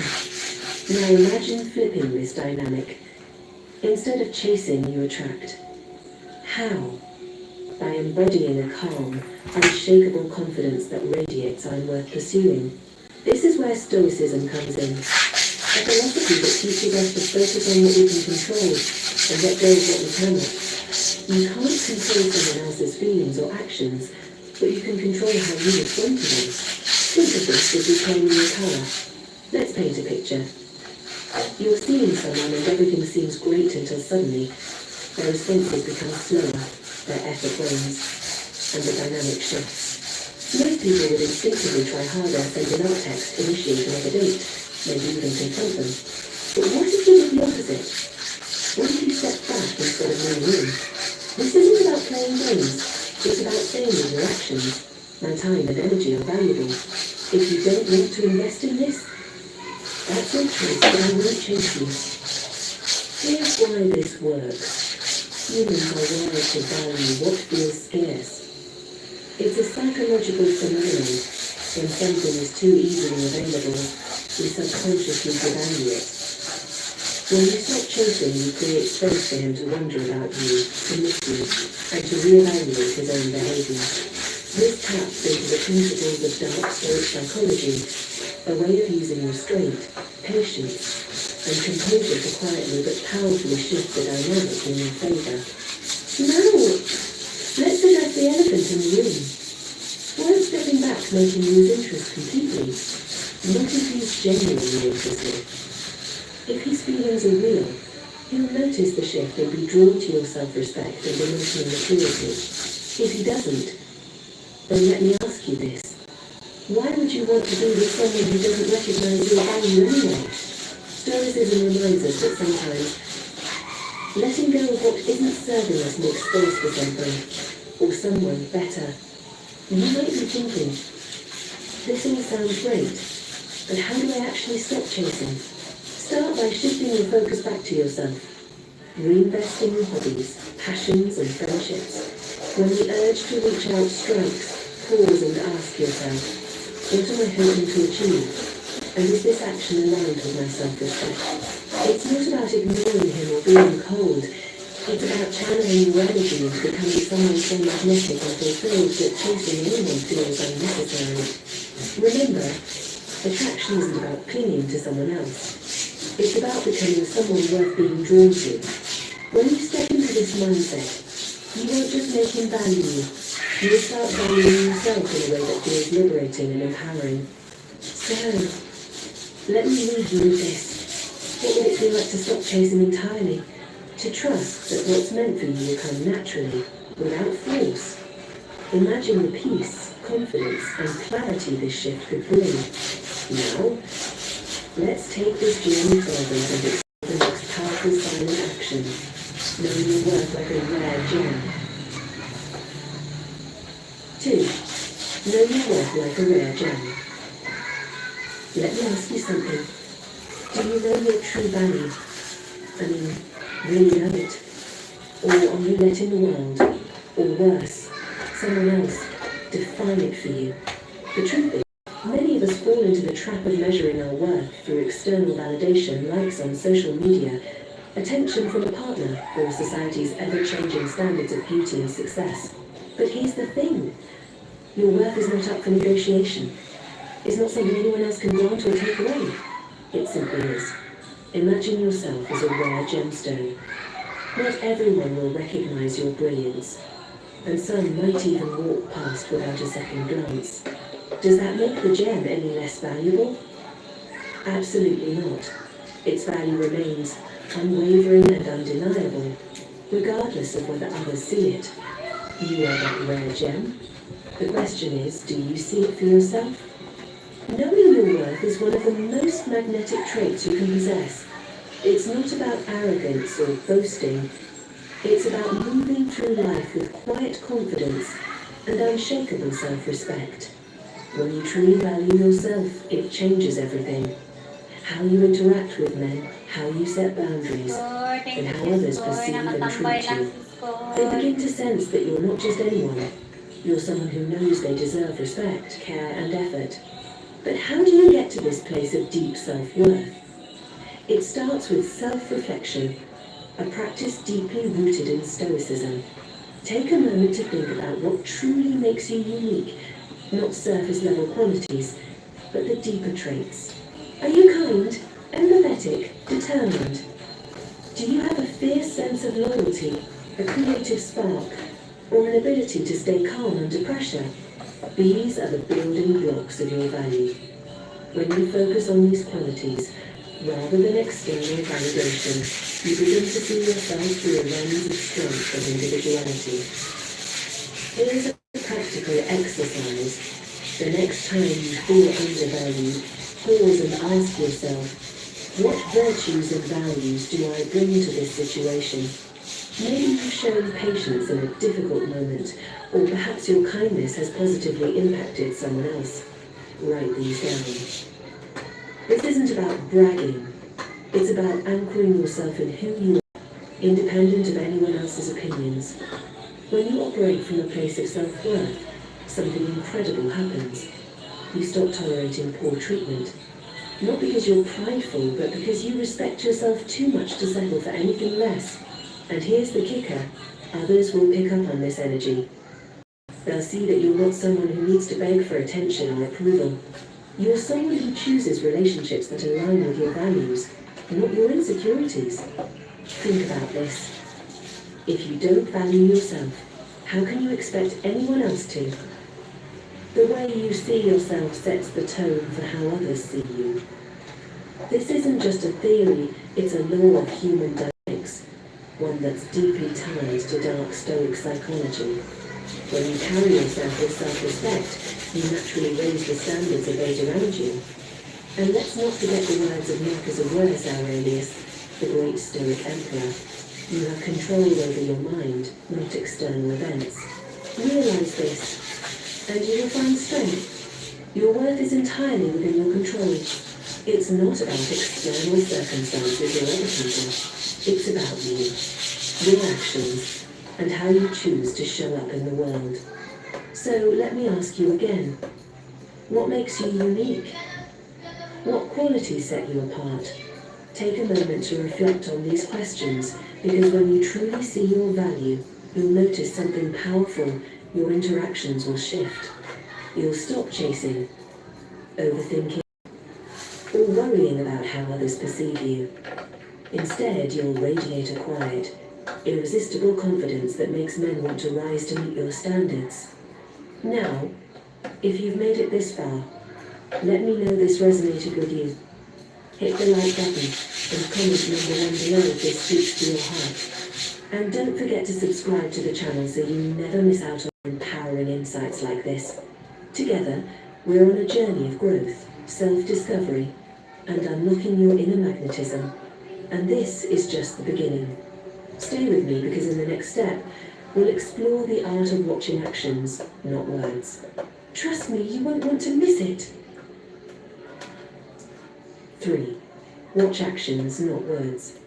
Now imagine flipping this dynamic. Instead of chasing, you attract. How? By embodying a calm, unshakable confidence that radiates I'm worth pursuing. This is where Stoicism comes in. A philosophy that teaches us to focus on what we can control and let go of what we cannot. You can't control someone else's feelings or actions, but you can control how you respond to them. Think of this as reclaiming your power. Let's paint a picture. You're seeing someone and everything seems great until suddenly their responses become slower, their effort wanes, and the dynamic shifts. Most people would instinctively try harder, send an out text, initiate another date, maybe even confront them. But what if you did the opposite? What if you stepped back instead of moving in? This isn't about playing games. It's about saying with your actions, my time and energy are valuable. If you don't want to invest in this, that's your choice, but I won't chase you. Here's why this works. Humans are wired to value what feels scarce. It's a psychological phenomenon. When something is too easily available, we subconsciously devalue it. When you stop chasing, you create space for him to wonder about you, to miss you, and to reevaluate his own behavior. This taps into the principles of dark stoic psychology, a way of using restraint, patience, and composure to quietly but powerfully shift the dynamic in your favor. Now, let's address the elephant in the room. Won't stepping back make him lose interest completely? Not if he's genuinely interested. If his feelings are real, he'll notice the shift and be drawn to your self-respect and emotional maturity. If he doesn't, then let me ask you this. Why would you want to be with someone who doesn't recognize your value anyway? Stoicism reminds us that sometimes letting go of what isn't serving us makes space for something, or someone better. You might be thinking, this all sounds great, but how do I actually stop chasing? Start by shifting your focus back to yourself. Reinvest in your hobbies, passions, and friendships. When the urge to reach out strikes, pause and ask yourself, what am I hoping to achieve? And is this action aligned with my self-respect? It's not about ignoring him or being cold. It's about channeling your energy into becoming someone so magnetic and fulfilled that chasing anyone feels unnecessary. Remember, attraction isn't about clinging to someone else. It's about becoming someone worth being drawn to. When you step into this mindset, you won't just make him value you. You will start valuing yourself in a way that feels liberating and empowering. So, let me leave you with this. What would it feel like to stop chasing entirely? To trust that what's meant for you will come naturally, without force. Imagine the peace, confidence, and clarity this shift could bring. Now, let's take this journey further and explore the next powerful silent action, knowing your worth like a rare gem. 2. Know your worth like a rare gem. Let me ask you something. Do you know your true value? I mean, really know it? Or are you letting the world, or worse, someone else, define it for you? The truth is, many of us fall into the trap of measuring our worth through external validation, likes on social media, attention from a partner, or society's ever-changing standards of beauty and success. But here's the thing. Your worth is not up for negotiation. It's not something anyone else can grant or take away. It simply is. Imagine yourself as a rare gemstone. Not everyone will recognize your brilliance, and some might even walk past without a second glance. Does that make the gem any less valuable? Absolutely not. Its value remains unwavering and undeniable. regardless of whether others see it. You are that rare gem. The question is, do you see it for yourself? Knowing your worth is one of the most magnetic traits you can possess. It's not about arrogance or boasting. It's about moving through life with quiet confidence and unshakable self-respect. When you truly value yourself, it changes everything. How you interact with men, how you set boundaries, and how others perceive and treat you. They begin to sense that you're not just anyone. You're someone who knows they deserve respect, care, and effort. But how do you get to this place of deep self-worth? It starts with self-reflection, a practice deeply rooted in Stoicism. Take a moment to think about what truly makes you unique, not surface-level qualities, but the deeper traits. Are you kind, empathetic, determined? Do you have a fierce sense of loyalty, a creative spark, or an ability to stay calm under pressure? These are the building blocks of your value. When you focus on these qualities, rather than external validation, you begin to see yourself through a lens of strength and individuality. Here's a practical exercise. The next time you feel undervalued, pause and ask yourself, what virtues and values do I bring to this situation? Maybe you've shown patience in a difficult moment, or perhaps your kindness has positively impacted someone else. Write these down. This isn't about bragging. It's about anchoring yourself in who you are, independent of anyone else's opinions. When you operate from a place of self-worth, something incredible happens. You stop tolerating poor treatment. Not because you're prideful, but because you respect yourself too much to settle for anything less. And here's the kicker, others will pick up on this energy. They'll see that you're not someone who needs to beg for attention or approval. You're someone who chooses relationships that align with your values, not your insecurities. Think about this. If you don't value yourself, how can you expect anyone else to? The way you see yourself sets the tone for how others see you. This isn't just a theory, it's a law of human dynamics, one that's deeply tied to dark Stoic psychology. When you carry yourself with self-respect, you naturally raise the standards of those around you. And let's not forget the words of Marcus Aurelius Aurelius, the great Stoic emperor. You have control over your mind, not external events. Realize this, and you will find strength. Your worth is entirely within your control. It's not about external circumstances or other people. It's about you, your actions, and how you choose to show up in the world. So let me ask you again, what makes you unique? What qualities set you apart? Take a moment to reflect on these questions, because when you truly see your value, you'll notice something powerful. Your interactions will shift. You'll stop chasing, overthinking, or worrying about how others perceive you. Instead, you'll radiate a quiet, irresistible confidence that makes men want to rise to meet your standards. Now, if you've made it this far, let me know this resonated with you. Hit the like button and comment number 1 below if this speaks to your heart. And don't forget to subscribe to the channel so you never miss out on empowering insights like this. Together, we're on a journey of growth, self-discovery, and unlocking your inner magnetism. And this is just the beginning. Stay with me, because in the next step, we'll explore the art of watching actions, not words. Trust me, you won't want to miss it. 3. Watch actions, not words.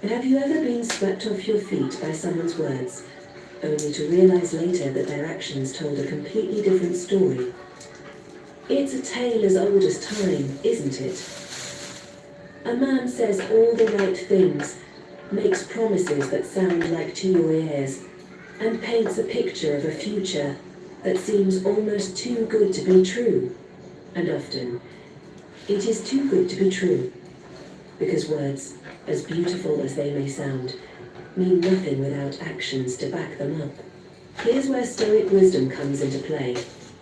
Have you ever been swept off your feet by someone's words, only to realize later that their actions told a completely different story? It's a tale as old as time, isn't it? A man says all the right things, makes promises that sound like to your ears, and paints a picture of a future that seems almost too good to be true. And often, it is too good to be true, because words, as beautiful as they may sound, mean nothing without actions to back them up. Here's where Stoic wisdom comes into play.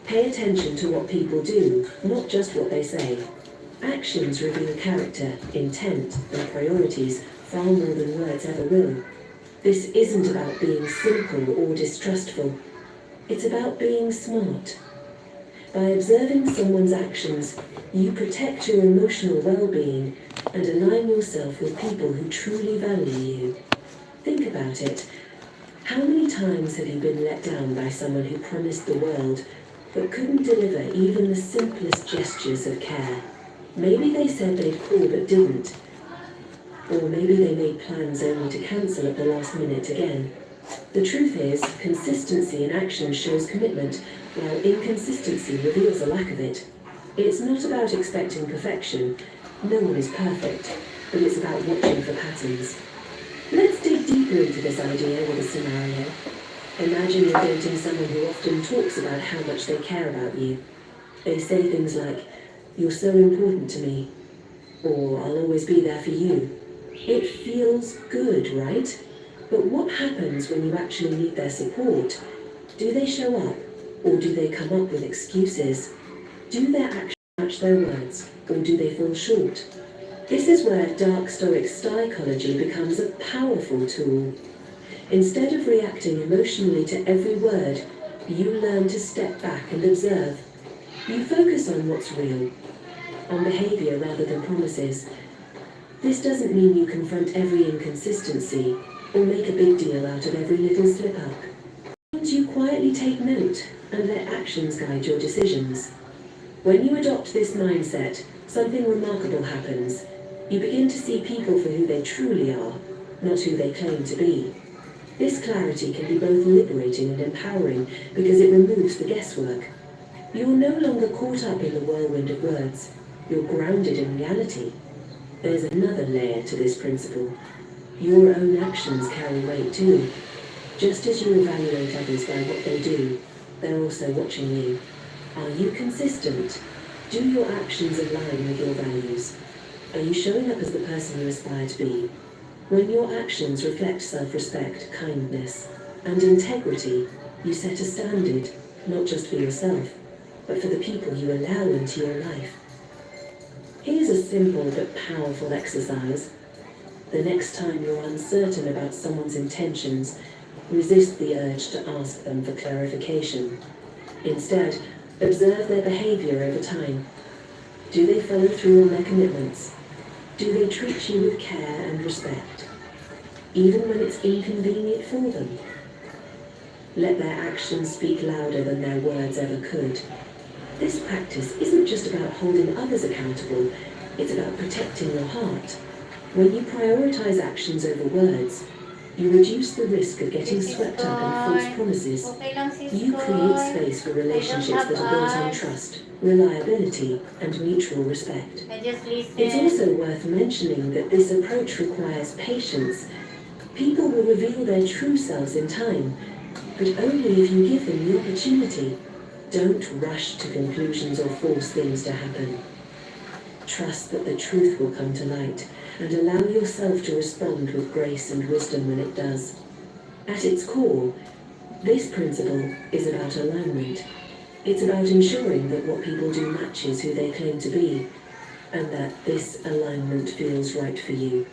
Pay attention to what people do, not just what they say. Actions reveal character, intent, and priorities far more than words ever will. This isn't about being cynical or distrustful. It's about being smart. By observing someone's actions, you protect your emotional well-being and align yourself with people who truly value you. Think about it. How many times have you been let down by someone who promised the world but couldn't deliver even the simplest gestures of care? Maybe they said they'd call but didn't. Or maybe they made plans only to cancel at the last minute again. The truth is, consistency in action shows commitment, while inconsistency reveals a lack of it. It's not about expecting perfection. No one is perfect, but it's about watching for patterns. Let's dig deeper into this idea with a scenario. Imagine you're dating someone who often talks about how much they care about you. They say things like, "You're so important to me," or "I'll always be there for you." It feels good, right? But what happens when you actually need their support? Do they show up, or do they come up with excuses? Do their actions match their words, or do they fall short? This is where dark stoic psychology becomes a powerful tool. Instead of reacting emotionally to every word, you learn to step back and observe. You focus on what's real, on behavior rather than promises. This doesn't mean you confront every inconsistency or make a big deal out of every little slip-up. You quietly take note and let actions guide your decisions. When you adopt this mindset, something remarkable happens. You begin to see people for who they truly are, not who they claim to be. This clarity can be both liberating and empowering because it removes the guesswork. You're no longer caught up in the whirlwind of words. You're grounded in reality. There's another layer to this principle. Your own actions carry weight too. Just as you evaluate others by what they do, they're also watching you. Are you consistent? Do your actions align with your values? Are you showing up as the person you aspire to be? When your actions reflect self-respect, kindness, and integrity, you set a standard, not just for yourself, but for the people you allow into your life. Here's a simple but powerful exercise. The next time you're uncertain about someone's intentions, resist the urge to ask them for clarification. Instead, observe their behavior over time. Do they follow through on their commitments? Do they treat you with care and respect, even when it's inconvenient for them? Let their actions speak louder than their words ever could. This practice isn't just about holding others accountable, it's about protecting your heart. When you prioritize actions over words, you reduce the risk of getting swept up in false promises. You create space for relationships that are built on trust, reliability, and mutual respect. It's also worth mentioning that this approach requires patience. People will reveal their true selves in time, but only if you give them the opportunity. Don't rush to conclusions or force things to happen. Trust that the truth will come to light, and allow yourself to respond with grace and wisdom when it does. At its core, this principle is about alignment. It's about ensuring that what people do matches who they claim to be, and that this alignment feels right for you.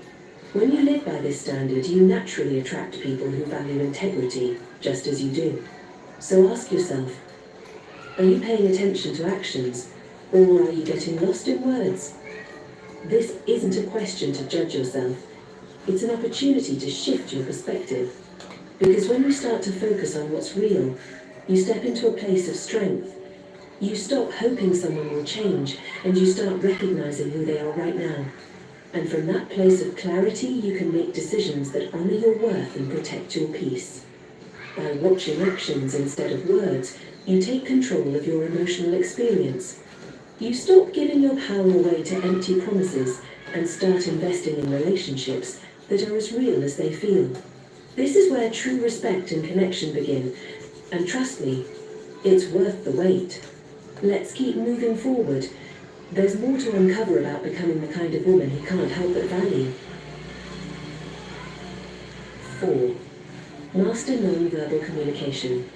When you live by this standard, you naturally attract people who value integrity, just as you do. So ask yourself, are you paying attention to actions, or are you getting lost in words? This isn't a question to judge yourself. It's an opportunity to shift your perspective. Because when you start to focus on what's real, you step into a place of strength. You stop hoping someone will change, and you start recognizing who they are right now. And from that place of clarity, you can make decisions that honor your worth and protect your peace. By watching actions instead of words, you take control of your emotional experience. You stop giving your power away to empty promises and start investing in relationships that are as real as they feel. This is where true respect and connection begin, and trust me, it's worth the wait. Let's keep moving forward. There's more to uncover about becoming the kind of woman he can't help but value. 4. Master non-verbal communication.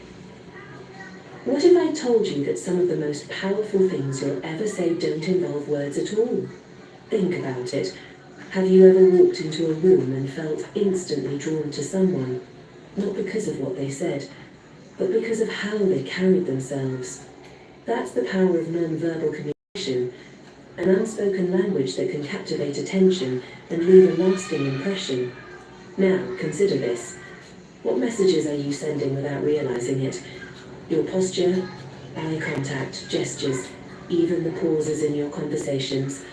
What if I told you that some of the most powerful things you'll ever say don't involve words at all? Think about it. Have you ever walked into a room and felt instantly drawn to someone, not because of what they said, but because of how they carried themselves? That's the power of non-verbal communication, an unspoken language that can captivate attention and leave a lasting impression. Now, consider this. What messages are you sending without realizing it? Your posture, eye contact, gestures, even the pauses in your conversations,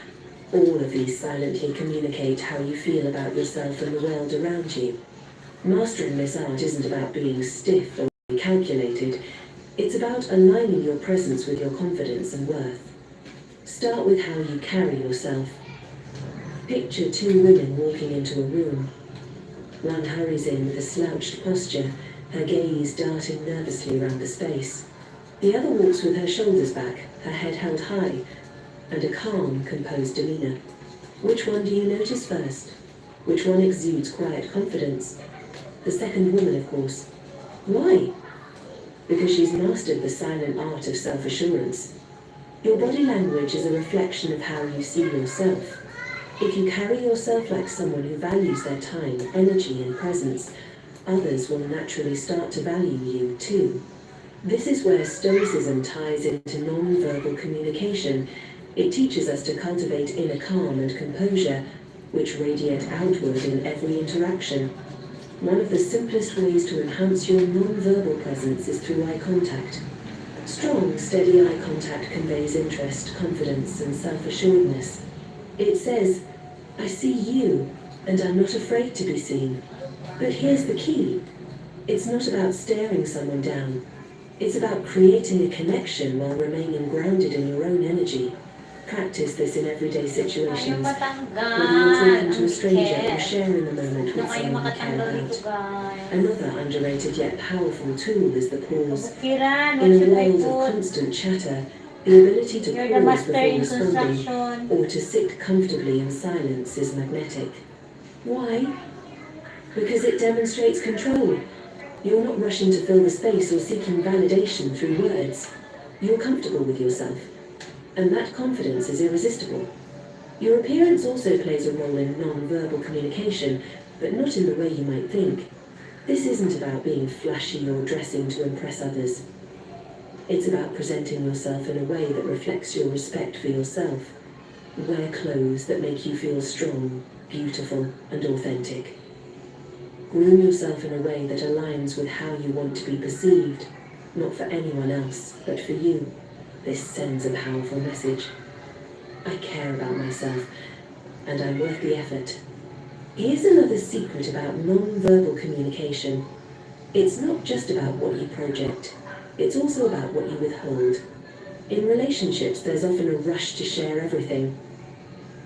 all of these silently communicate how you feel about yourself and the world around you. Mastering this art isn't about being stiff or calculated. It's about aligning your presence with your confidence and worth. Start with how you carry yourself. Picture two women walking into a room. One hurries in with a slouched posture, her gaze darting nervously around the space. The other walks with her shoulders back, her head held high, and a calm, composed demeanor. Which one do you notice first? Which one exudes quiet confidence? The second woman, of course. Why? Because she's mastered the silent art of self-assurance. Your body language is a reflection of how you see yourself. If you carry yourself like someone who values their time, energy, and presence, others will naturally start to value you too. This is where Stoicism ties into non-verbal communication. It teaches us to cultivate inner calm and composure, which radiate outward in every interaction. One of the simplest ways to enhance your non-verbal presence is through eye contact. Strong, steady eye contact conveys interest, confidence, and self-assuredness. It says, I see you, and I'm not afraid to be seen. But here's the key. It's not about staring someone down. It's about creating a connection while remaining grounded in your own energy. Practice this in everyday situations, whether you're talking to a stranger or sharing a moment with someone you care about. Another underrated yet powerful tool is the pause. In a world of constant chatter, the ability to pause before responding or to sit comfortably in silence is magnetic. Why? Because it demonstrates control. You're not rushing to fill the space or seeking validation through words. You're comfortable with yourself. And that confidence is irresistible. Your appearance also plays a role in non-verbal communication, but not in the way you might think. This isn't about being flashy or dressing to impress others. It's about presenting yourself in a way that reflects your respect for yourself. Wear clothes that make you feel strong, beautiful, and authentic. Groom yourself in a way that aligns with how you want to be perceived, not for anyone else, but for you. This sends a powerful message. I care about myself, and I'm worth the effort. Here's another secret about non-verbal communication. It's not just about what you project, it's also about what you withhold. In relationships, there's often a rush to share everything.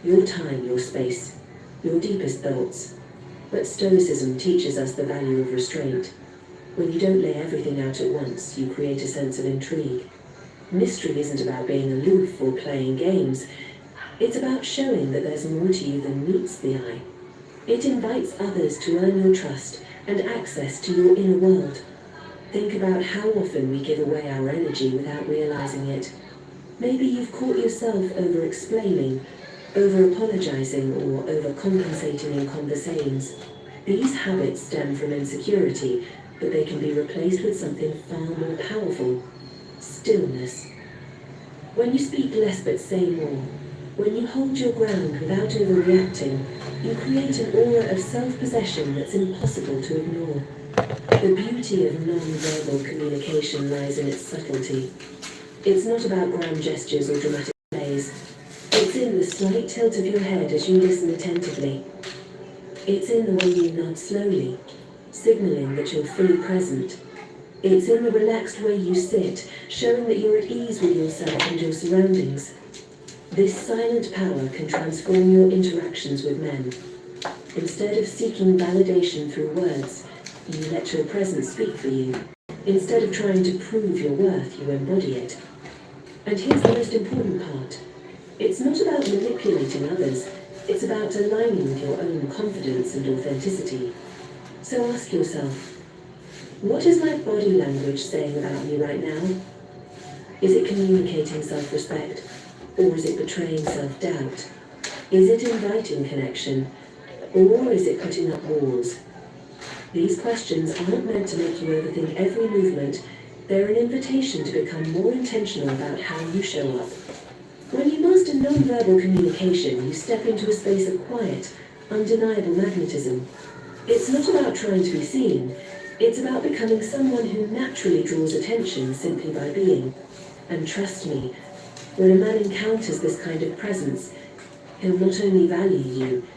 Your time, your space, your deepest thoughts. But Stoicism teaches us the value of restraint. When you don't lay everything out at once, you create a sense of intrigue. Mystery isn't about being aloof or playing games. It's about showing that there's more to you than meets the eye. It invites others to earn your trust and access to your inner world. Think about how often we give away our energy without realizing it. Maybe you've caught yourself over-explaining, over-apologizing, or over-compensating in conversations. These habits stem from insecurity, but they can be replaced with something far more powerful. Stillness. When you speak less but say more, when you hold your ground without overreacting, you create an aura of self-possession that's impossible to ignore. The beauty of non-verbal communication lies in its subtlety. It's not about grand gestures or dramatic plays. It's in the slight tilt of your head as you listen attentively. It's in the way you nod slowly, signaling that you're fully present. It's in the relaxed way you sit, showing that you're at ease with yourself and your surroundings. This silent power can transform your interactions with men. Instead of seeking validation through words, you let your presence speak for you. Instead of trying to prove your worth, you embody it. And here's the most important part. It's not about manipulating others, it's about aligning with your own confidence and authenticity. So ask yourself, what is my body language saying about me right now? Is it communicating self-respect, or is it betraying self-doubt? Is it inviting connection, or is it putting up walls? These questions aren't meant to make you overthink every movement. They're an invitation to become more intentional about how you show up. When you master non-verbal communication, you step into a space of quiet, undeniable magnetism. It's not about trying to be seen. It's about becoming someone who naturally draws attention simply by being. And trust me, when a man encounters this kind of presence, he'll not only value you,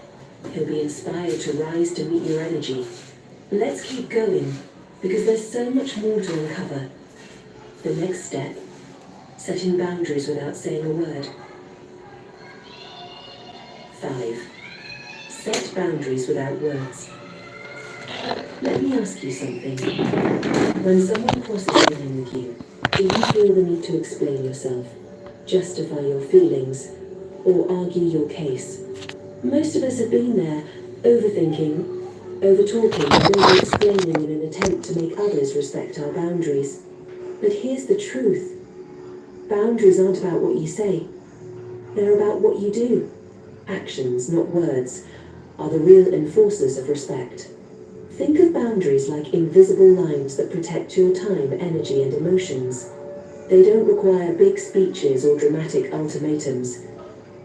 he'll be inspired to rise to meet your energy. Let's keep going, because there's so much more to uncover. The next step, setting boundaries without saying a word. 5. Set boundaries without words. Let me ask you something. When someone crosses a line with you, do you feel the need to explain yourself, justify your feelings, or argue your case? Most of us have been there, overthinking, over-talking, and over-explaining in an attempt to make others respect our boundaries. But here's the truth. Boundaries aren't about what you say. They're about what you do. Actions, not words, are the real enforcers of respect. Think of boundaries like invisible lines that protect your time, energy, and emotions. They don't require big speeches or dramatic ultimatums.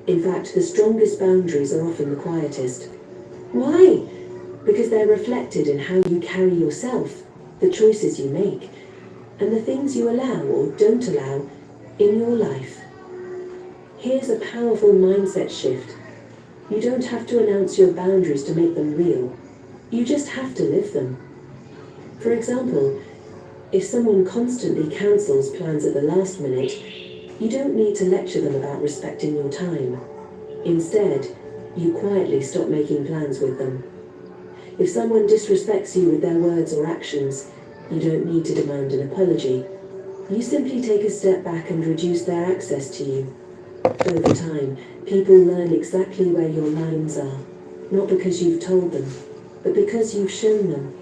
In fact, the strongest boundaries are often the quietest. Why? Because they're reflected in how you carry yourself, the choices you make, and the things you allow or don't allow in your life. Here's a powerful mindset shift. You don't have to announce your boundaries to make them real. You just have to live them. For example, if someone constantly cancels plans at the last minute, you don't need to lecture them about respecting your time. Instead, you quietly stop making plans with them. If someone disrespects you with their words or actions, you don't need to demand an apology. You simply take a step back and reduce their access to you. Over time, people learn exactly where your lines are, not because you've told them, but because you've shown them.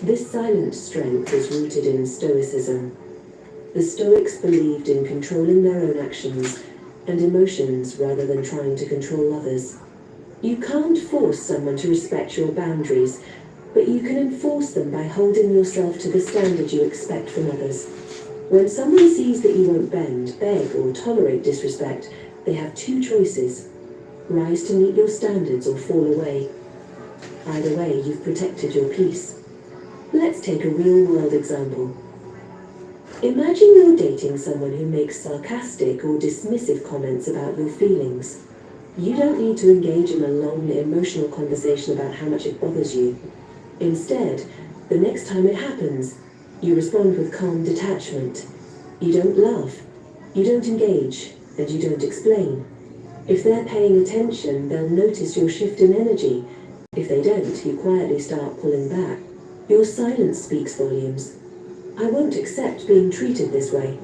This silent strength is rooted in Stoicism. The Stoics believed in controlling their own actions and emotions rather than trying to control others. You can't force someone to respect your boundaries, but you can enforce them by holding yourself to the standard you expect from others. When someone sees that you won't bend, beg, or tolerate disrespect, they have two choices: rise to meet your standards or fall away. Either way, you've protected your peace. Let's take a real-world example. Imagine you're dating someone who makes sarcastic or dismissive comments about your feelings. You don't need to engage in a long, emotional conversation about how much it bothers you. Instead, the next time it happens, you respond with calm detachment. You don't laugh, you don't engage, and you don't explain. If they're paying attention, they'll notice your shift in energy. If they don't, you quietly start pulling back. Your silence speaks volumes. I won't accept being treated this way.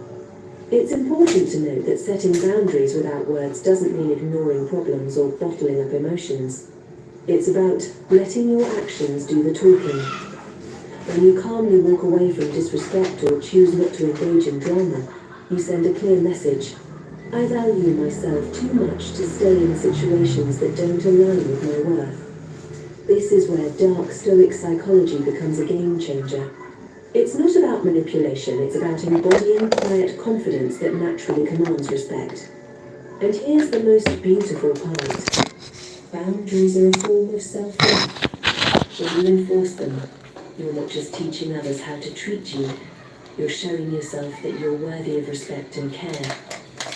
It's important to note that setting boundaries without words doesn't mean ignoring problems or bottling up emotions. It's about letting your actions do the talking. When you calmly walk away from disrespect or choose not to engage in drama, you send a clear message. I value myself too much to stay in situations that don't align with my worth. This is where dark Stoic psychology becomes a game changer. It's not about manipulation, it's about embodying quiet confidence that naturally commands respect. And here's the most beautiful part. Boundaries are a form of self-love. When you enforce them, you're not just teaching others how to treat you, you're showing yourself that you're worthy of respect and care.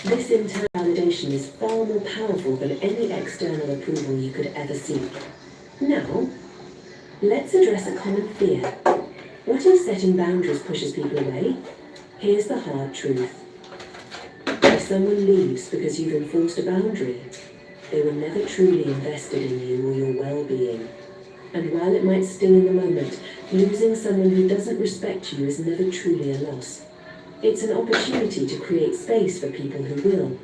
This internal validation is far more powerful than any external approval you could ever seek. Now, let's address a common fear. What if setting boundaries pushes people away? Here's the hard truth. If someone leaves because you've enforced a boundary, they were never truly invested in you or your well-being. And while it might sting in the moment, losing someone who doesn't respect you is never truly a loss. It's an opportunity to create space for people who will.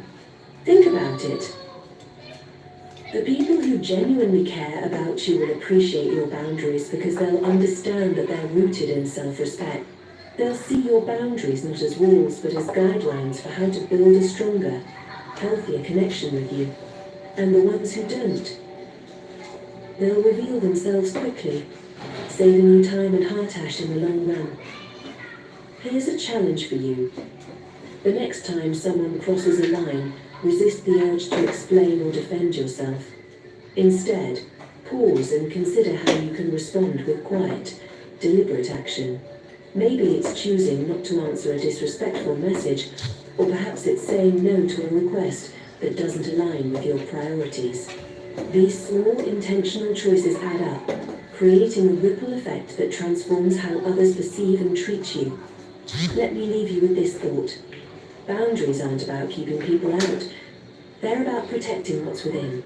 Think about it. The people who genuinely care about you will appreciate your boundaries because they'll understand that they're rooted in self-respect. They'll see your boundaries not as walls but as guidelines for how to build a stronger, healthier connection with you. And the ones who don't, they'll reveal themselves quickly, saving you time and heartache in the long run. Here's a challenge for you. The next time someone crosses a line, resist the urge to explain or defend yourself. Instead, pause and consider how you can respond with quiet, deliberate action. Maybe it's choosing not to answer a disrespectful message, or perhaps it's saying no to a request that doesn't align with your priorities. These small intentional choices add up, creating a ripple effect that transforms how others perceive and treat you. Let me leave you with this thought. Boundaries aren't about keeping people out. They're about protecting what's within.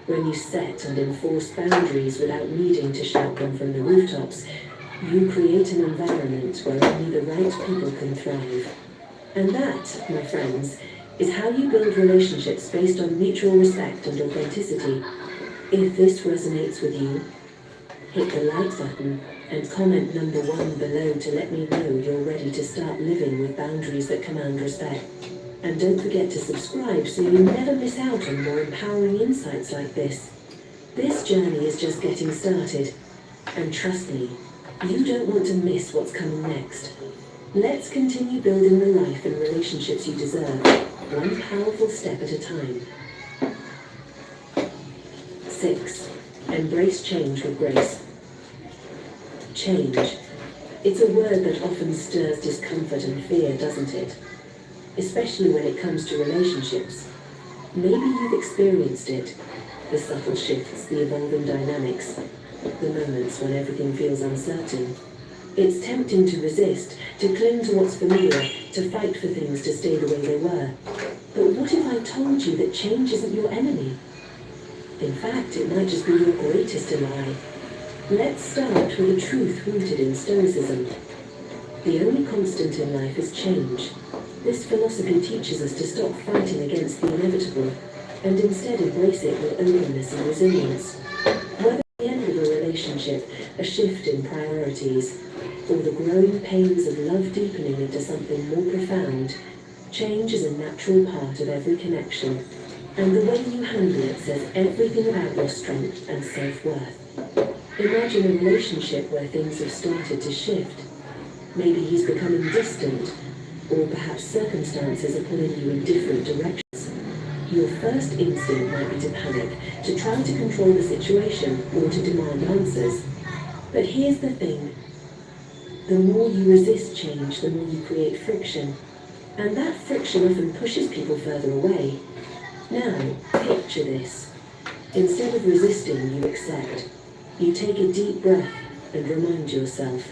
When you set and enforce boundaries without needing to shout them from the rooftops, you create an environment where only the right people can thrive. And that, my friends, is how you build relationships based on mutual respect and authenticity. If this resonates with you, hit the like button and comment number 1 below to let me know you're ready to start living with boundaries that command respect. And don't forget to subscribe so you never miss out on more empowering insights like this. This journey is just getting started. And trust me, you don't want to miss what's coming next. Let's continue building the life and relationships you deserve, one powerful step at a time. 6. Embrace change with grace. Change. It's a word that often stirs discomfort and fear, doesn't it? Especially when it comes to relationships. Maybe you've experienced it. The subtle shifts, the evolving dynamics, the moments when everything feels uncertain. It's tempting to resist, to cling to what's familiar, to fight for things to stay the way they were. But what if I told you that change isn't your enemy? In fact, it might just be your greatest ally. Let's start with a truth rooted in Stoicism. The only constant in life is change. This philosophy teaches us to stop fighting against the inevitable and instead embrace it with openness and resilience. Whether the end of a relationship, a shift in priorities, or the growing pains of love deepening into something more profound, change is a natural part of every connection, and the way you handle it says everything about your strength and self-worth. Imagine a relationship where things have started to shift. Maybe he's becoming distant, or perhaps circumstances are pulling you in different directions. Your first instinct might be to panic, to try to control the situation, or to demand answers. But here's the thing. The more you resist change, the more you create friction. And that friction often pushes people further away. Now, picture this. Instead of resisting, you accept. You take a deep breath and remind yourself,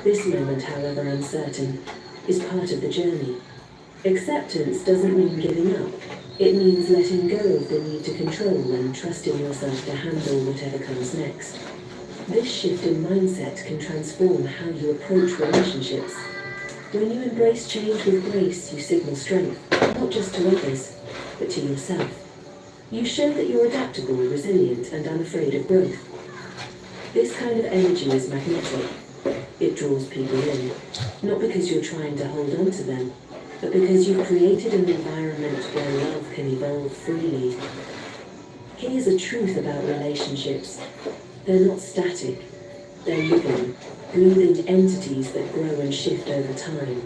this moment, however uncertain, is part of the journey. Acceptance doesn't mean giving up. It means letting go of the need to control and trusting yourself to handle whatever comes next. This shift in mindset can transform how you approach relationships. When you embrace change with grace, you signal strength, not just to others, but to yourself. You show that you're adaptable, resilient, and unafraid of growth. This kind of energy is magnetic. It draws people in, not because you're trying to hold on to them, but because you've created an environment where love can evolve freely. Here's a truth about relationships. They're not static. They're living, breathing entities that grow and shift over time.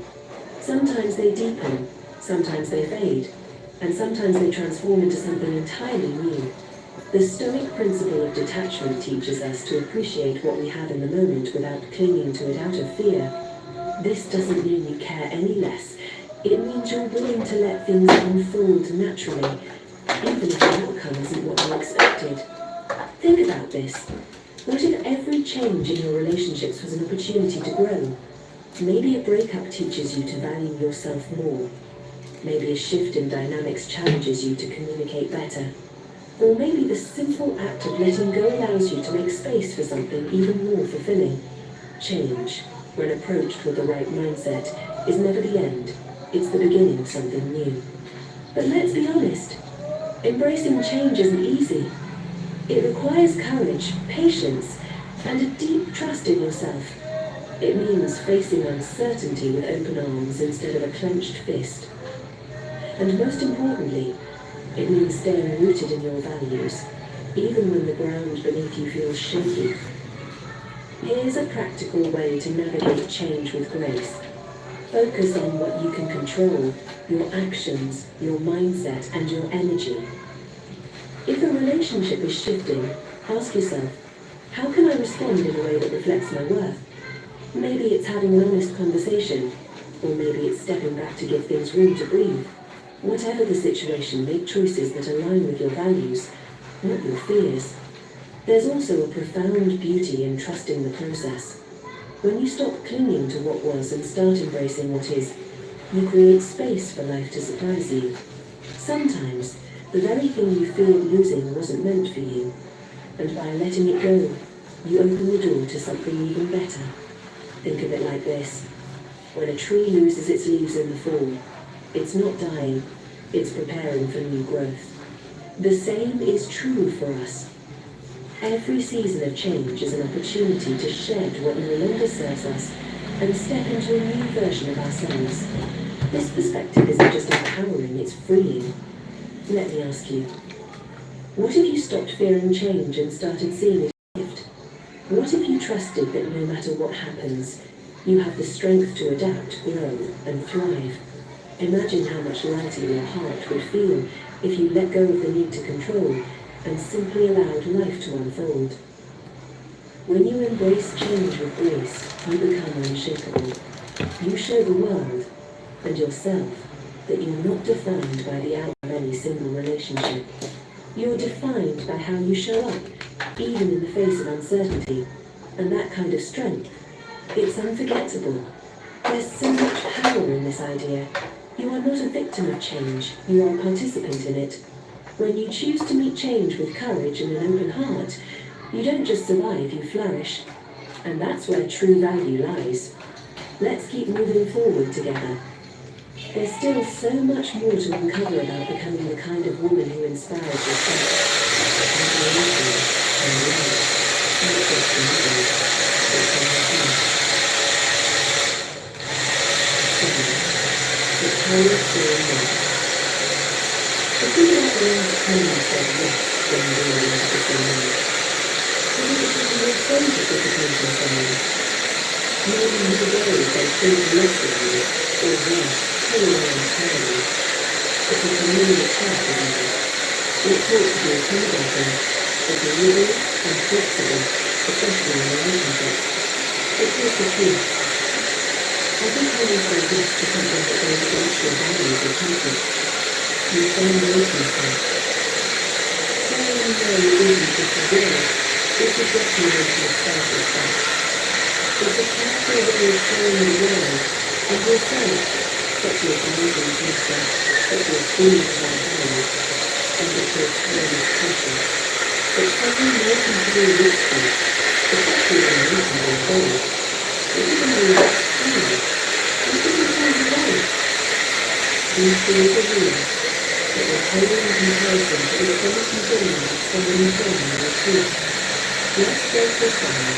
Sometimes they deepen, sometimes they fade, and sometimes they transform into something entirely new. The Stoic principle of detachment teaches us to appreciate what we have in the moment without clinging to it out of fear. This doesn't mean you care any less. It means you're willing to let things unfold naturally, even if the outcome isn't what you expected. Think about this. What if every change in your relationships was an opportunity to grow? Maybe a breakup teaches you to value yourself more. Maybe a shift in dynamics challenges you to communicate better. Or maybe the simple act of letting go allows you to make space for something even more fulfilling. Change, when approached with the right mindset, is never the end. It's the beginning of something new. But let's be honest, embracing change isn't easy. It requires courage, patience, and a deep trust in yourself. It means facing uncertainty with open arms instead of a clenched fist. And most importantly, It means staying rooted in your values, even when the ground beneath you feels shaky. Here's a practical way to navigate change with grace. Focus on what you can control, your actions, your mindset, and your energy. If a relationship is shifting, ask yourself, how can I respond in a way that reflects my worth? Maybe it's having an honest conversation, or maybe it's stepping back to give things room to breathe. Whatever the situation, make choices that align with your values, not your fears. There's also a profound beauty in trusting the process. When you stop clinging to what was and start embracing what is, you create space for life to surprise you. Sometimes, the very thing you feared losing wasn't meant for you, and by letting it go, you open the door to something even better. Think of it like this. When a tree loses its leaves in the fall, it's not dying, it's preparing for new growth. The same is true for us. Every season of change is an opportunity to shed what no longer serves us and step into a new version of ourselves. This perspective isn't just empowering, it's freeing. Let me ask you, what if you stopped fearing change and started seeing it as a gift? What if you trusted that no matter what happens, you have the strength to adapt, grow, and thrive? Imagine how much lighter your heart would feel if you let go of the need to control and simply allowed life to unfold. When you embrace change with grace, you become unshakable. You show the world and yourself that you're not defined by the outcome of any single relationship. You're defined by how you show up, even in the face of uncertainty. And that kind of strength, it's unforgettable. There's so much power in this idea. You are not a victim of change, you are a participant in it. When you choose to meet change with courage and an open heart, you don't just survive, you flourish. And that's where true value lies. Let's keep moving forward together. There's still so much more to uncover about becoming the kind of woman who inspires yourself. And love, not just in others, but in yourself. The power of saying yes. The thing about the last time you said yes when you realized the same way. Is it because you were afraid of disappointing someone? Maybe you worried they'd think less of you, or worse, pull away entirely. It was a minute trap, isn't it? It taught to be accommodating, agreeable, and flexible, especially in relationships. It was the truth. I think when you say yes to something that goes against your values or comfort, you say no to yourself. Saying no isn't just a word, it's a declaration of self-respect. It's a powerful way of showing the world and yourself that you're amazing yourself, that you're free of our values, and that your time is precious. But something more can be risky, especially when you're not in goal. It isn't really extreme. It isn't turns away. These fears are real, but they're totally in comparison to the promising feeling of someone who's done your truth. Let's break this down.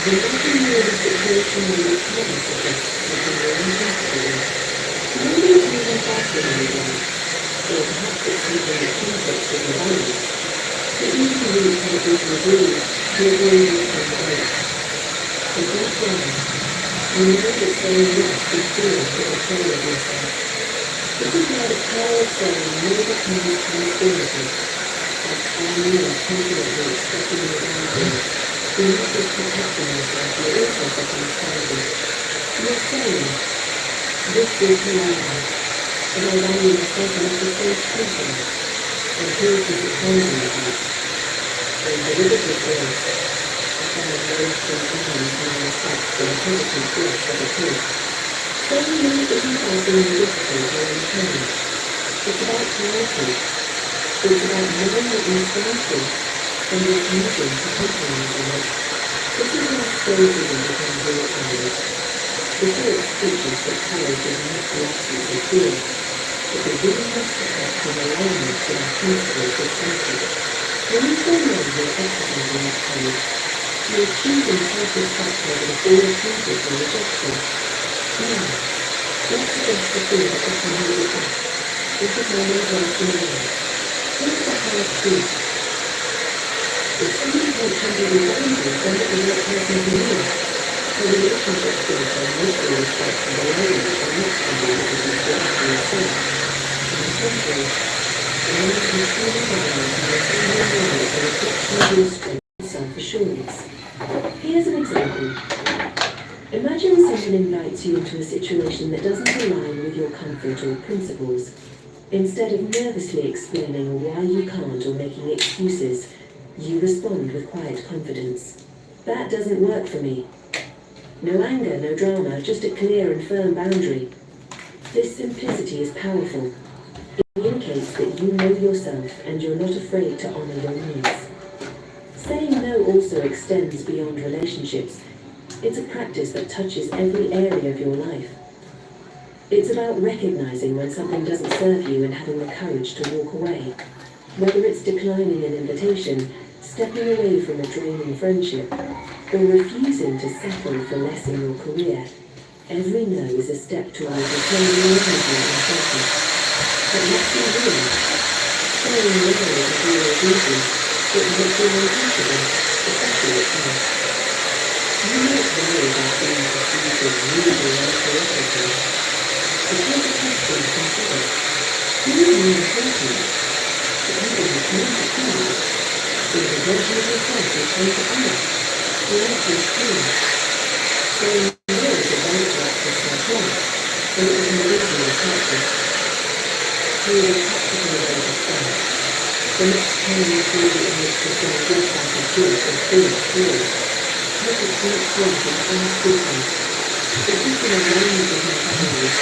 Imagine you're in a situation where your partner suggests something you're uncomfortable with. Maybe it's even faster than you want, or perhaps it's something that conflicts with your values. It usually leads to the person agrees to avoid your conflict. So deep down, you know that saying yes is fear for control of yourself. This is where the power of saying no becomes transformative. That's calmly and confidently expressing your boundaries. You're not just protecting yourself, you're also setting standards. You're saying, this is who I am, and I value myself enough to stay true. And here's the surprising part. When deliberate grace, I found most sometimes more respect for the positive force of the truth. Saying no isn't about being difficult or unkind. It's about clarity. It's about knowing what you stand for, and refusing to compromise on it. This is where stoicism becomes real courage. The Stoics teaches that courage is not the absence of fear, but the willingness to act in alignment with our principles of safety. When you say no, you're exercising that courage. You're choosing self-respect over the fear of conflict or rejection. Now, let's address the fear that often holds it back. This is my advice in the world. Here's the hard truth. If somebody can't handle your boundaries, then it is not person for you. A relationship built on mutual respect and alignment will not crumble because you feel for yourself. On the contrary, a man can truly dominate in the single moment is a reflection of your strength and self-assurance. Here's an example. Imagine someone invites you into a situation that doesn't align with your comfort or principles. Instead of nervously explaining why you can't or making excuses, you respond with quiet confidence. That doesn't work for me. No anger, no drama, just a clear and firm boundary. This simplicity is powerful. It indicates that you know yourself and you're not afraid to honor your needs. Saying no also extends beyond relationships. It's a practice that touches every area of your life. It's about recognizing when something doesn't serve you and having the courage to walk away. Whether it's declining an invitation, stepping away from a draining friendship, or refusing to settle for less in your career, every no is a step towards reclaiming your energy and focus. But let's be real. Saying no is a real reason. It makes you uncomfortable, especially at first. You might worry about being perceived as rude or uncooperative. But here's a question to consider. Who is more important? The people who come to please, or the version of yourself you tend to honor? The answer is clear. Saying no is a vital act of self-love, and it is an original practice. Here is a practical way to start. The next time you feel the urge to say yes out of guilt or fear, take a deep breath and ask yourself, is this in alignment with my values?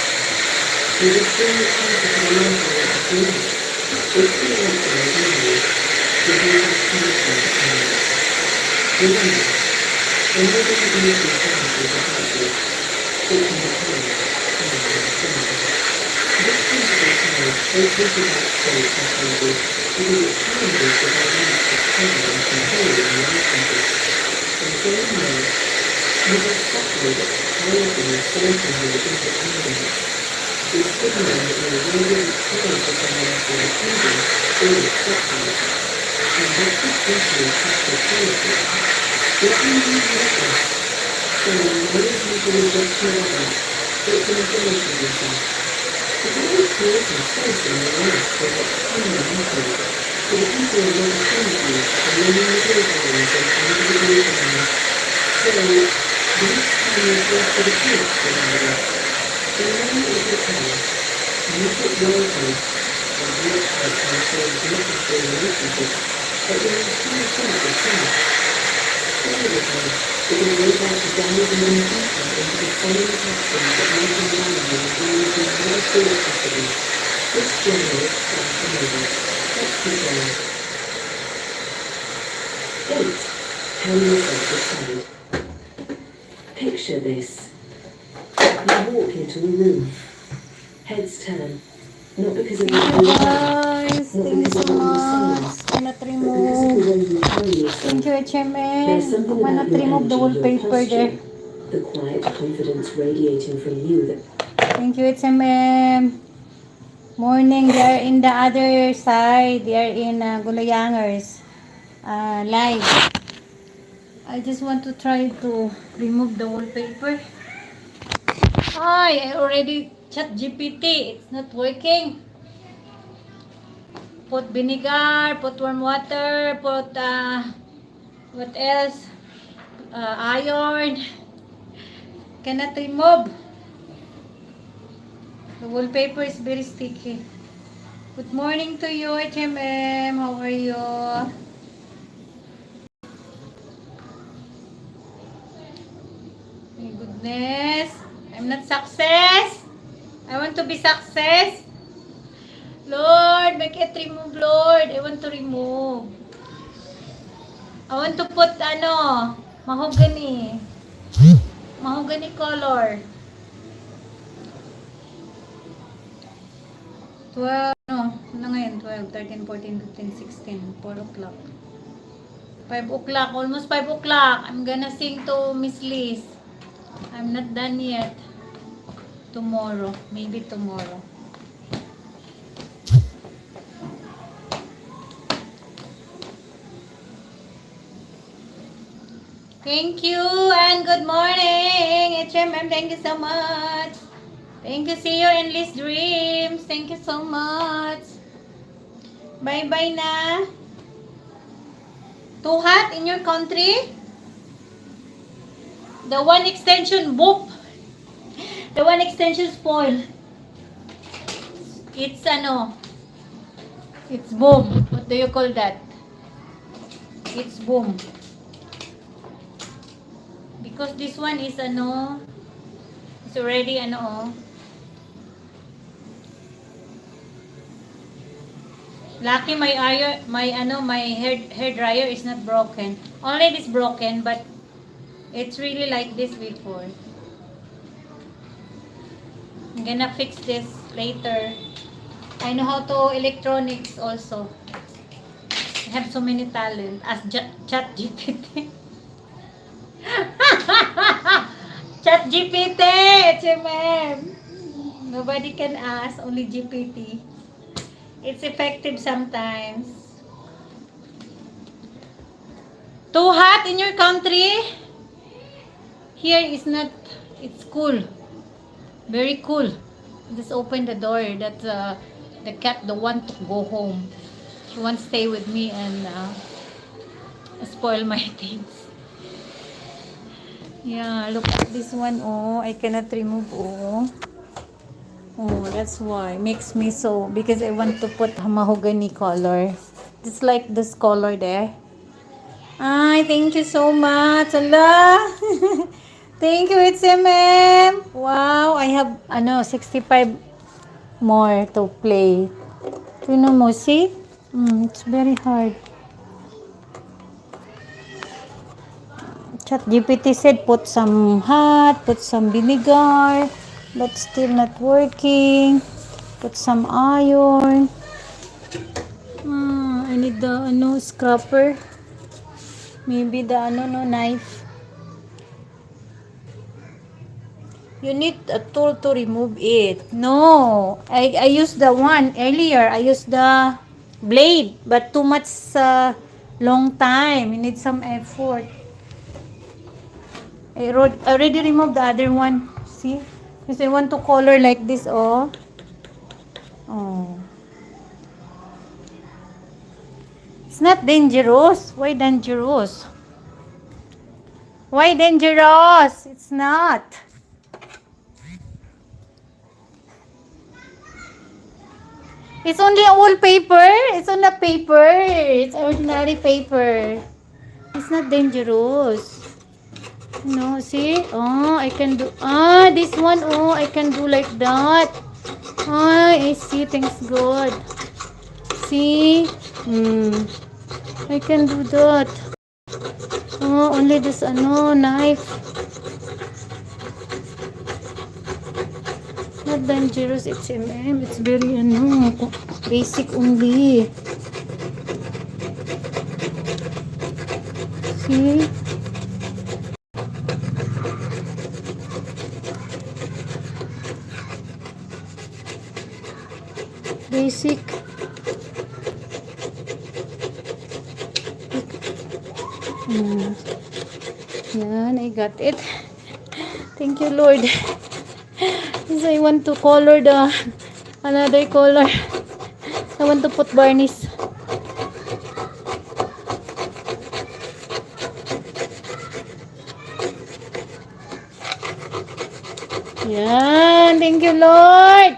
Will this bring me closer to the life I want to live? If the answer is no, then you have permission to end. Remember, when you don't use these boundaries to help you, it can become simple. This principle carries focus without space and energy because it challenges the dynamics of power and control in relationships. In saying no, you must separate it powerfully and certainly into evidence. This signaling that you're willing to stand for someone else's approval or acceptance. And that's especially a practical policy. It can be reckless. Saying no is not a rejection of others, it's an affirmation of yourself. If you always create some space in your life for what's truly happening, for the people and opportunities and learning with your values and individualism. So, the next time you dress for the kids, remember this. The money is your power. Use it wisely, and reach out to yourselves not just for relationships, but your entire sense of self. Stay with me, because we're about to dive even deeper into the following actions that make you valuable and bring you never thought possible. This journey is fascinating. Let's keep going. 8. Tell yourself decide. Picture this. You walk into a room. Heads turn. Not because of what you are, Guys, not thank you because so of what you're saying, much. Cannot but because of the remove. way you carry yourself. Thank you, There's HMM. something Cannot about your remove the energy, your wallpaper there. posture, the quiet confidence radiating from you that Thank you, HMM. Morning, they are in the other side. They are in Gulayangers live. I just want to try to remove the wallpaper. Hi, I already chat GPT. It's not working. Put vinegar, put warm water, put what else? Iron. Cannot remove. The wallpaper is very sticky. Good morning to you, HMM. How are you? My goodness. I'm not success. I want to be success. Lord, make it remove, Lord. I want to remove. I want to put, mahogany. Mahogany color. 12, ano ngayon? 12, 13, 14, 15, 16, 4 o'clock. 5 o'clock, almost 5 o'clock. I'm gonna sing to Miss Liz. I'm not done yet. Tomorrow, maybe tomorrow. Thank you and good morning, HMM. Thank you so much. Thank you. See you in Liz Dreams. Thank you so much. Bye-bye na. Too hot in your country? The one extension, boop. The one extension spoil. It's it's boom. What do you call that? It's boom. Because this one is it's already lucky my hair dryer is not broken. Only this broken, but it's really like this before. I'm gonna fix this later. I know how to electronics also. I have so many talent as chat GPT. Chat GPT, HMM. Nobody can ask, only GPT. It's effective sometimes. Too hot in your country? Here is not, it's cool. Very cool. Just open the door. That's the cat don't want to go home. She wants to stay with me and spoil my things. Yeah, look at this one. Oh, I cannot remove. Oh, that's why. Makes me so, because I want to put mahogany color. Just like this color there. Ay, thank you so much. Allah. Thank you, HMM. Wow, I have 65 more to play. You know mo, see? It's very hard. ChatGPT said put some hot, put some vinegar, but still not working. Put some iron. I need the scraper. Maybe the knife. You need a tool to remove it. No, I used the one earlier. I used the blade, but too much long time. You need some effort. I already removed the other one. See? Because I want to color like this, oh. Oh. It's not dangerous. Why dangerous? Why dangerous? It's not. It's only a wallpaper. It's on a paper. It's ordinary paper. It's not dangerous. No, see? Oh, I can do. This one. Oh, I can do like that. I see. Thanks God. See? I can do that. Oh, only this knife. Not dangerous. It's It's very basic only. See? Basic. Yan, I got it. Thank you, Lord. Because I want to color the another color. I want to put varnish. Yan, thank you, Lord.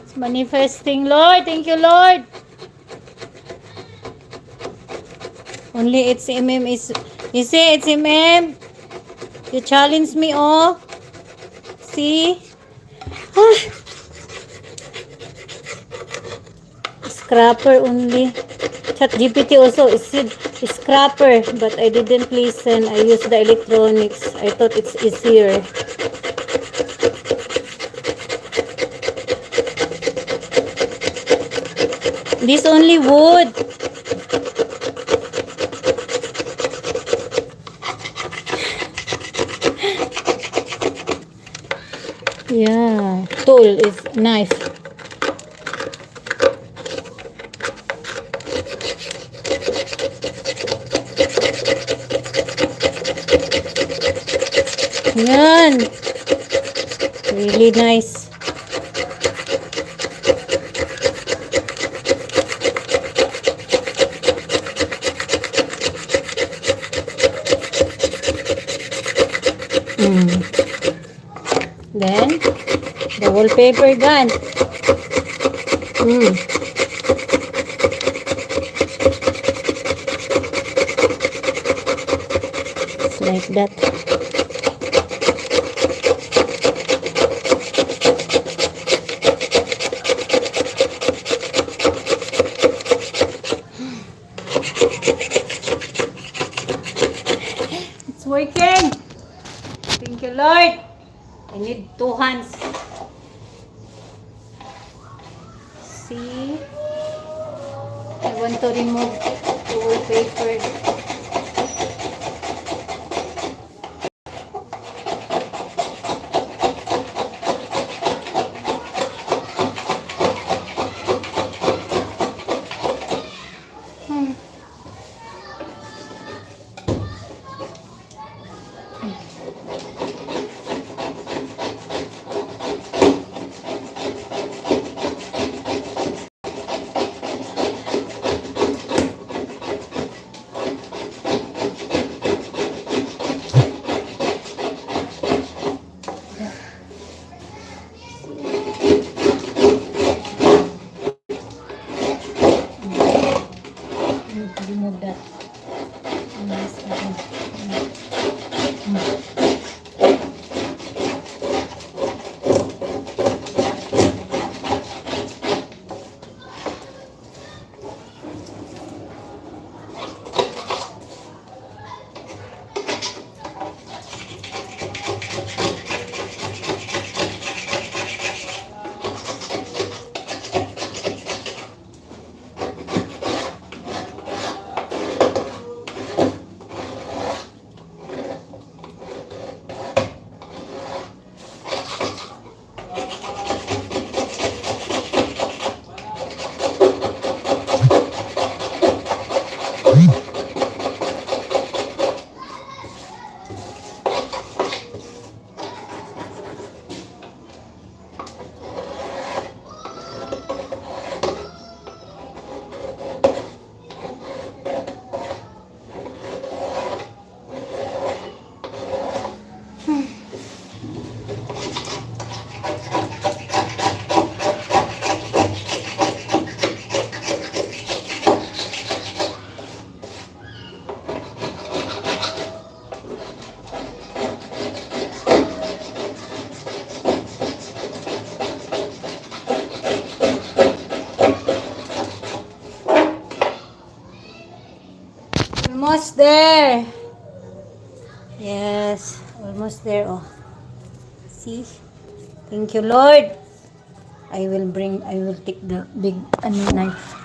It's manifesting, Lord. Thank you, Lord. Only it's is. You see, it's You challenge me, oh. See? Scrapper only. ChatGPT also is scrapper, but I didn't listen. I used the electronics. I thought it's easier. This only wood. Yeah, tool is knife. Yan. Really nice. Then, the wallpaper gun. It's like that. It's working. Thank you, Lord. I need 2 hands. See? I want to remove the wallpaper. Remove that. Almost there. Yes, almost there. Oh, see? Thank you, Lord. I will take the big knife.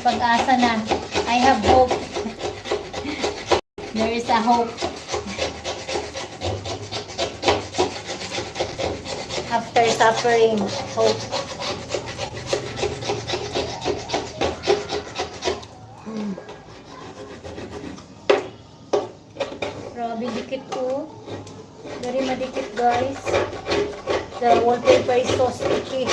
pag-asa na. I have hope. There is a hope. After suffering, hope. Grabe, dikit ko. Very madikit, guys. The wallpaper is so sticky.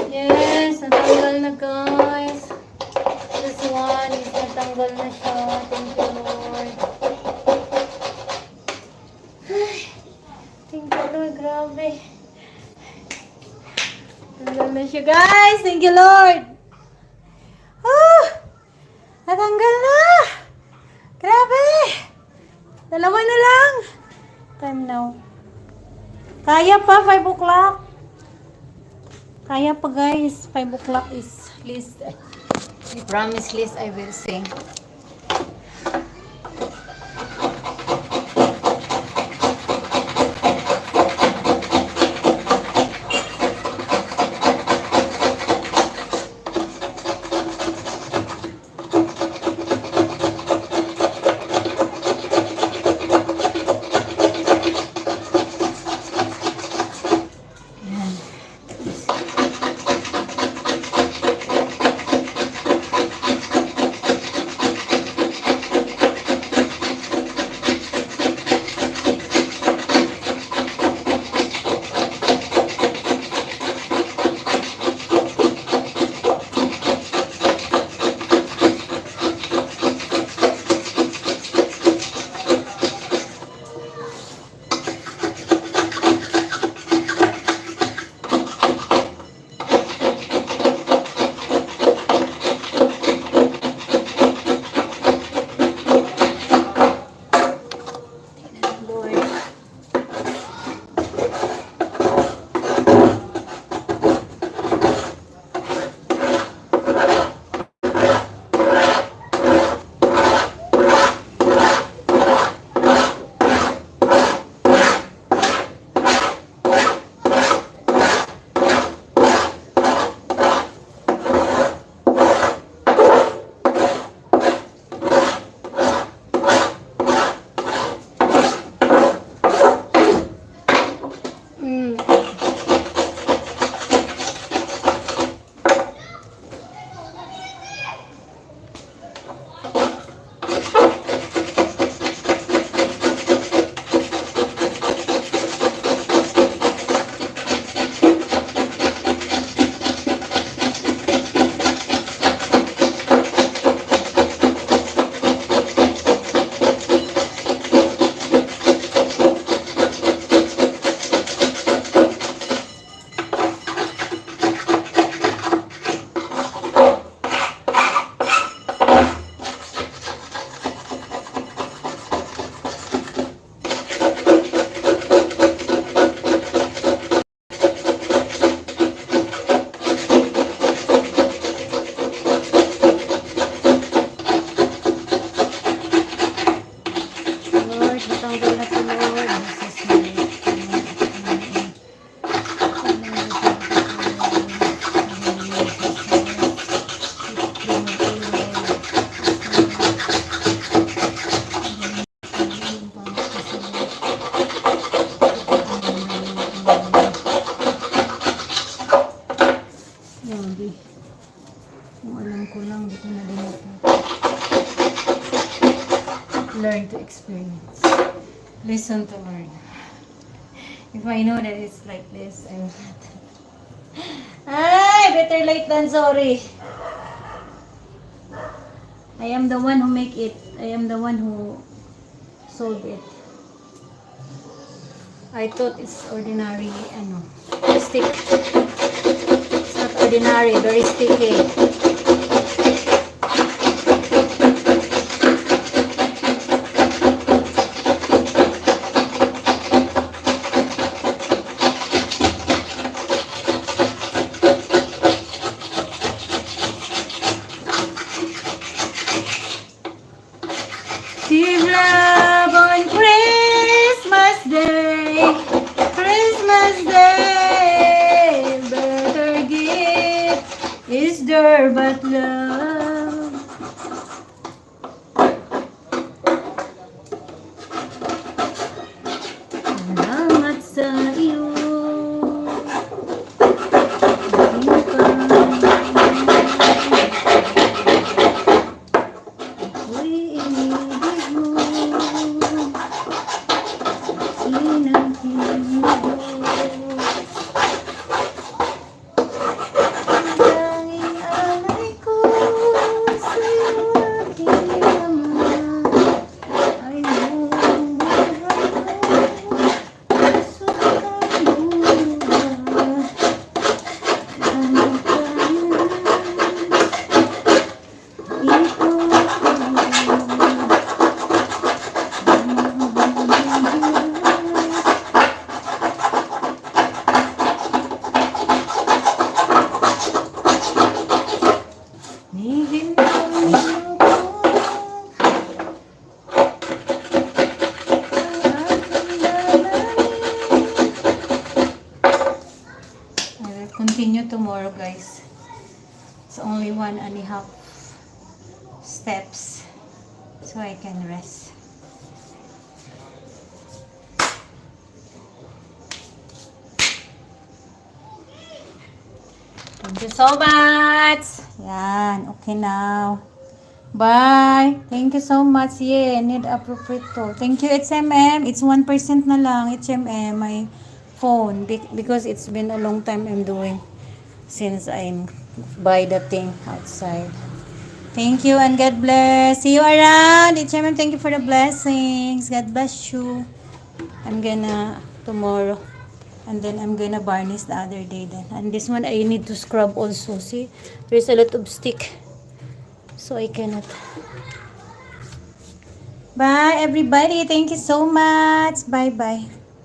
Yes, natanggal na guys. This one is natanggal na siya. Thank you Lord. Ay, thank you Lord, grabe. Natanggal na siya guys. Thank you Lord. Ah, natanggal na. Grabe. Dalawa na lang. Time now. Kaya pa, 5 o'clock. Kaya pa guys, 5 o'clock is least. I promise least I will sing. Learn to experience. Listen to learn. If I know that it's like this, I will not. Ay, better late than sorry. I am the one who make it. I am the one who sold it. I thought it's ordinary, ano, stick. It's not ordinary, very sticky. Give love on Christmas Day, Christmas Day. Better gift is there but love. Salamat sa iyo. Ako'y inibig mo. Sinang-hinig mo. Tanging alay ko sa'yo aking ama. Ay buong buhay ko, puso't kaluluwa. Ano ka man, ikaw I will continue tomorrow, guys. It's only 1.5 steps, so I can rest. Thank you so much. Yan, okay now. Bye. Thank you so much. Yeah, need appropriate to. Thank you, HMM. It's 1% na lang, HMM, my phone. Because it's been a long time I'm doing since I'm buy the thing outside. Thank you and God bless. See you around. HMM, thank you for the blessings. God bless you. I'm gonna tomorrow. And then I'm gonna varnish the other day then. And this one I need to scrub also. See, there's a lot of stick. So I cannot. Bye everybody. Thank you so much. Bye bye.